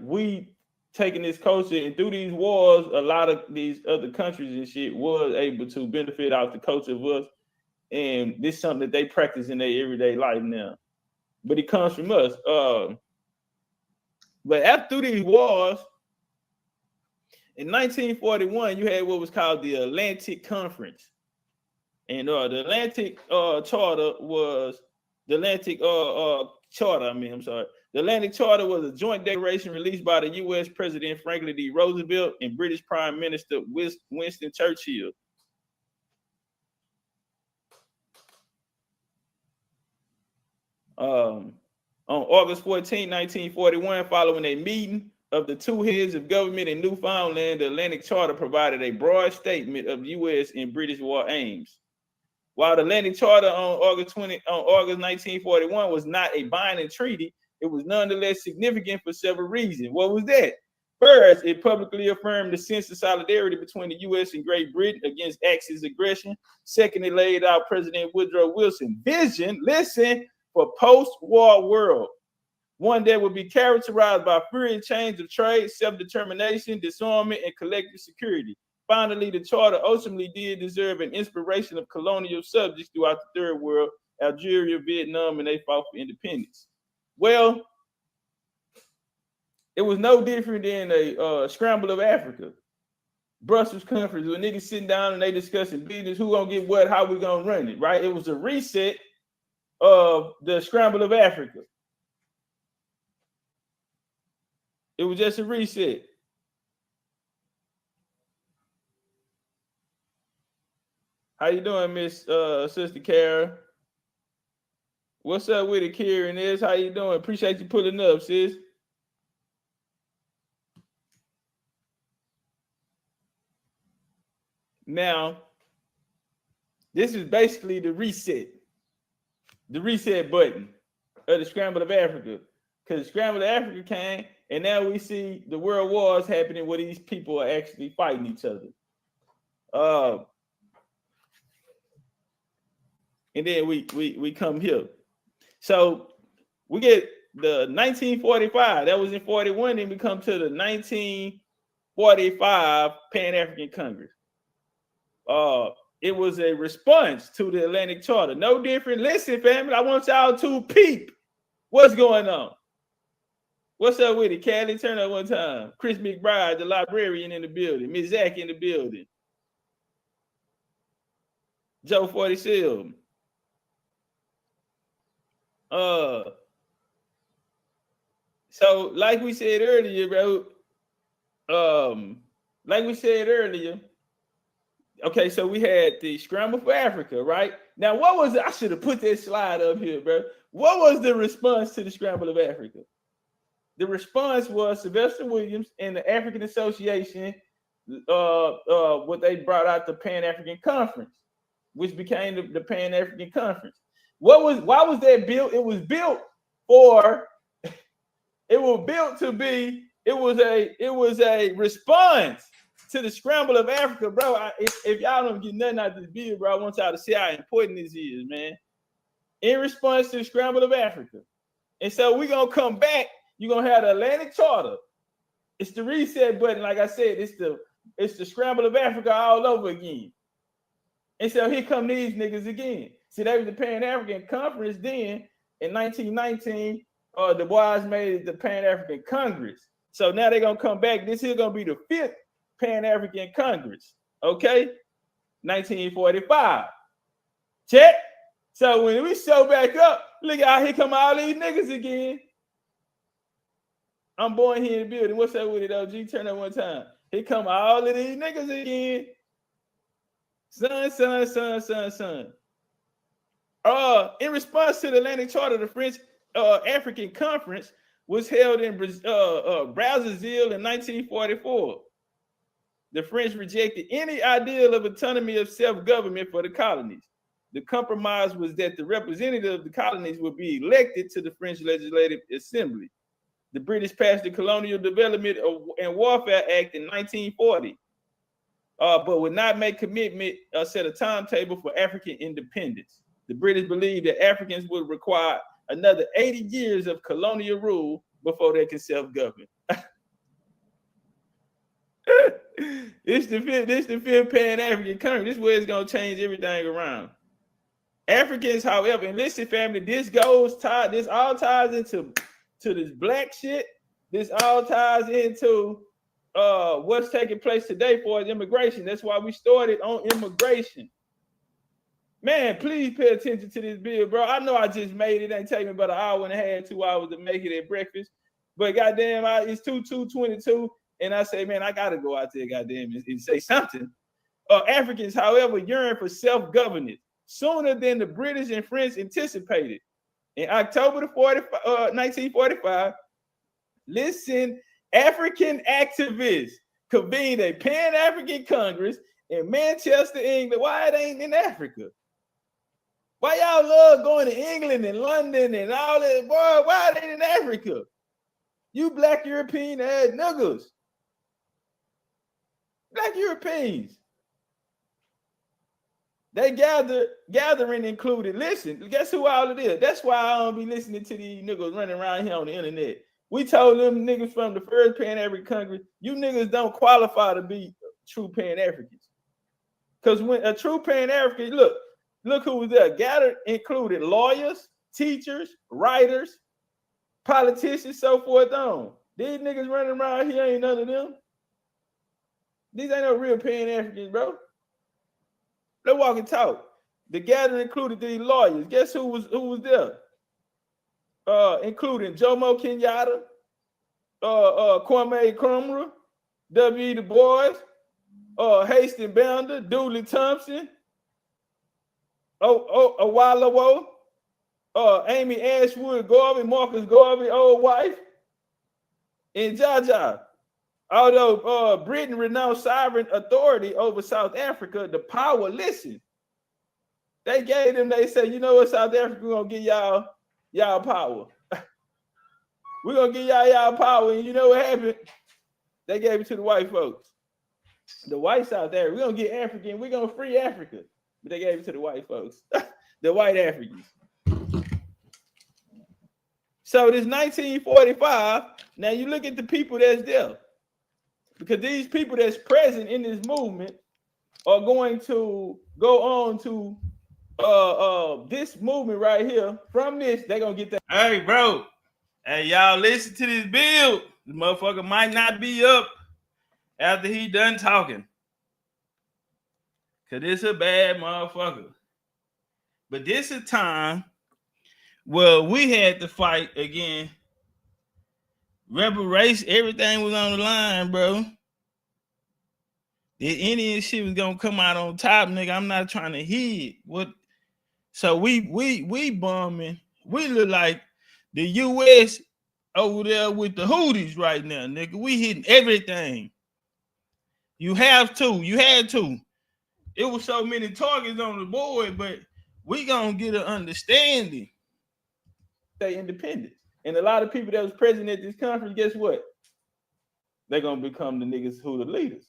we taking this culture and through these wars, a lot of these other countries and shit was able to benefit out the culture of us. And this is something that they practice in their everyday life now. But it comes from us. But after these wars, in 1941, you had what was called the Atlantic Conference. And the Atlantic Charter was the Atlantic Charter. The Atlantic Charter was a joint declaration released by the U.S. President Franklin D. Roosevelt and British Prime Minister Winston Churchill. On August 14, 1941, following a meeting of the two heads of government in Newfoundland, the Atlantic Charter provided a broad statement of U.S. and British war aims. While the Atlantic Charter on August 1941 was not a binding treaty, it was nonetheless significant for several reasons. What was that? First, it publicly affirmed the sense of solidarity between the U.S. and Great Britain against Axis aggression. Second, it laid out President Woodrow Wilson's vision, for post-war world, one that would be characterized by free exchange of trade, self-determination, disarmament, and collective security. Finally, the charter ultimately did deserve an inspiration of colonial subjects throughout the Third World, Algeria, Vietnam, and they fought for independence. Well, it was no different than a scramble of Africa. Brussels conference where niggas sitting down and they discussing business, who gonna get what, how we gonna run it, right? It was a reset of the scramble of Africa. It was just a reset. How you doing, Miss Sister Kara? What's up with it, Karen? How you doing? Appreciate you pulling up, sis. Now, this is basically the reset button of the scramble of Africa. Because the scramble of Africa came, and now we see the world wars happening where these people are actually fighting each other. And then we come here. So we get the 1945. That was in 41. Then we come to the 1945 Pan-African Congress. It was a response to the Atlantic Charter. No different. Listen, family, I want y'all to peep what's going on. What's up with it? Callie, turn up one time. Chris McBride, the librarian in the building. Ms. Zach in the building. Joe 47. So like we said earlier, bro. Okay, so we had the Scramble for Africa, right? Now, what was it? I should have put this slide up here, bro. What was the response to the Scramble of Africa? The response was Sylvester Williams and the African Association, what they brought out the Pan-African Conference, which became the Pan-African Conference. Why was that built? It was built it was a response to the Scramble of Africa, bro. If y'all don't get nothing out of this video, bro, I want y'all to see how important this is, man. In response to the Scramble of Africa. And so we're gonna come back. You're gonna have the Atlantic Charter. It's the reset button, like I said, it's the Scramble of Africa all over again. And so here come these niggas again. See, that was the Pan-African Conference then. In 1919, Du Bois made the Pan-African Congress. So now they're gonna come back. This is gonna be the 5th Pan-African Congress. Okay, 1945. Check. So when we show back up, look out, here come all these niggas again. I'm born here in the building. What's up with it, OG? Turn up one time. Here come all of these niggas again. Son. In response to the Atlantic Charter, the French African Conference was held in Brazzaville in 1944. The French rejected any ideal of autonomy of self-government for the colonies. The compromise was that the representatives of the colonies would be elected to the French Legislative Assembly. The British passed the Colonial Development and Warfare Act in 1940, but would not make commitment or set a timetable for African independence. The British believed that Africans would require another 80 years of colonial rule before they can self-govern. This the fifth Pan-African Congress. This is where it's gonna change everything around. Africans, however, and listen, family, this all ties into this black shit. This all ties into what's taking place today for immigration. That's why we started on immigration. Man, please pay attention to this bill, bro. I know I just made it. Ain't taking me about an hour and a half, 2 hours to make it at breakfast. But goddamn, it's 2/2/22. And I say, man, I gotta go out there, goddamn, and say something. Africans, however, yearn for self-governance sooner than the British and French anticipated. In October 1945, listen, African activists convened a Pan-African Congress in Manchester, England. Why it ain't in Africa? Why y'all love going to England and London and all that? Boy, why it ain't in Africa? You black European ass niggas. Black Europeans. They gathering included. Listen, guess who all it is? That's why I don't be listening to these niggas running around here on the internet. We told them niggas from the first Pan-African Congress, you niggas don't qualify to be true Pan-Africans. Because when a true Pan-African, look who was there. Gathered included lawyers, teachers, writers, politicians, so forth on. These niggas running around here ain't none of them. These ain't no real Pan-Africans, bro. Let's walk and talk. The gathering included these lawyers. Guess who was there? Including Jomo Kenyatta, Kwame Nkrumah, W. Du Bois, Hastings Banda, Dooley Thompson, Awolowo, Amy Ashwood Garvey, Marcus Garvey, old wife, and Jaja. Although Britain renounced sovereign authority over South Africa, the power, listen, they gave them, they said, you know what, South Africa, we're going to give y'all power. We're going to give y'all power. And you know what happened? They gave it to the white folks. The whites out there, we're gonna get African, we're gonna free Africa. But they gave it to the white folks, the white Africans. So this 1945, now you look at the people that's there. Because these people that's present in this movement are going to go on to this movement right here. From this, they're gonna get that. Hey, bro. Hey, y'all listen to this bill. The motherfucker might not be up after he done talking. Cause it's a bad motherfucker. But this a time where we had to fight again. Rebel race, everything was on the line, bro. The Indian shit was gonna come out on top, nigga. I'm not trying to hit what. So we bombing. We look like the U.S. over there with the Houthis right now, nigga. We hitting everything. You have to. You had to. It was so many targets on the board, but we gonna get an understanding. Stay independent. And a lot of people that was present at this conference, guess what? They're gonna become the niggas who the leaders.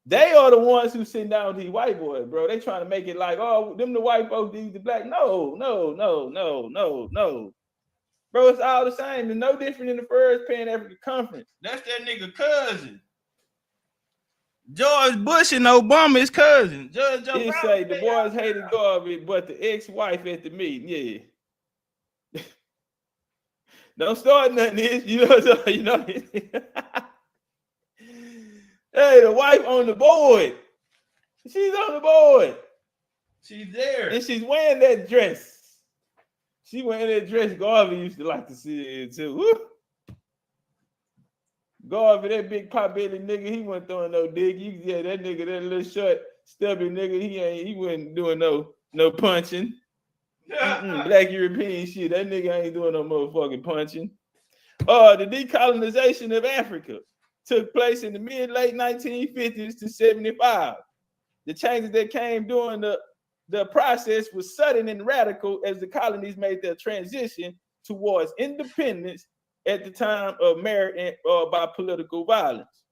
They are the ones who sitting down with these white boys, bro. They trying to make it like, oh, them the white folks, these the black. No. Bro, it's all the same. It's no different than the first Pan-African conference. That's that nigga cousin. George Bush and Obama's cousin. He say the boys hated Garvey, but the ex-wife at the meeting, yeah. Don't start nothing, you know. Hey, the wife on the board. She's on the board. She's there. And she's wearing that dress. She wearing that dress Garvey used to like to see it too. Woo. Garvey, that big pot belly nigga, he wasn't throwing no dick. Yeah, that nigga, that little short, stubby nigga, he wasn't doing no punching. Black European shit. That nigga ain't doing no motherfucking punching. The decolonization of Africa took place in the mid-late 1950s to 75. The changes that came during the process was sudden and radical as the colonies made their transition towards independence at the time of merit by political violence.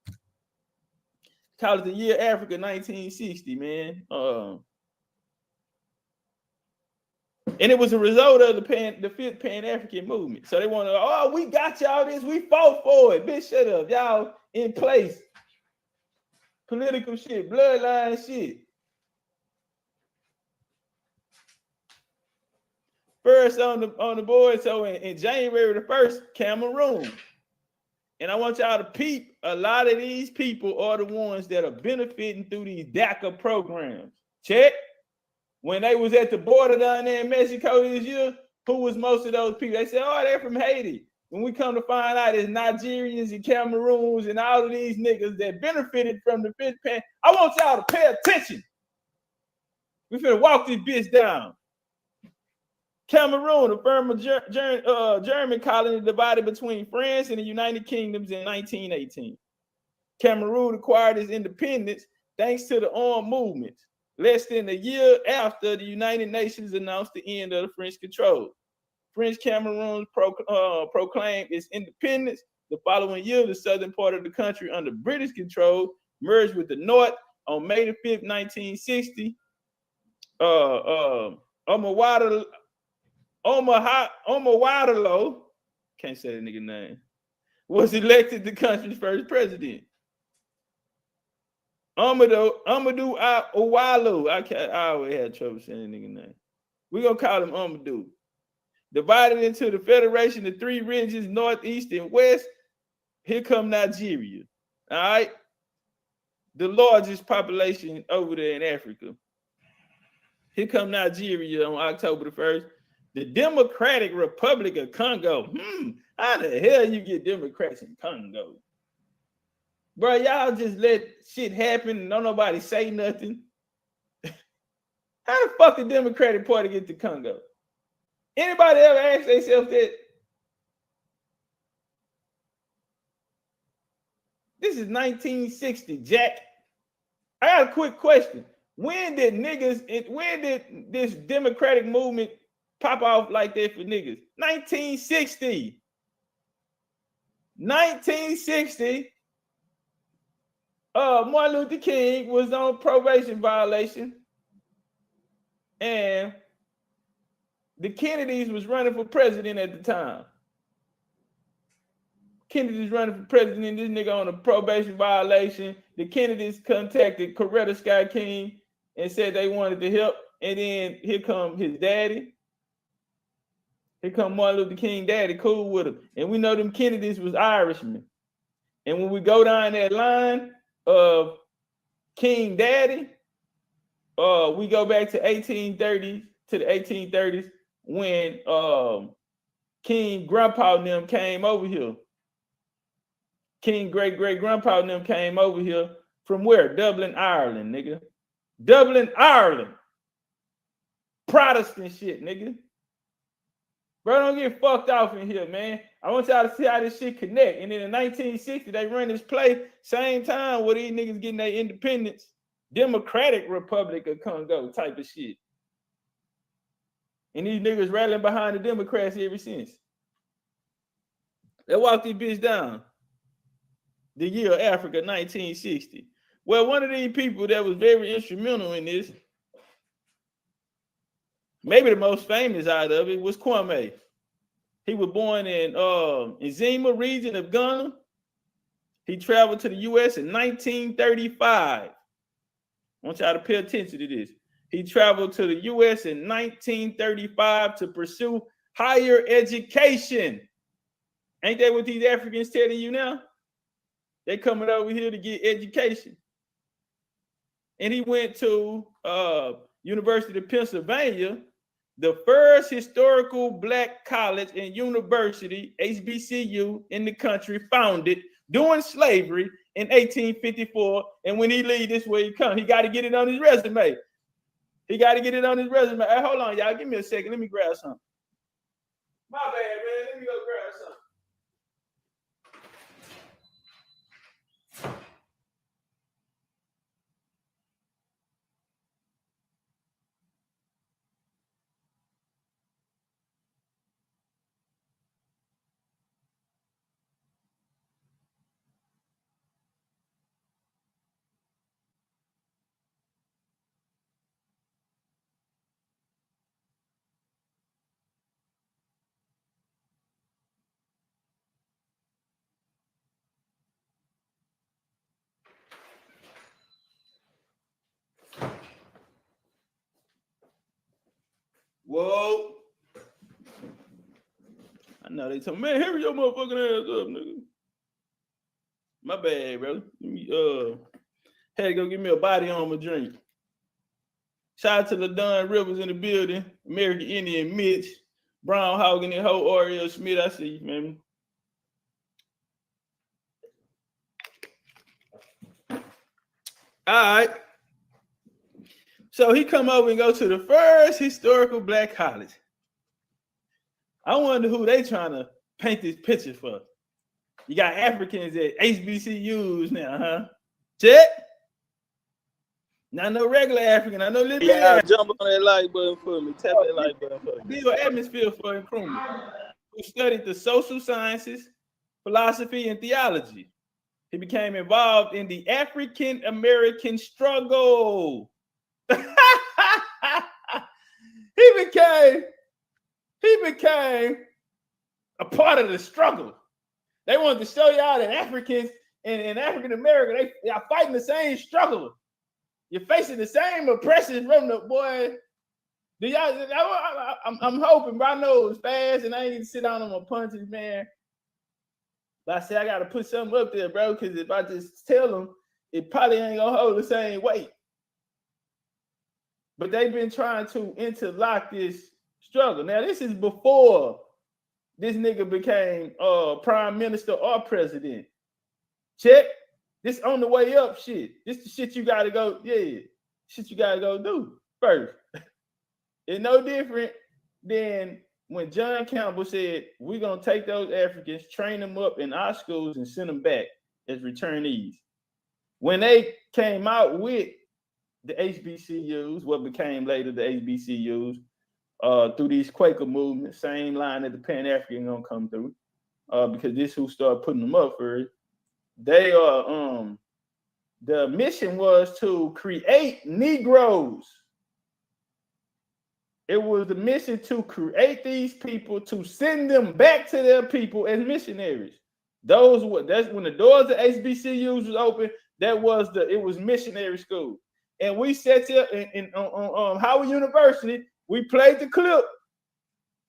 Call it the year Africa 1960, man. And it was a result of the fifth Pan-African movement. So they want to, oh, we got y'all this, we fought for it. Bitch, shut up. Y'all in place. Political shit, bloodline shit. First on the board, so in January the 1st, Cameroon. And I want y'all to peep, a lot of these people are the ones that are benefiting through these DACA programs. Check. When they was at the border down there in Mexico this year, who was most of those people? They said, oh, they're from Haiti. When we come to find out it's Nigerians and Cameroons and all of these niggas that benefited from the fifth pan. I want y'all to pay attention. We finna walk this bitch down. Cameroon, a former German colony divided between France and the United Kingdoms in 1918. Cameroon acquired its independence thanks to the armed movements. Less than a year after the United Nations announced the end of the French control. French Cameroon proclaimed its independence. The following year, the southern part of the country under British control merged with the north on May the 5th, 1960. Umar Wadalo, can't say the nigga name, was elected the country's first president. Amadou Owalu, I always had trouble saying the nigga name. We're gonna call him Amadou. Divided into the federation of three regions, north, east, and west. Here come Nigeria. All right. The largest population over there in Africa. Here come Nigeria on October the 1st. The Democratic Republic of Congo. How the hell you get Democrats in Congo? Bro, y'all just let shit happen and don't nobody say nothing. How the fuck the Democratic Party get to Congo? Anybody ever ask themselves that? This is 1960, Jack. I got a quick question. When did this Democratic movement pop off like that for niggas? 1960. 1960. Martin Luther King was on probation violation, and the Kennedys was running for president at the time. Kennedy's running for president. This nigga on a probation violation. The Kennedys contacted Coretta Scott King and said they wanted to help. And then here come his daddy. Here come Martin Luther King daddy, cool with him. And we know them Kennedys was Irishmen. And when we go down that line of King daddy, we go back to 1830s, to the 1830s, when King grandpa and them came over here. King great-great-grandpa and them came over here from where? Dublin, Ireland, nigga. Dublin, Ireland. Protestant shit, nigga. Bro, don't get fucked off in here, man. I want y'all to see how this shit connect. And then in 1960, they run this play, same time where these niggas getting their independence, Democratic Republic of Congo type of shit. And these niggas rallying behind the Democrats ever since. They walked this bitch down. The year of Africa, 1960. Well, one of these people that was very instrumental in this, maybe the most famous out of it, was Kwame. He was born in Zima region of Ghana. He traveled to the U.S. in 1935. I want y'all to pay attention to this. He traveled to the U.S. in 1935 to pursue higher education. Ain't that what these Africans telling you now? They coming over here to get education. And he went to University of Pennsylvania, the first historical black college and university, HBCU, in the country, founded during slavery in 1854. And when he leave, this way he come. He got to get it on his resume. He got to get it on his resume. Hey, hold on, y'all. Give me a second. Let me grab something. My bad, man. Let me go grab something. Whoa. I know they told me, man, hurry your motherfucking ass up, nigga. My bad, brother. Let me, had to go get me a body armor drink. Shout out to LaDon Rivers in the building, American Indian Mitch, Brown Hogan and Ho Oriel Smith. I see you, man. All right. So he come over and go to the first historical black college. I wonder who they trying to paint this picture for. You got Africans at HBCUs now, huh? Check. Not no regular African. I know little bit. Jump on that like button for me. Tap that like button for me. Build atmosphere for improvement. Who studied the social sciences, philosophy, and theology. He became involved in the African American struggle. He became a part of the struggle. They wanted to show y'all that Africans and African American, they are fighting the same struggle. You're facing the same oppression from the boy. Do y'all? I'm hoping, but I know it was fast, and I ain't need to sit down on my punches, man. But I said I gotta put something up there, bro, because if I just tell them, it probably ain't gonna hold the same weight. But they've been trying to interlock this struggle. Now, this is before this nigga became prime minister or president. Check. This on the way up shit. This the shit you gotta go, shit you gotta go do first. It's no different than when John Campbell said, we're gonna take those Africans, train them up in our schools, and send them back as returnees. When they came out with the HBCUs, what became later the HBCUs, through these Quaker movements, same line that the Pan-African gonna come through, because this who started putting them up first. They the mission was to create Negroes. It was the mission to create these people, to send them back to their people as missionaries. That's when the doors of HBCUs was open. It was missionary school. And we sat here on Howard University. We played the clip.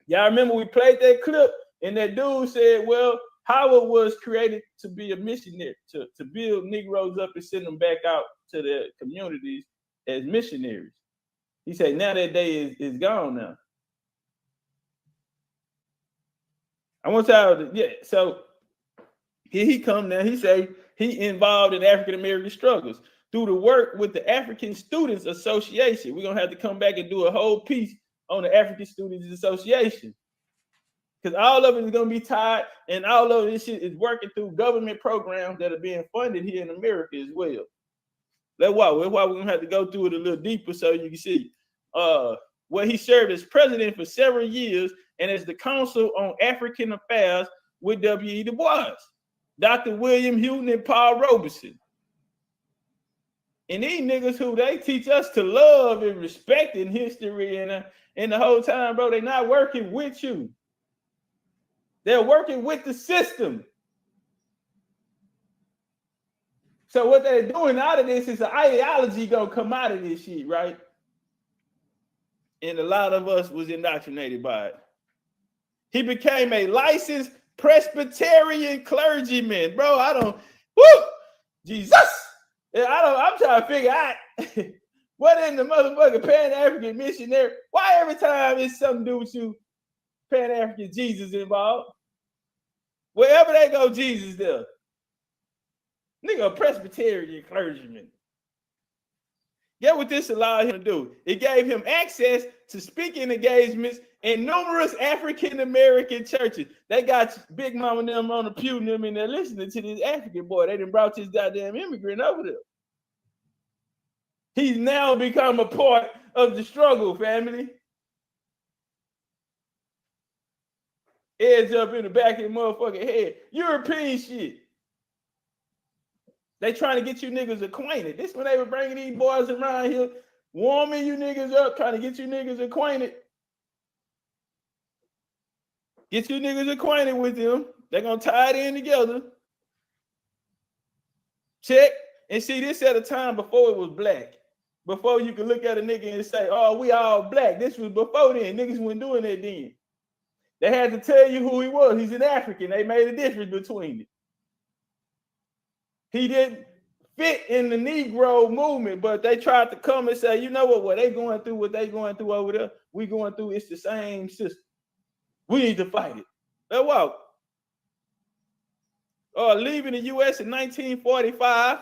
Y'all remember we played that clip, and that dude said, well, Howard was created to be a missionary, to build Negroes up and send them back out to their communities as missionaries. He said, now that day is gone now. I want y'all to, so here he come now. He say he involved in African-American struggles through the work with the African Students Association. We're going to have to come back and do a whole piece on the African Students Association. Because all of it is going to be tied, and all of this shit is working through government programs that are being funded here in America as well. That's why we're going to have to go through it a little deeper so you can see. Where he served as president for several years and as the Council on African Affairs with W.E. Du Bois, Dr. William Houghton, and Paul Robeson. And these niggas who they teach us to love and respect in history and the whole time, bro, they're not working with you. They're working with the system. So what they're doing out of this is an ideology gonna come out of this shit, right? And a lot of us was indoctrinated by it. He became a licensed Presbyterian clergyman, bro. Jesus. I'm trying to figure out what in the motherfucking Pan-African missionary. Why every time it's something to do with you, Pan-African Jesus involved? Wherever they go, Jesus there. Nigga, a Presbyterian clergyman. Get what this allowed him to do. It gave him access to speaking engagements in numerous African-American churches. They got Big Mama and them on the pew and them, and they're listening to this African boy. They done brought this goddamn immigrant over there. He's now become a part of the struggle, family. Edge up in the back of the motherfucking head. European shit. They trying to get you niggas acquainted. This when they were bringing these boys around here, warming you niggas up, trying to get you niggas acquainted. Get you niggas acquainted with them. They're going to tie it in together. Check. And see, this at a time before it was black. Before you could look at a nigga and say, oh, we all black. This was before then. Niggas weren't doing that then. They had to tell you who he was. He's an African. They made a difference between it. He didn't fit in the Negro movement, but they tried to come and say, you know what they going through, what they going through over there, we going through, it's the same system. We need to fight it. Let's walk. Leaving the U.S. in 1945.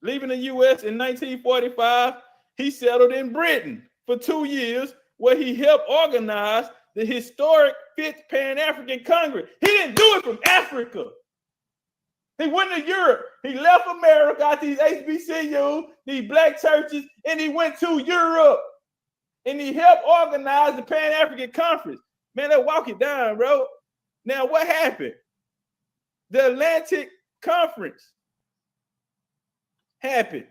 Leaving the U.S. in 1945, he settled in Britain for 2 years, where he helped organize the historic 5th Pan-African Congress. He didn't do it from Africa. He went to Europe. He left America, got these HBCUs, these black churches, and he went to Europe. And he helped organize the Pan-African Conference. Man, they walk it down, bro. Now, what happened? The Atlantic Conference happened.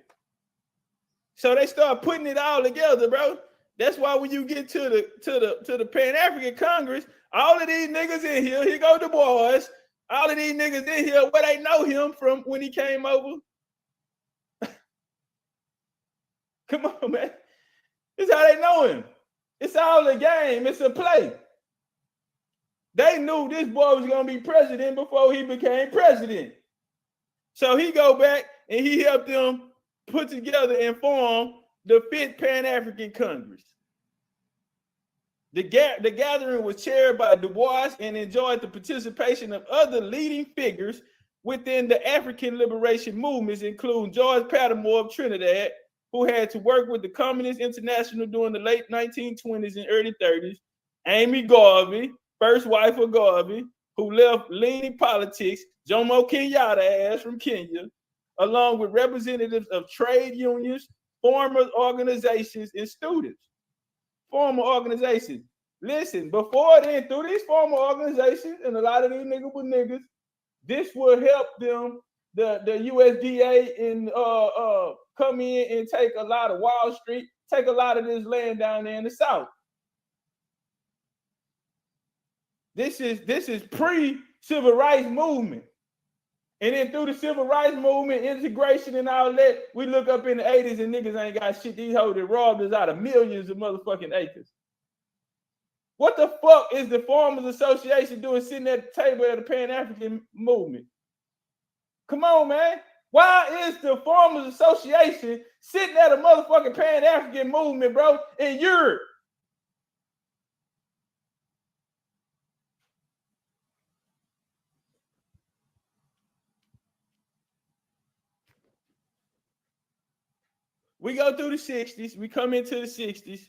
So they start putting it all together, bro. That's why when you get to the Pan-African Congress, all of these niggas in here go Du Bois. All of these niggas in here, where they know him from when he came over. Come on, man. This is how they know him. It's all a game. It's a play. They knew this boy was going to be president before he became president. So he go back and he helped them put together and form the 5th Pan-African Congress. The gathering was chaired by Du Bois and enjoyed the participation of other leading figures within the African liberation movements, including George Pattermore of Trinidad, who had to work with the Communist International during the late 1920s and early 30s, Amy Garvey, first wife of Garvey, who left leaning politics, Jomo Kenyatta ass from Kenya, along with representatives of trade unions, former organizations, and students. Former organizations. Listen, before then, through these former organizations, and a lot of these niggas were niggas, this will help them, the USDA, and come in and take a lot of Wall Street, take a lot of this land down there in the South. This is pre-civil rights movement. And then through the civil rights movement, integration and all that, we look up in the 80s and niggas ain't got shit. These hoes that robbed us out of millions of motherfucking acres. What the fuck is the Farmers Association doing sitting at the table of the Pan-African movement? Come on, man. Why is the Farmers Association sitting at a motherfucking Pan-African movement, bro, in Europe? We go through the 60s. We come into the 60s.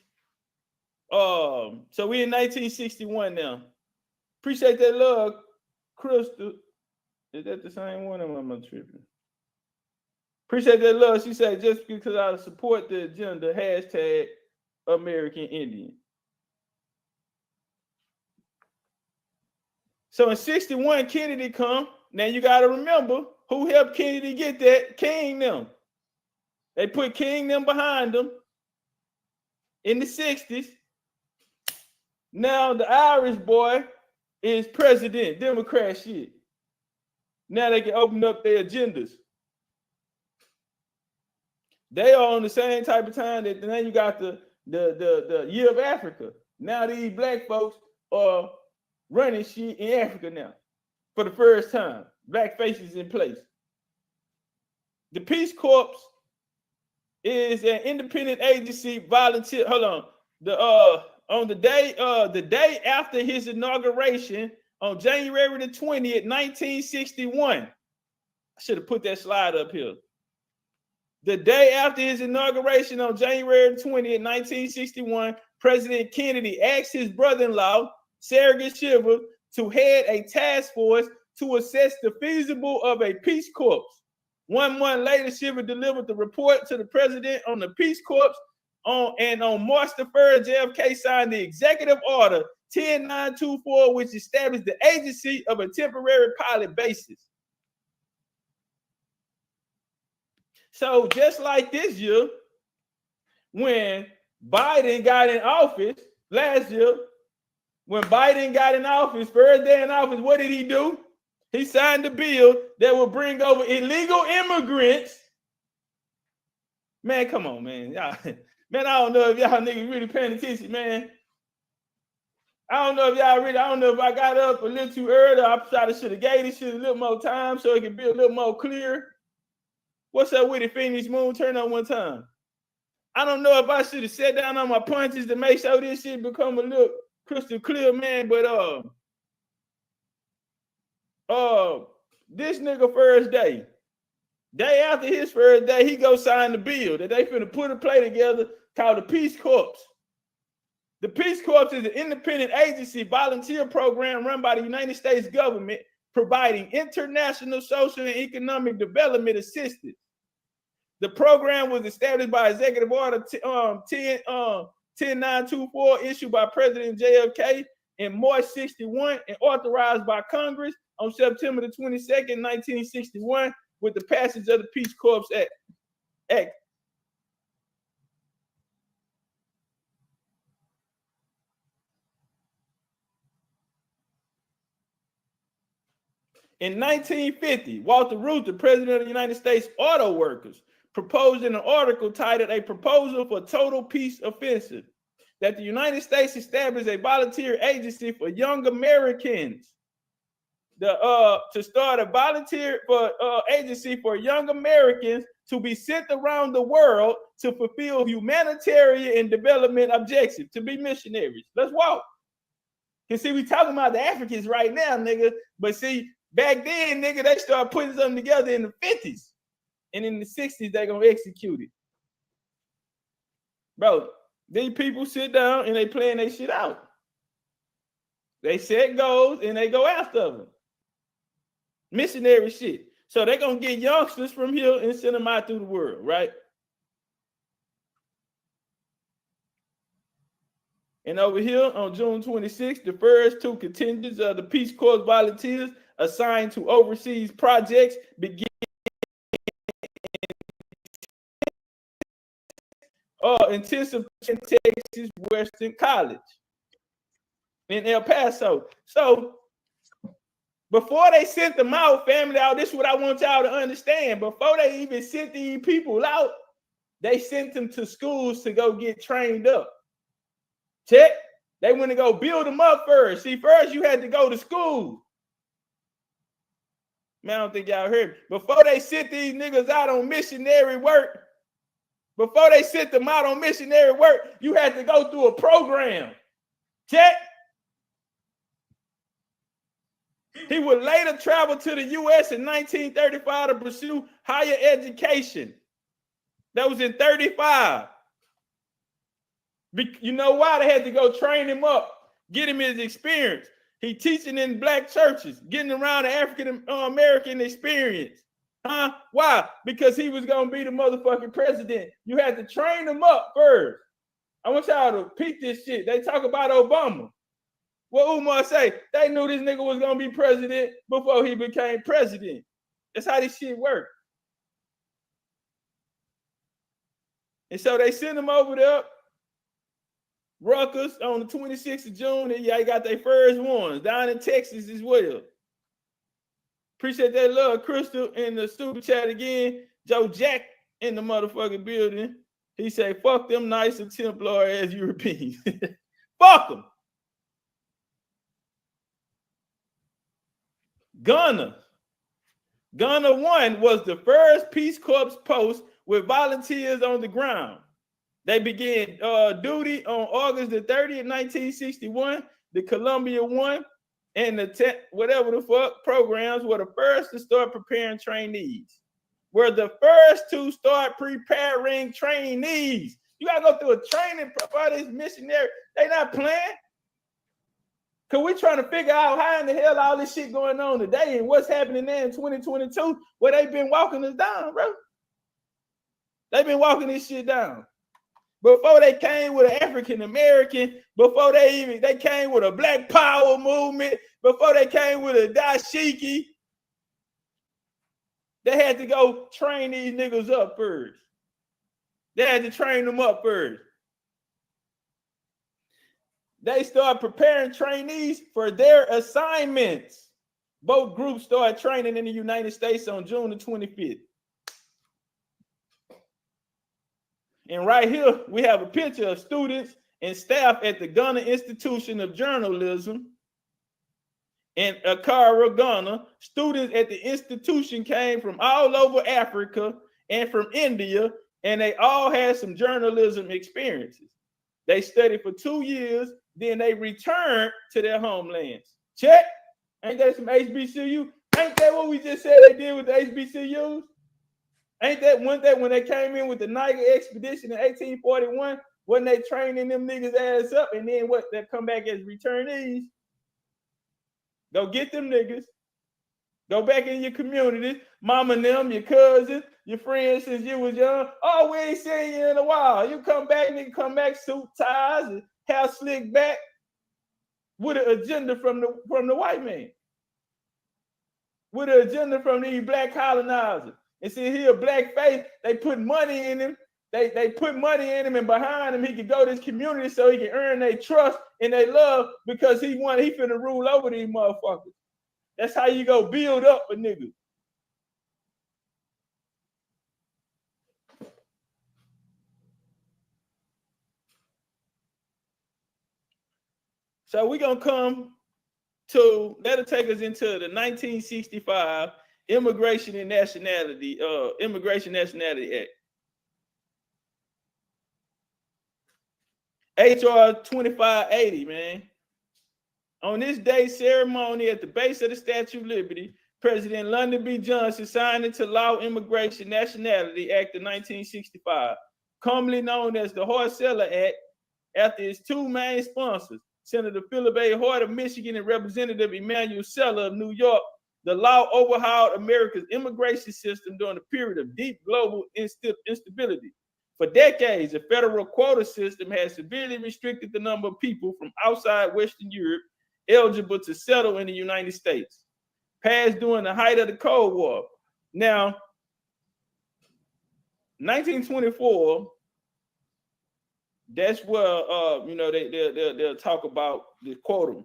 So we in 1961 now. Appreciate that love, Crystal. Is that the same one or am I tripping? Appreciate that love. She said, just because I support the agenda, hashtag American Indian. So in 61, Kennedy come. Now you got to remember who helped Kennedy get that? King them. They put King them behind them in the 60s. Now the Irish boy is president, Democrat shit. Now they can open up their agendas. They are on the same type of time that then you got the Year of Africa. Now these black folks are running shit in Africa now for the first time. Black faces in place. The Peace Corps is an independent agency volunteer. Hold on. On the day after his inauguration on January the 20th, 1961. I should have put that slide up here. The day after his inauguration on January 20th, 1961, President Kennedy asked his brother-in-law, Sargent Shiver, to head a task force to assess the feasibility of a Peace Corps. 1 month later, Shiver delivered the report to the president on the Peace Corps. On March the 3rd, JFK signed the executive order 10924, which established the agency of a temporary pilot basis. So just like this year, when Biden got in office last year, when Biden got in office, first day in office, what did he do? He signed a bill that will bring over illegal immigrants. Man, come on, man. Y'all, man, I don't know if y'all niggas really paying attention, man. I don't know if I got up a little too early. I probably should have gave this shit a little more time so it could be a little more clear. What's up with it, Phoenix Moon? Turn on one time. I don't know if I should have sat down on my punches to make sure this shit become a little crystal clear, man. But this nigga first day after his first day, he go sign the bill that they finna put a play together called the Peace Corps. The Peace Corps is an independent agency volunteer program run by the United States government, providing international social and economic development assistance. The program was established by Executive Order 10924 issued by President JFK in March 61 and authorized by Congress on September the 22nd, 1961 with the passage of the Peace Corps Act. In 1950, Walter Reuther, the president of the United States Auto Workers, proposed in an article titled "A Proposal for Total Peace Offensive" that the United States establish a volunteer agency for young Americans. To start a volunteer agency for young Americans to be sent around the world to fulfill humanitarian and development objectives, to be missionaries. Let's walk. You see, we talking about the Africans right now, nigga. But see, back then, nigga, they started putting something together in the 50s. And in the 60s, they're going to execute it. Bro, these people sit down and they plan their shit out. They set goals and they go after them. Missionary shit. So they're going to get youngsters from here and send them out through the world, right? And over here on June 26th, the first two contingents of the Peace Corps volunteers assigned to overseas projects begin intensive in Texas Western College in El Paso. So before they sent them out, family out, this is what I want y'all to understand. Before they even sent these people out, they sent them to schools to go get trained up. Check. They went to go build them up first. See, first you had to go to school. Man, I don't think y'all heard me. Before they sent these niggas out on missionary work, before they sent them out on missionary work, you had to go through a program. Check. He would later travel to the U.S. in 1935 to pursue higher education. That was in 35. You know why? They had to go train him up, get him his experience. He teaching in black churches, getting around the African American experience. Huh? Why? Because he was going to be the motherfucking president. You had to train him up first. I want y'all to peek this shit. They talk about Obama. What Umar say? They knew this nigga was going to be president before he became president. That's how this shit works. And so they sent him over there, Rutgers, on the 26th of June, and y'all got their first ones down in Texas as well. Appreciate that love, Crystal, in the super chat again. Joe Jack in the motherfucking building. He say, fuck them nice and Templar as Europeans. Fuck them. Ghana 1 was the first Peace Corps post with volunteers on the ground. They began duty on August the 30th, 1961. The Columbia 1 and the whatever the fuck programs were the first to start preparing trainees. Were the first to start preparing trainees. You gotta go through a training for this missionary. They not playing. Cause we're trying to figure out how in the hell all this shit going on today and what's happening there in 2022 where they've been walking us down, bro. They've been walking this shit down. Before they came with an African American, before they came with a Black Power movement, before they came with a dashiki, they had to go train these niggas up first. They had to train them up first. They start preparing trainees for their assignments. Both groups started training in the United States on June the 25th. And right here, we have a picture of students and staff at the Ghana Institution of Journalism in Accra, Ghana. Students at the institution came from all over Africa and from India, and they all had some journalism experiences. They studied for 2 years, then they returned to their homelands. Check. Ain't that some HBCU? Ain't that what we just said they did with the HBCUs? Ain't that when they came in with the Niger expedition in 1841, wasn't they training them niggas ass up, and then what, they come back as returnees? Go get them niggas. Go back in your community, mama and them, your cousins, your friends since you was young. Oh, we ain't seen you in a while. You come back, nigga, come back, suit, ties, and hair slick back with an agenda from the white man. With an agenda from these black colonizers. And see here, black face, they put money in him. They put money in him, and behind him, he could go to his community so he can earn their trust and their love because he finna rule over these motherfuckers. That's how you go build up a nigga. So we're gonna come to, that'll take us into the 1965 Immigration and Nationality Act. HR 2580, man. On this day ceremony at the base of the Statue of Liberty, President Lyndon B. Johnson signed into law Immigration Nationality Act of 1965, commonly known as the Hart-Celler Act, after its two main sponsors, Senator Philip A. Hart of Michigan and Representative Emanuel Celler of New York. The law overhauled America's immigration system during a period of deep global instability. For decades, the federal quota system has severely restricted the number of people from outside Western Europe eligible to settle in the United States. passed during the height of the Cold War. Now, 1924, that's where they'll talk about the quota.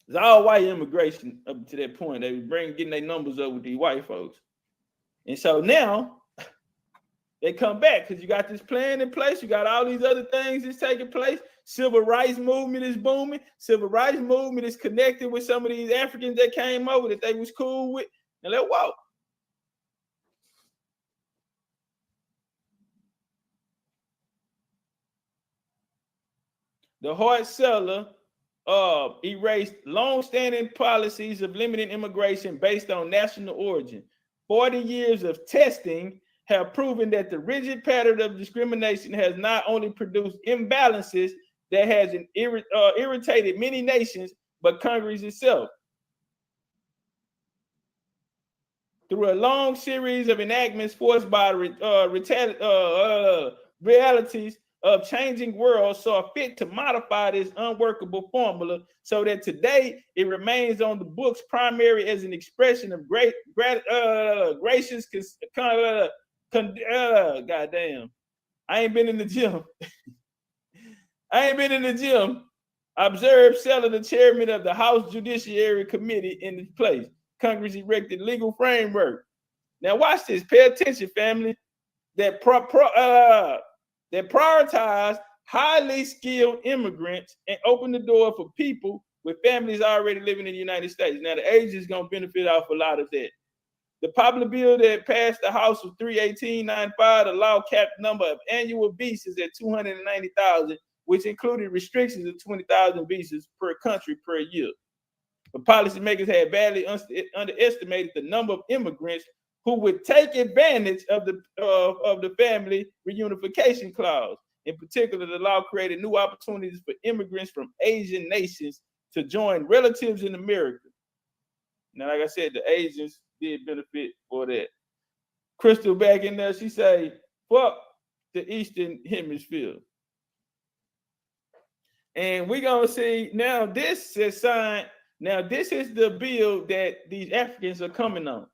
It's all white immigration up to that point. They were getting their numbers up with these white folks. And so now they come back because you got this plan in place. You got all these other things that's taking place. Civil rights movement is booming. Civil rights movement is connected with some of these Africans that came over that they was cool with. And let's walk. The hard seller erased long-standing policies of limiting immigration based on national origin. 40 years of testing have proven that the rigid pattern of discrimination has not only produced imbalances that has irritated many nations, but Congress itself. Through a long series of enactments forced by realities of changing worlds, saw fit to modify this unworkable formula so that today it remains on the books primary as an expression of gracious goddamn. I ain't been in the gym. Observed Seller, the chairman of the House Judiciary Committee, in this place. Congress erected legal framework. Now watch this. Pay attention, family. That prioritize highly skilled immigrants and open the door for people with families already living in the United States. Now, the age is going to benefit off a lot of that. The popular bill that passed the House of 31895 allowed capped number of annual visas at 290,000, which included restrictions of 20,000 visas per country per year. But policymakers had badly underestimated the number of immigrants who would take advantage of the family reunification clause. In particular, the law created new opportunities for immigrants from Asian nations to join relatives in America. Now, like I said, the Asians did benefit for that. Crystal back in there, she say, fuck the Eastern Hemisphere. And we're going to see, now this is signed, now this is the bill that these Africans are coming on.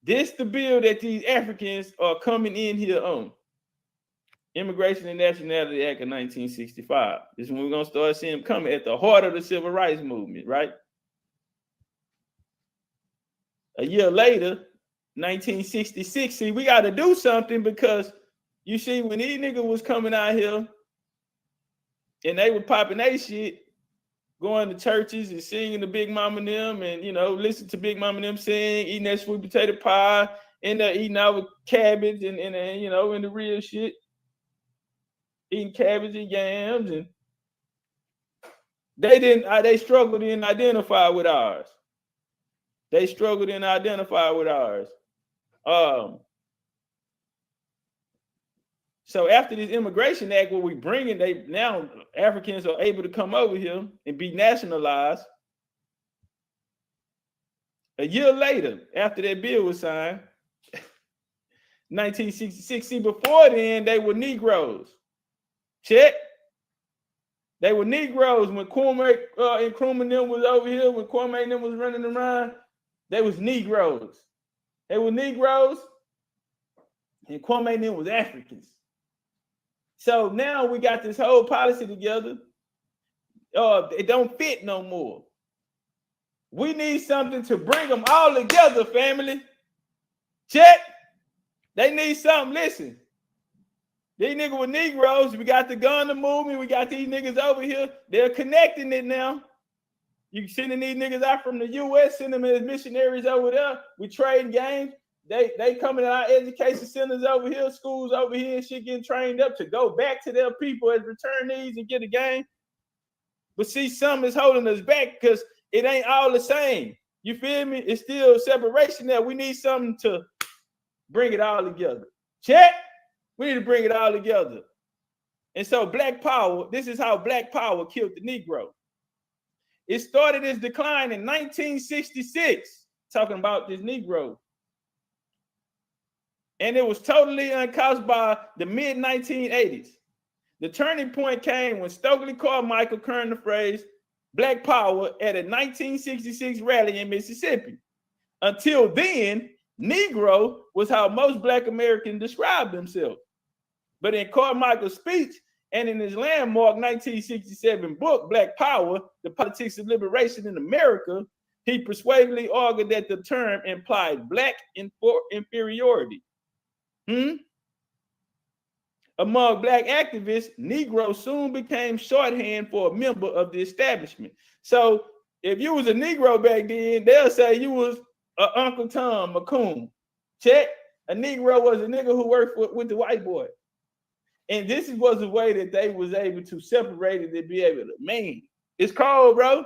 This the bill that these Africans are coming in here on. Immigration and Nationality Act of 1965. This is when we're going to start seeing them coming at the heart of the civil rights movement, right? A year later, 1966, see, we got to do something because you see, when these niggas was coming out here and they were popping their shit, going to churches and singing to Big Mama and them and, listen to Big Mama and them sing, eating that sweet potato pie, and eating out with cabbage and the real shit, eating cabbage and yams, and they struggled to identify with ours. So after this Immigration Act, what we bringing, now Africans are able to come over here and be nationalized. A year later, after that bill was signed, 1966. See, before then, they were Negroes. Check. They were Negroes when Kwame and Nkrumah them was over here, when Kwame and them was running around. They was Negroes. They were Negroes, and Kwame and them was Africans. So now we got this whole policy together. It don't fit no more. We need something to bring them all together, family. Check. They need something. Listen. These niggas were Negroes. We got the Ghana movement. We got these niggas over here. They're connecting it now. You sending these niggas out from the U.S., send them as missionaries over there. We trading games. They coming to our education centers over here, schools over here, and shit getting trained up to go back to their people as returnees and get a game. But see, something is holding us back because it ain't all the same. You feel me? It's still separation there. We need something to bring it all together. Check. We need to bring it all together. And so Black Power, this is how Black Power killed the Negro. It started its decline in 1966, talking about this Negro. And it was totally uncaused by the mid-1980s. The turning point came when Stokely Carmichael coined the phrase, Black Power at a 1966 rally in Mississippi. Until then, Negro was how most Black Americans described themselves. But in Carmichael's speech and in his landmark 1967 book, Black Power, The Politics of Liberation in America, he persuasively argued that the term implied Black inferiority. Among Black activists, Negro soon became shorthand for a member of the establishment. So if you was a Negro back then, they'll say you was a Uncle Tom, a coon. Check. A Negro was a nigga who worked with the white boy. And this was a way that they was able to separate it and be able to, man, it's cold, bro.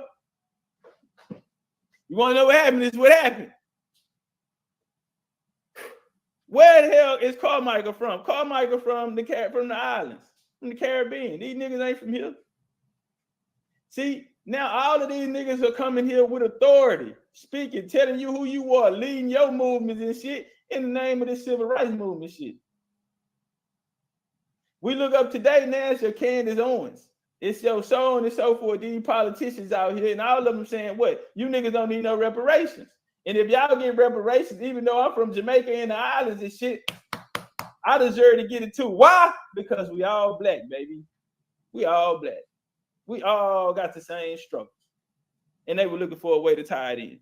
You want to know what happened? This is what happened. Where the hell is Carmichael from? Carmichael from the islands, from the Caribbean. These niggas ain't from here. See, now all of these niggas are coming here with authority, speaking, telling you who you are, leading your movements and shit in the name of the civil rights movement shit. We look up today, now it's your Candace Owens. It's your so on and so forth, these politicians out here, and all of them saying what? You niggas don't need no reparations. And if y'all get reparations, even though I'm from Jamaica and the islands and shit, I deserve to get it too. Why? Because we all Black, baby. We all Black. We all got the same struggles. And they were looking for a way to tie it in.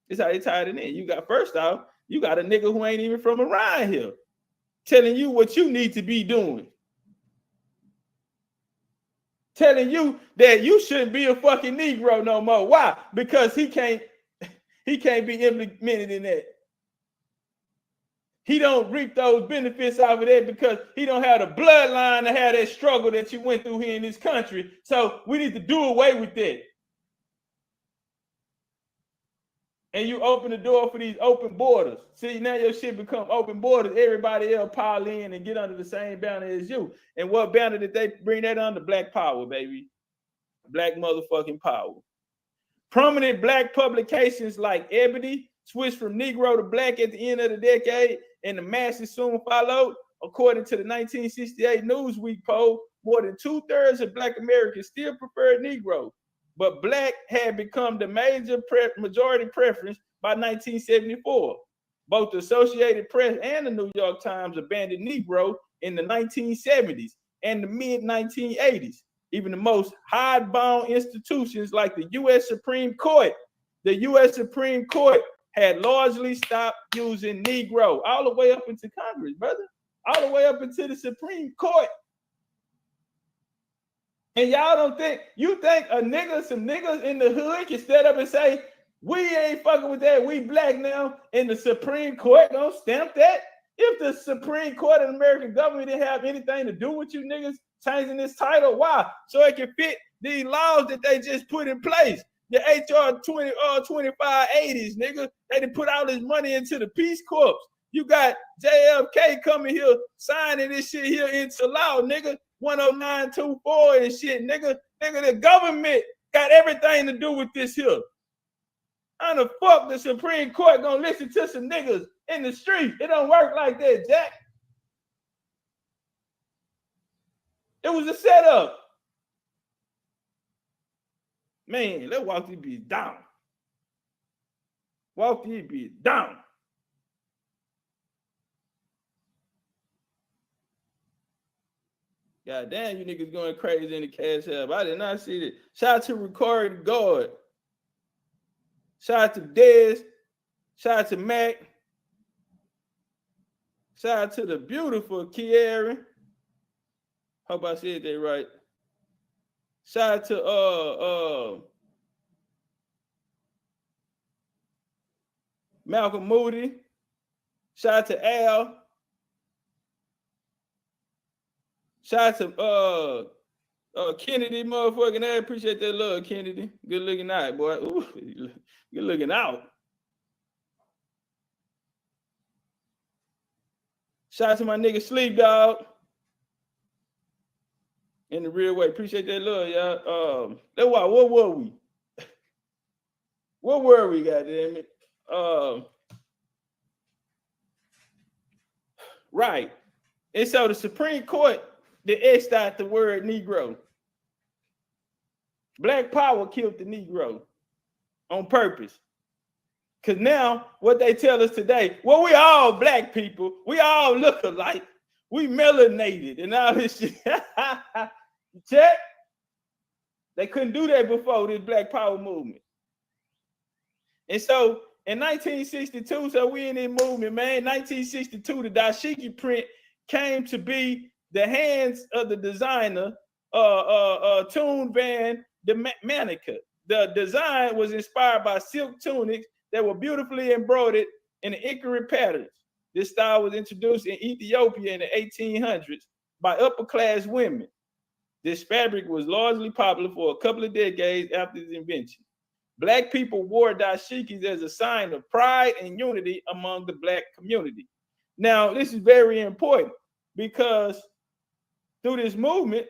This how they tied it in. You got, first off, you got a nigga who ain't even from around here telling you what you need to be doing. Telling you that you shouldn't be a fucking Negro no more. Why? Because he can't be implemented in that. He don't reap those benefits out of that because he don't have the bloodline to have that struggle that you went through here in this country. So we need to do away with that. And you open the door for these open borders. See, now your shit become open borders. Everybody else pile in and get under the same banner as you. And what banner did they bring that under? Black Power, baby. Black motherfucking power. Prominent Black publications like Ebony switched from Negro to Black at the end of the decade, and the masses soon followed. According to the 1968 Newsweek poll, more than 2/3 of Black Americans still preferred Negro, but Black had become the major majority preference by 1974. Both the Associated Press and the New York Times abandoned Negro in the 1970s and the mid-1980s. Even the most hardbound institutions like the U.S. Supreme Court, had largely stopped using Negro all the way up into Congress, brother, all the way up into the Supreme Court. And y'all don't think, you think some niggas in the hood can stand up and say, we ain't fucking with that, we Black now, and the Supreme Court gonna stamp that? If the Supreme Court and the American government didn't have anything to do with you niggas changing this title, why? So it can fit these laws that they just put in place. The HR 2580s, nigga, they done put all this money into the Peace Corps. You got JFK coming here signing this shit here into law, nigga. 10924 and shit, nigga. The government got everything to do with this here. How the fuck the Supreme Court gonna listen to some niggas in the street? It don't work like that, Jack. It was a setup. Man, let's walk these bitches down. Walk these bitches down. God damn, you niggas going crazy in the cash app. I did not see that. Shout out to Recording God. Shout out to Dez. Shout out to Mac. Shout out to the beautiful Kiara. Hope I said that right. Shout out to Malcolm Moody. Shout out to Al. Shout out to Kennedy, motherfucking ass. Appreciate that love, Kennedy. Good looking out, boy. Ooh, good looking out. Shout out to my nigga Sleep Dog. In the real way. Appreciate that love, y'all. That's why, what were we? What were we, goddammit? Right. And so the Supreme Court, they X'd out the word Negro. Black power killed the Negro on purpose. Because now what they tell us today, well, we all black people. We all look alike. We melanated and all this shit. Check. They couldn't do that before this Black Power movement. And so in 1962, so we in this movement, man. 1962, the dashiki print came to be the hands of the designer, Toon Van de Manica. The design was inspired by silk tunics that were beautifully embroidered in the Iqarit patterns. This style was introduced in Ethiopia in the 1800s by upper-class women. This fabric was largely popular for a couple of decades after its invention. Black people wore dashikis as a sign of pride and unity among the Black community. Now, this is very important because through this movement,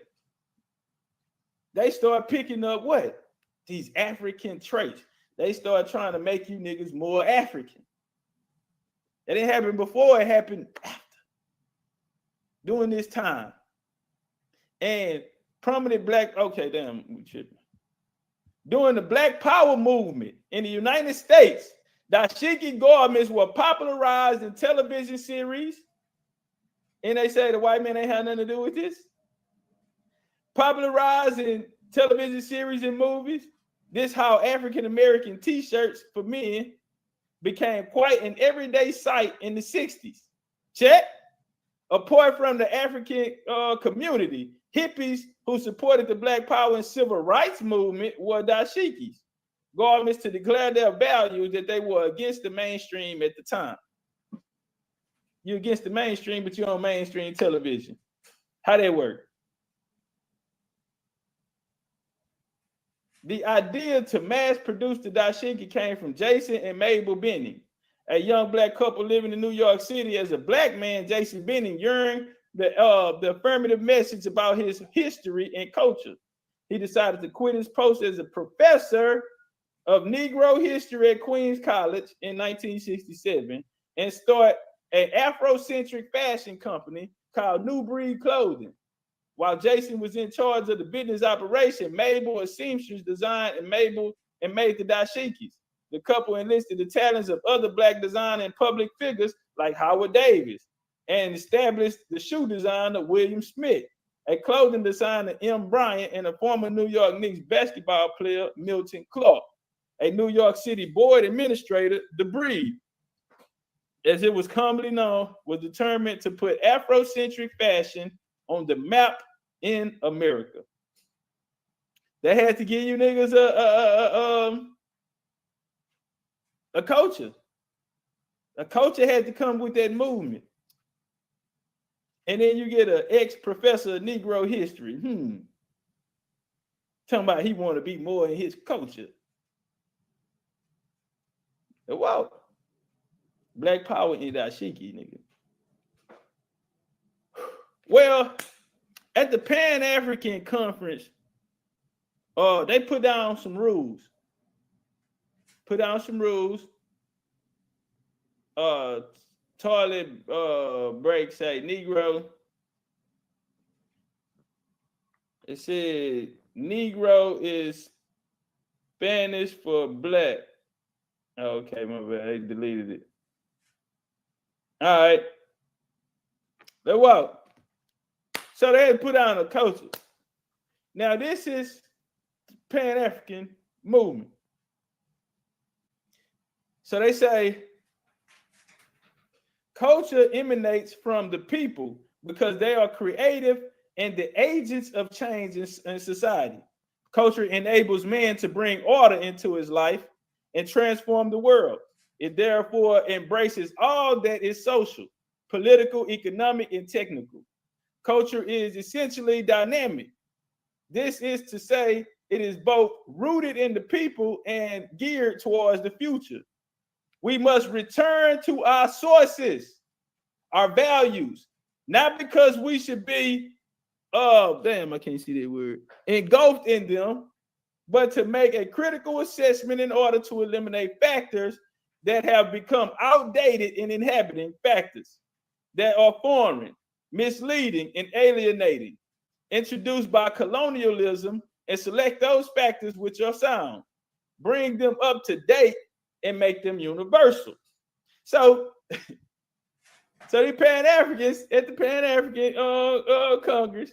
they start picking up what? These African traits. They start trying to make you niggas more African. It didn't happen before, it happened after. During this time. And prominent Black, okay, damn, we tripping. During the Black Power movement in the United States, dashiki garments were popularized in television series. And they say the white man ain't had nothing to do with this. Popularized in television series and movies. This how African-American t-shirts for men became quite an everyday sight in the 60s. Check. Apart from the African community, hippies who supported the Black Power and Civil Rights movement wore dashikis, garments to declare their values that they were against the mainstream at the time. You're against the mainstream, but you're on mainstream television. How that work? The idea to mass produce the dashiki came from Jason and Mabel Benning, a young Black couple living in New York City. As a Black man, Jason Benning yearned the affirmative message about his history and culture. He decided to quit his post as a professor of Negro history at Queens College in 1967 and start an Afrocentric fashion company called New Breed Clothing. While Jason was in charge of the business operation, Mabel, a seamstress, designed and made the dashikis. The couple enlisted the talents of other Black design and public figures like Howard Davis and established the shoe designer William Smith, a clothing designer M. Bryant, and a former New York Knicks basketball player Milton Clark. A New York City board administrator, the Breed, as it was commonly known, was determined to put Afrocentric fashion on the map in America. They had to give you niggas a culture. A culture had to come with that movement. And then you get an ex-professor of Negro history. Talking about he want to be more in his culture. Whoa. Black power in dashiki, nigga. Well, at the Pan-African Conference, they put down some rules. Toilet break say Negro. It said Negro is Spanish for Black. Okay, my bad. I deleted it. All right. Let's walk. So they had put down a culture. Now, this is Pan-African movement. So they say culture emanates from the people because they are creative and the agents of change in society. Culture enables man to bring order into his life and transform the world. It therefore embraces all that is social, political, economic, and technical. Culture is essentially dynamic. This is to say it is both rooted in the people and geared towards the future. We must return to our sources, our values, not because we should be, I can't see that word, engulfed in them, but to make a critical assessment in order to eliminate factors that have become outdated in inhabiting factors that are foreign, misleading, and alienating, introduced by colonialism and select those factors which are sound, bring them up to date, and make them universal. So, the Pan-Africans at the Pan-African Congress,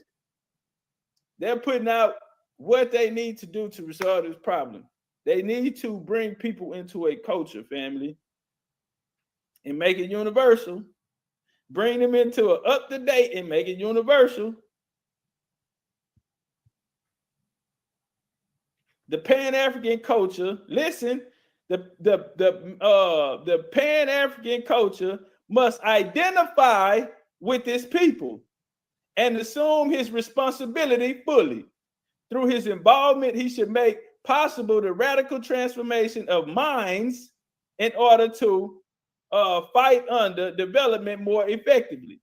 they're putting out what they need to do to resolve this problem. They need to bring people into a culture, family, and make it universal. Bring them into an up-to-date and make it universal. The Pan-African culture, listen, the Pan-African culture must identify with his people and assume his responsibility fully. Through his involvement, he should make possible the radical transformation of minds in order to fight under development more effectively.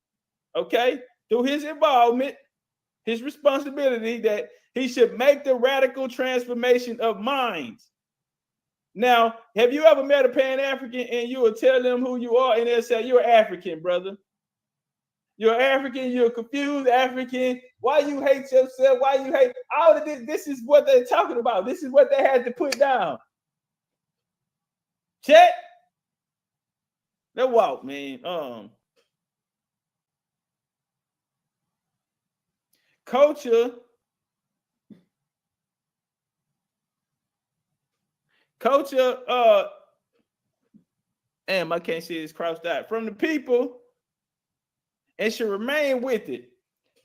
Okay? Through his involvement, his responsibility that he should make the radical transformation of minds. Now, have you ever met a Pan-African and you will tell them who you are and they'll say, you're African, brother. You're African, you're confused African. Why you hate yourself? Why you hate all of this? This is what they're talking about. This is what they had to put down. Check. Let's walk, man. Culture. Damn, I can't see this crossed out. From the people, and should remain with it.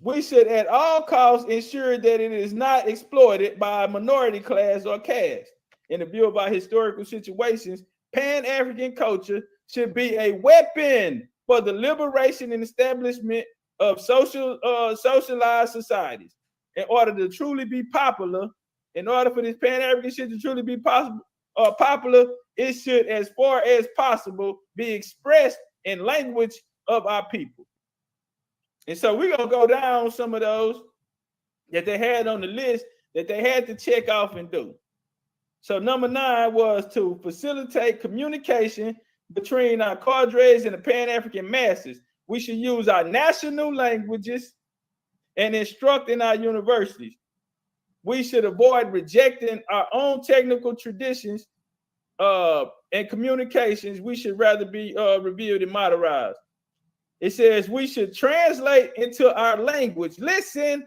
We should at all costs ensure that it is not exploited by a minority class or caste. In the view of our historical situations, Pan-African culture should be a weapon for the liberation and establishment of socialized societies. In order to truly be popular, in order for this Pan-African shit to truly be popular, it should, as far as possible, be expressed in language of our people. And so we're going to go down some of those that they had on the list that they had to check off and do. So number 9 was to facilitate communication between our cadres and the Pan-African masses. We should use our national languages and instruct in our universities. We should avoid rejecting our own technical traditions and communications. We should rather be revealed and modernized. It says we should translate into our language. Listen,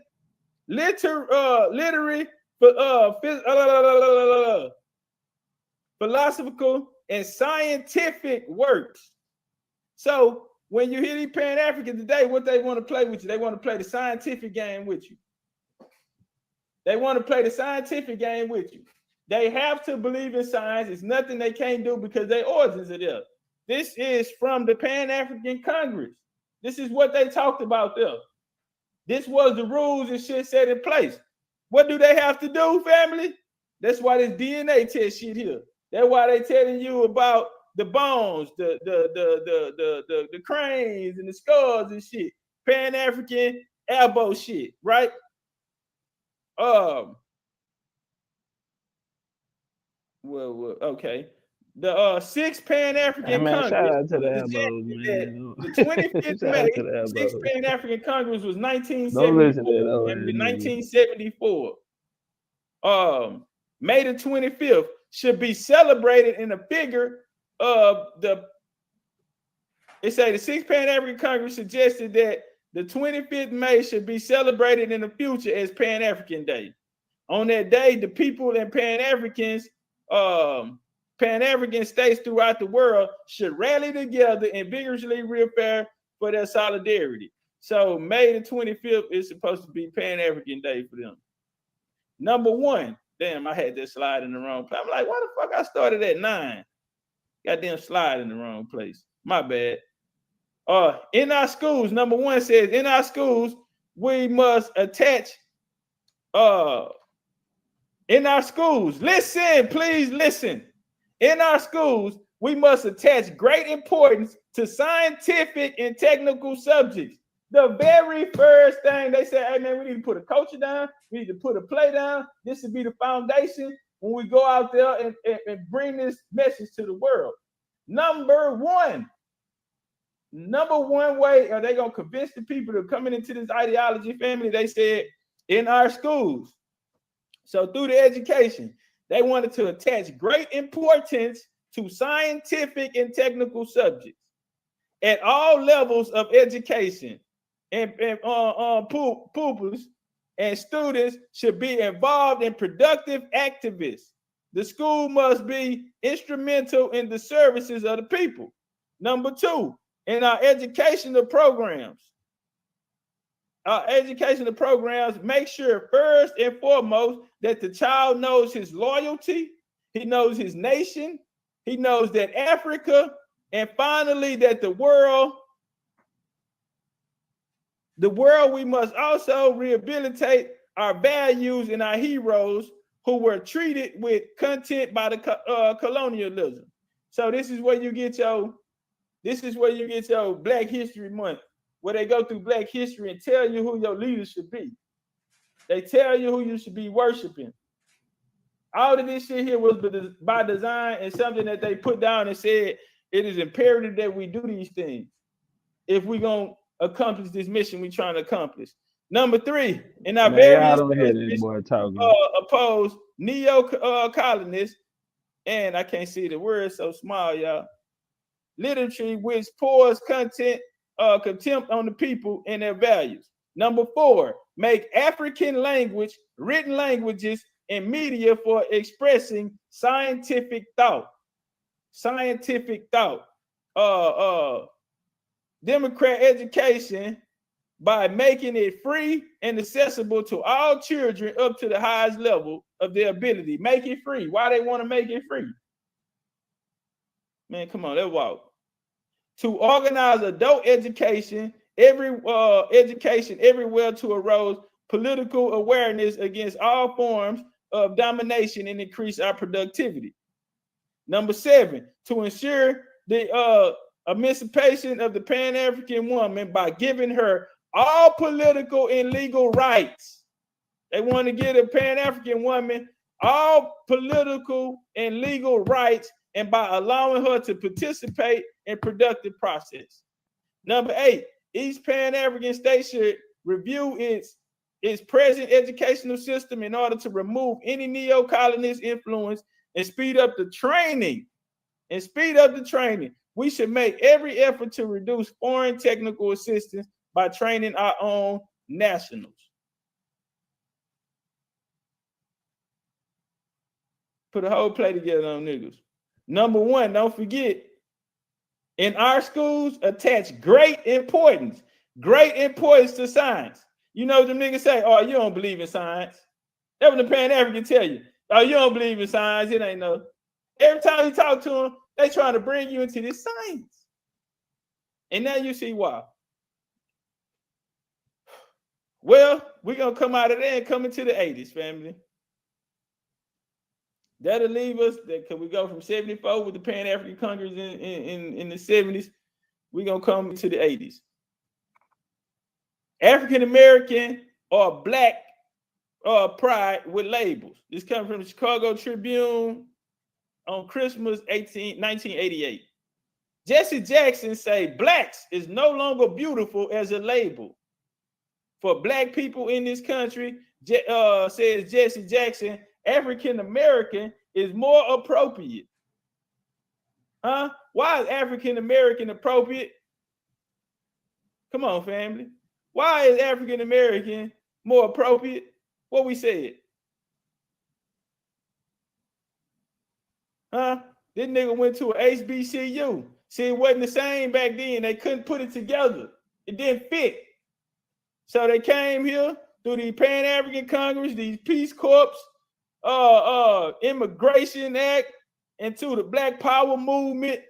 literary, philosophical, and scientific works. So when you hear these Pan-Africans today, what they want to play with you, they want to play the scientific game with you. They want to play the scientific game with you. They have to believe in science. It's nothing they can't do because their origins are there. This is from the Pan-African Congress. This is what they talked about there. This was the rules and shit set in place. What do they have to do, family? That's why this DNA test shit here. That's why they telling you about the bones, the cranes and the skulls and shit. Pan-African elbow shit, right? Well, okay. The 6 Pan-African Congress. Shout out to the elbows, man. The 25th May, 6 Pan-African Congress was 1974. May the 25th should be celebrated in the figure of the. It say the 6th Pan-African Congress suggested that the 25th May should be celebrated in the future as Pan-African Day. On that day, the people and Pan-African states throughout the world should rally together and vigorously reaffirm for their solidarity. So May the 25th is supposed to be Pan-African Day for them. Number 1. Damn, I had that slide in the wrong place. I'm like, why the fuck I started at 9? Goddamn slide in the wrong place. My bad. In our schools, number 1 says, in our schools, we must attach, in our schools, listen, please listen. In our schools, we must attach great importance to scientific and technical subjects. The very first thing they said, hey man, we need to put a culture down. We need to put a play down. This should be the foundation when we go out there and bring this message to the world. Number one way are they going to convince the people that are coming into this ideology, family? They said in our schools. So through the education, they wanted to attach great importance to scientific and technical subjects at all levels of education, and pupils and students should be involved in productive activities. The school must be instrumental in the services of the people. Number 2, in our educational programs, make sure first and foremost that the child knows his loyalty, he knows his nation, he knows that Africa, and finally that the world, we must also rehabilitate our values and our heroes who were treated with contempt by the colonialism. So this is where you get your Black History Month, where they go through Black history and tell you who your leaders should be. They tell you who you should be worshiping. All of this shit here was by design and something that they put down and said it is imperative that we do these things if we're going to accomplish this mission we're trying to accomplish. Number 3, in our various oppose neo-colonists, and I can't see the word so small, y'all. Literature which pours contempt on the people and their values. Number 4, make African language, written languages, and media for expressing scientific thought. Democrat education by making it free and accessible to all children up to the highest level of their ability. Make it free. Why they want to make it free? Man, come on, let's walk. To organize adult education, everywhere to arouse political awareness against all forms of domination and increase our productivity. Number 7, to ensure the emancipation of the Pan-African woman by giving her all political and legal rights. They want to give a Pan-African woman all political and legal rights, and by allowing her to participate in productive process. Number 8, each Pan-African state should review its present educational system in order to remove any neo-colonist influence and speed up the training. We should make every effort to reduce foreign technical assistance by training our own nationals. Put a whole play together on niggas. Number 1, don't forget, in our schools, attach great importance to science. You know them niggas say, oh, you don't believe in science. That's what the Pan-African tell you. Oh, you don't believe in science. It ain't no. Every time you talk to them, they trying to bring you into this science. And now you see why. Well, we're going to come out of there and come into the 80s, family. That'll leave us, because we go from 74 with the Pan-African Congress in the 70s, we're going to come into the 80s. African-American or Black pride with labels. This comes from the Chicago Tribune on Christmas 1988. Jesse Jackson say Blacks is no longer beautiful as a label. For Black people in this country, says Jesse Jackson, African American is more appropriate. Huh? Why is African American appropriate? Come on, family. Why is African American more appropriate? What we said. Huh? This nigga went to an HBCU. See, it wasn't the same back then. They couldn't put it together. It didn't fit. So they came here through the Pan-African Congress, these Peace Corps, Immigration Act, and to the Black Power movement,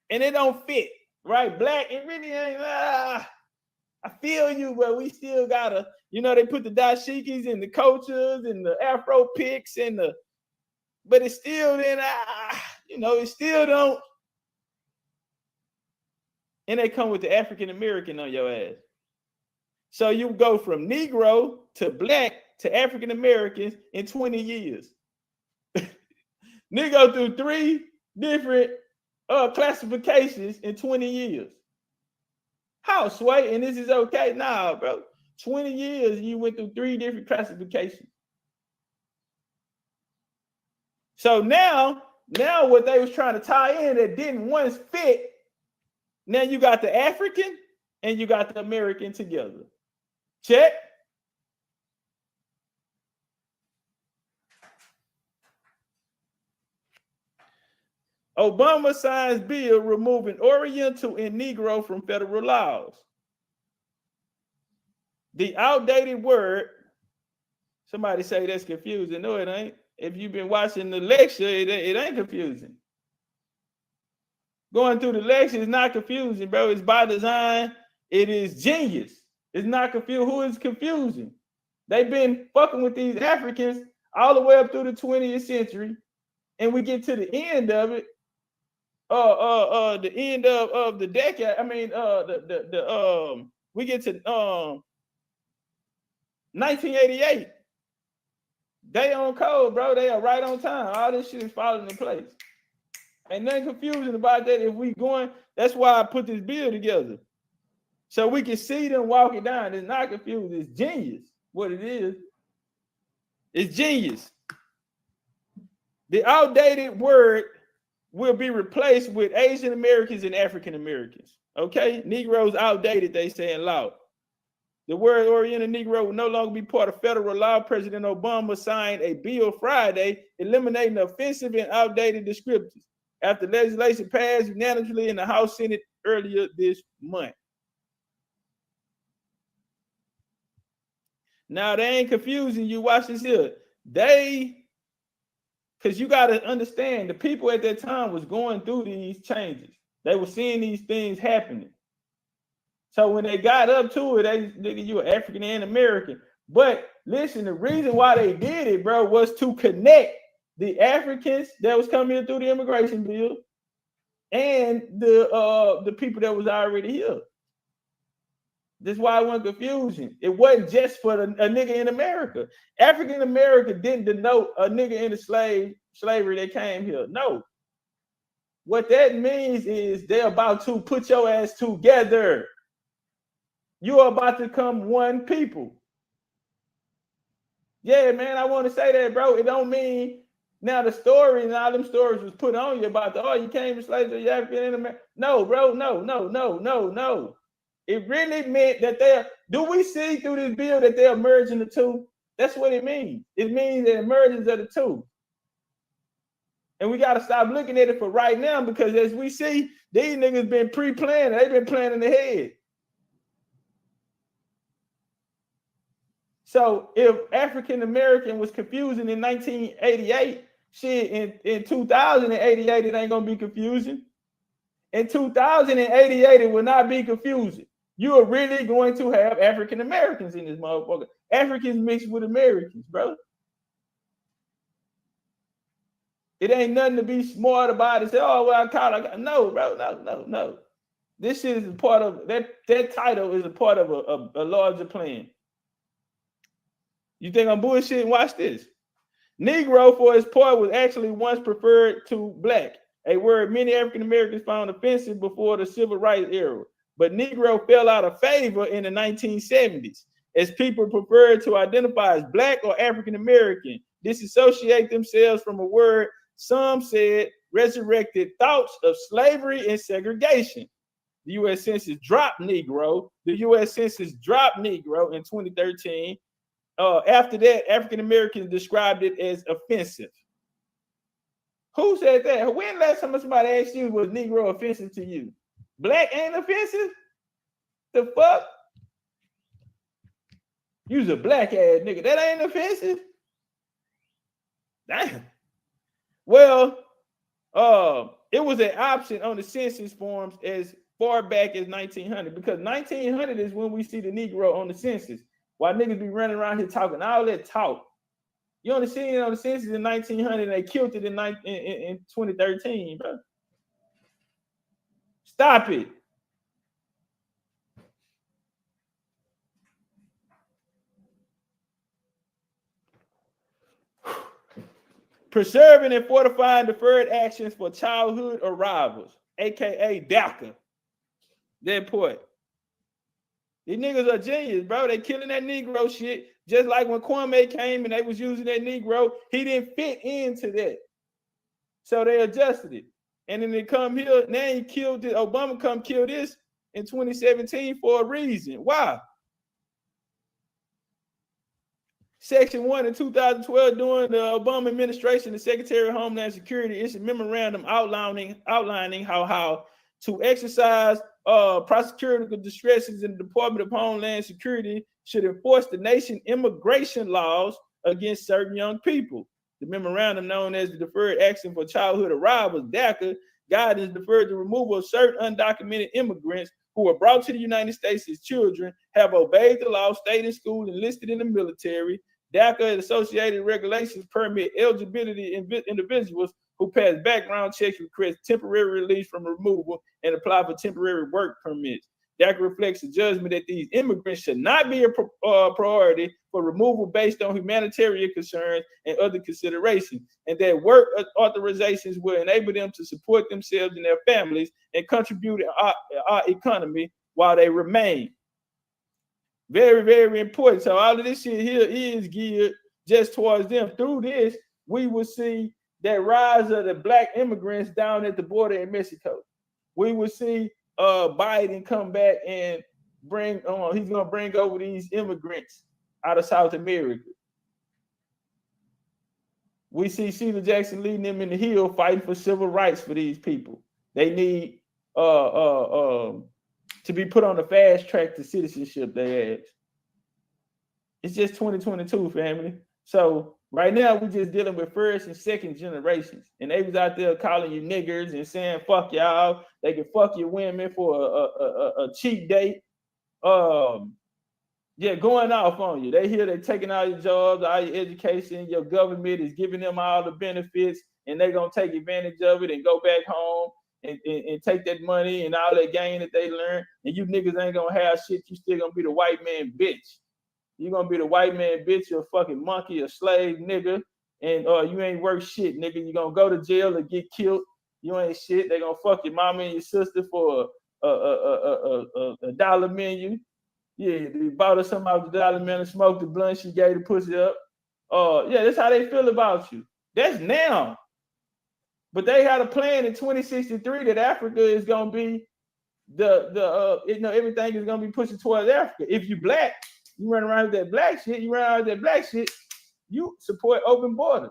and it don't fit, right? Black, it really ain't. I feel you, but we still gotta, they put the dashikis and the cultures and the Afro picks but it still then, it still don't. And they come with the African American on your ass. So you go from Negro to Black to African Americans in 20 years. Nigga go through 3 different classifications in 20 years. How, Sway? And this is okay? Nah, bro. 20 years, you went through 3 different classifications. So now what they was trying to tie in that didn't once fit, now you got the African and you got the American together. Check. Obama signs bill removing Oriental and Negro from federal laws. The outdated word, somebody say that's confusing. No, it ain't. If you've been watching the lecture, it ain't confusing. Going through the lecture is not confusing, bro. It's by design. It is genius. It's not confusing. Who is confusing? They've been fucking with these Africans all the way up through the 20th century, and we get to the end of it. The end of the decade. I mean, we get to 1988. They on code, bro. They are right on time. All this shit is falling in place. Ain't nothing confusing about that. If we going, that's why I put this bill together. So we can see them walking down. It's not confused. It's genius. What it is. It's genius. The outdated word will be replaced with Asian Americans and African Americans. Okay? Negroes outdated, they say in law. The word Oriental Negro will no longer be part of federal law. President Obama signed a bill Friday eliminating offensive and outdated descriptors after legislation passed unanimously in the House Senate earlier this month. Now, they ain't confusing you. Watch this here. Because you got to understand, the people at that time was going through these changes. They were seeing these things happening. So when they got up to it, nigga, you were African and American. But listen, the reason why they did it, bro, was to connect the Africans that was coming in through the immigration bill and the people that was already here. That's why it wasn't confusion. It wasn't just for a nigga in America. African America didn't denote a nigga in the slavery that came here. No. What that means is they're about to put your ass together. You are about to become one people. Yeah, man, I want to say that, bro. It don't mean now the story and all them stories was put on you about you came to slavery, you African in America. No, bro, no. It really meant that do we see through this bill that they're merging the two? That's what it means. It means the emergence of the two. And we got to stop looking at it for right now, because as we see, these niggas been pre-planning. They've been planning ahead. So if African American was confusing in 1988, shit, in 2088, it ain't going to be confusing. In 2088, it will not be confusing. You are really going to have African Americans in this motherfucker. Africans mixed with Americans, bro. It ain't nothing to be smart about it. Say, oh, well, no, bro, no. This shit is a part of that title is a part of a larger plan. You think I'm bullshitting? Watch this. Negro, for its part, was actually once preferred to black, a word many African Americans found offensive before the civil rights era. But Negro fell out of favor in the 1970s as people preferred to identify as black or African American, disassociate themselves from a word some said resurrected thoughts of slavery and segregation. The U.S. Census dropped Negro. The U.S. Census dropped Negro in 2013. After that, African Americans described it as offensive. Who said that? When last time somebody asked you, was Negro offensive to you? Black ain't offensive? The fuck? You's a black ass nigga. That ain't offensive? Damn. Well, it was an option on the census forms as far back as 1900, because 1900 is when we see the Negro on the census. While niggas be running around here talking all that talk. You only seen it on the census in 1900, and they killed it in 2013, bro. Stop it. Preserving and fortifying deferred actions for childhood arrivals, aka DACA. That point. These niggas are genius, bro. They killing that Negro shit. Just like when Kwame came and they was using that Negro, he didn't fit into that. So they adjusted it. And then they come here, now he killed it. Obama come kill this in 2017 for a reason. Why? Section 1 in 2012, during the Obama administration, the Secretary of Homeland Security issued a memorandum outlining how to exercise prosecutorial discretions in the Department of Homeland Security should enforce the nation's immigration laws against certain young people. The memorandum, known as the Deferred Action for Childhood Arrivals, DACA, guidance deferred the removal of certain undocumented immigrants who were brought to the United States as children, have obeyed the law, stayed in school, enlisted in the military. DACA and associated regulations permit eligibility individuals who pass background checks, request temporary release from removal, and apply for temporary work permits. DACA reflects the judgment that these immigrants should not be a priority for removal based on humanitarian concerns and other considerations, and that work authorizations will enable them to support themselves and their families and contribute to our economy while they remain. Very, very important. So all of this shit here is geared just towards them. Through this, we will see that rise of the black immigrants down at the border in Mexico. We will see Biden come back and bring on, he's going to bring over these immigrants out of South America. We see Sheila Jackson leading them in the hill, fighting for civil rights for these people. They need to be put on the fast track to citizenship, they ask. It's just 2022, family. So right now, we're just dealing with first and second generations. And they was out there calling you niggers and saying, fuck y'all. They can fuck your women for a cheap date. Yeah, going off on you. They here, they're taking all your jobs, all your education. Your government is giving them all the benefits, and they're going to take advantage of it and go back home and take that money and all that gain that they learned. And you niggas ain't going to have shit. You still going to be the white man bitch. You're going to be the white man bitch. You're a fucking monkey, a slave nigga. And you ain't worth shit, nigga. You're going to go to jail or get killed. You ain't shit. They're going to fuck your mama and your sister for a dollar menu. Yeah, they bought her something out the dollar menu, smoked the blunt, she gave the pussy up. Yeah, that's how they feel about you. That's now. But they had a plan in 2063 that Africa is gonna be everything is gonna be pushing towards Africa. If you black, you run around with that black shit, you support open borders.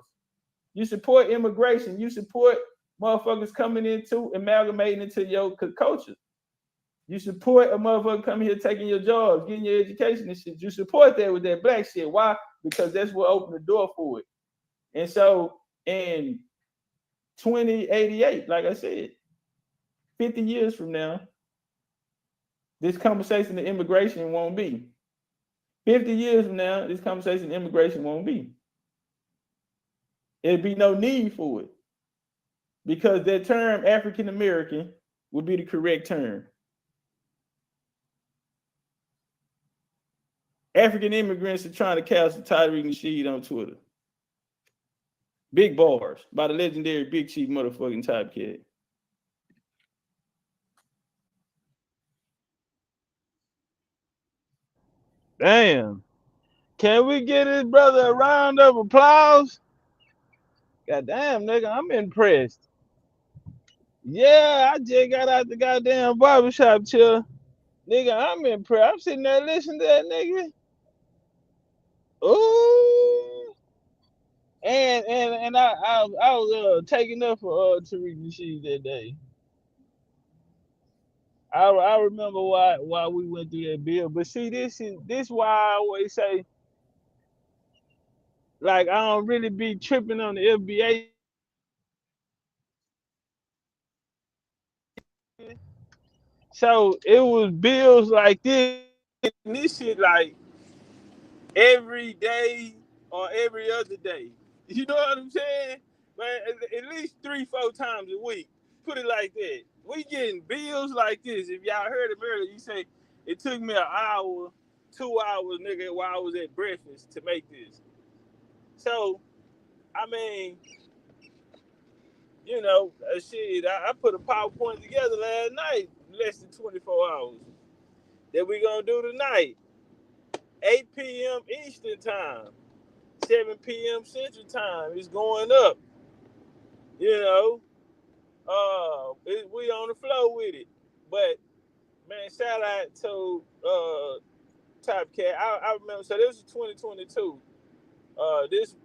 You support immigration, you support motherfuckers coming into, amalgamating into your culture. You support a motherfucker coming here, taking your jobs, getting your education and shit. You support that with that black shit. Why? Because that's what opened the door for it. And so in 2088, like I said, 50 years from now, this conversation of immigration won't be. 50 years from now, this conversation of immigration won't be. There'll be no need for it. Because that term, African American, would be the correct term. African immigrants are trying to cast Tyreek Nasheed on Twitter. Big bars by the legendary Big Chief motherfucking Topcatz. Damn. Can we get this brother a round of applause? God damn, nigga, I'm impressed. Yeah, I just got out the goddamn barbershop chair. Nigga, I'm impressed. I'm sitting there listening to that nigga. Ooh. And I was taking up for Tariq Nasheed that day. I remember why we went through that bill. But see, this why I always say, like, I don't really be tripping on the FBA. So it was bills like this, and this shit like every day or every other day. You know what I'm saying? But at least 3-4 times a week. Put it like that. We getting bills like this. If y'all heard him earlier, you say it took me an hour, 2 hours, nigga, while I was at breakfast to make this. So, I mean, you know, shit, I put a PowerPoint together last night, less than 24 hours. That we gonna do tonight. 8 p.m. Eastern time, 7 p.m. Central time. It's going up. You know, we on the flow with it. But man, shout out to Topcatz. I remember. So this was 2022. This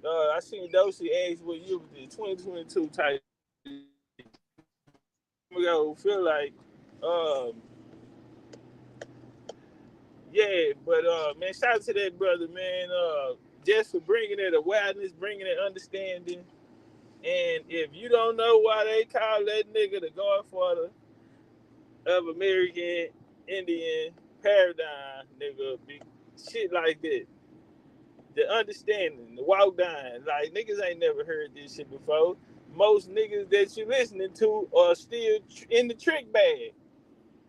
I seen Dosey ask what year was this? 2022 type. Ago, feel like, um, yeah. But man, shout out to that brother, man. Just for bringing that awareness, bringing that understanding. And if you don't know why they call that nigga the Godfather of American Indian paradigm, nigga, be shit like that. The understanding, the walk down, like niggas ain't never heard this shit before. Most niggas that you listening to are still in the trick bag.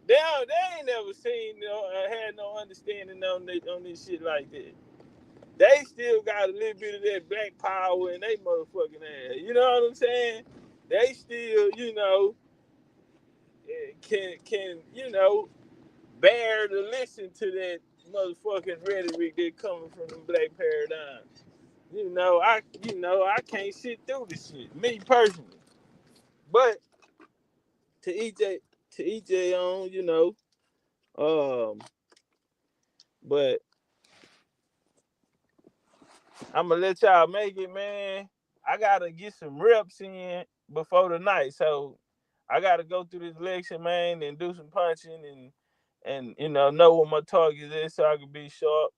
They ain't never seen, had no understanding on this shit like that. They still got a little bit of that black power in they motherfucking ass. You know what I'm saying? They still, can bear to listen to that motherfucking rhetoric that coming from the black paradigm. I can't sit through this shit, me personally. But to each their own, but I'm gonna let y'all make it, man. I gotta get some reps in before the night, so I gotta go through this election, man, and do some punching and know what my target is so I can be sharp.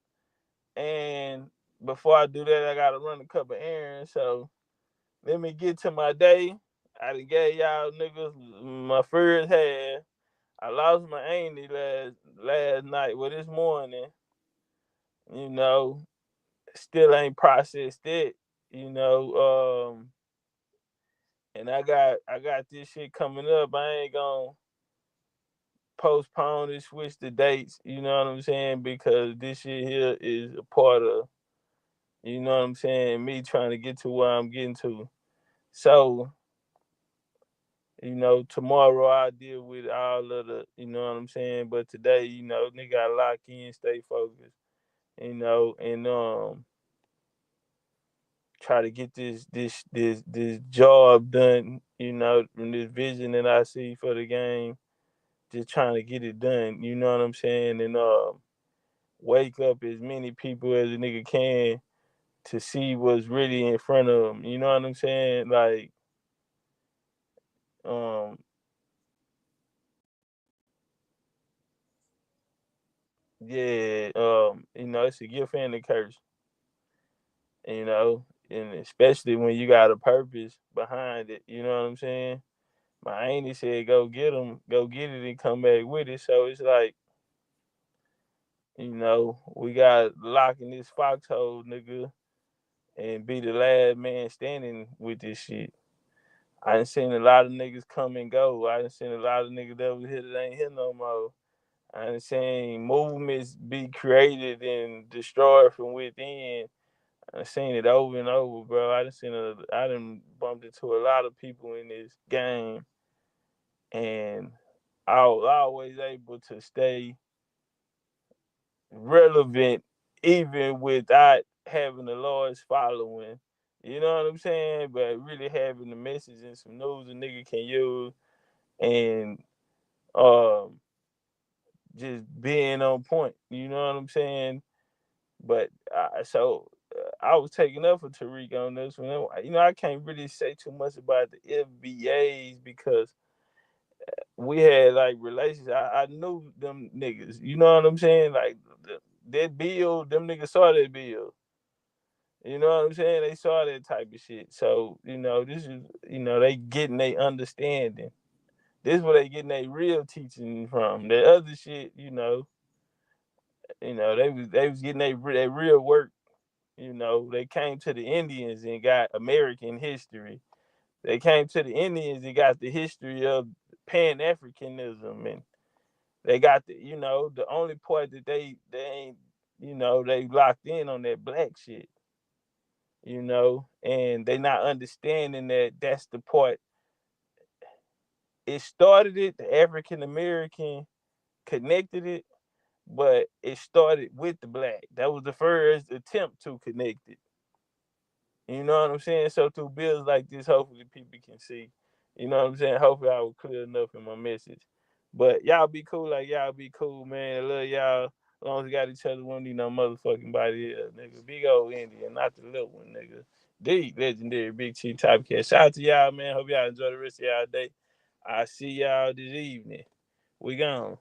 And before I do that, I gotta run a couple errands. So let me get to my day. I done gave y'all niggas my first half. I lost my auntie last night. Well, this morning, you know, still ain't processed it. You know, and I got this shit coming up. I ain't gonna postpone and switch the dates. You know what I'm saying? Because this shit here is a part of, you know what I'm saying, me trying to get to where I'm getting to. So, tomorrow I'll deal with all of the, you know what I'm saying? But today, nigga gotta lock in, stay focused, and try to get this job done, from this vision that I see for the game. Just trying to get it done, you know what I'm saying? And wake up as many people as a nigga can to see what's really in front of them. You know what I'm saying? Like, um, yeah, it's a gift and a curse, and especially when you got a purpose behind it. You know what I'm saying? My auntie said, "Go get them, go get it, and come back with it." So it's like, we got lock in this foxhole, nigga, and be the last man standing with this shit. I done seen a lot of niggas come and go. I done seen a lot of niggas that was here that ain't here no more. I done seen movements be created and destroyed from within. I done seen it over and over, bro. I done bumped into a lot of people in this game, and I was always able to stay relevant even without having a large following. You know what I'm saying? But really having the message and some news a nigga can use, and um just being on point. You know what I'm saying? But I was taking up for Tariq on this one. I can't really say too much about the FBAs because we had like relations. I knew them niggas. You know what I'm saying? Like that bill, them niggas saw that bill. You know what I'm saying? They saw that type of shit. So, this is, they getting they understanding. This is where they getting their real teaching from. The other shit, they was getting their real work. They came to the Indians and got American history. They came to the Indians and got the history of Pan-Africanism, and they got the only part that they ain't, they locked in on that black shit, and they not understanding that that's the part. It started it, the African American connected it, but it started with the black. That was the first attempt to connect it. You know what I'm saying? So through bills like this, hopefully people can see. You know what I'm saying? Hopefully I was clear enough in my message. But y'all be cool like y'all be cool, man. I love y'all. As long as we got each other, we don't need no motherfucking body else, nigga. Big old Indian, not the little one, nigga. The legendary Big Chief Topcatz. Shout out to y'all, man. Hope y'all enjoy the rest of y'all day. I see y'all this evening. We gone.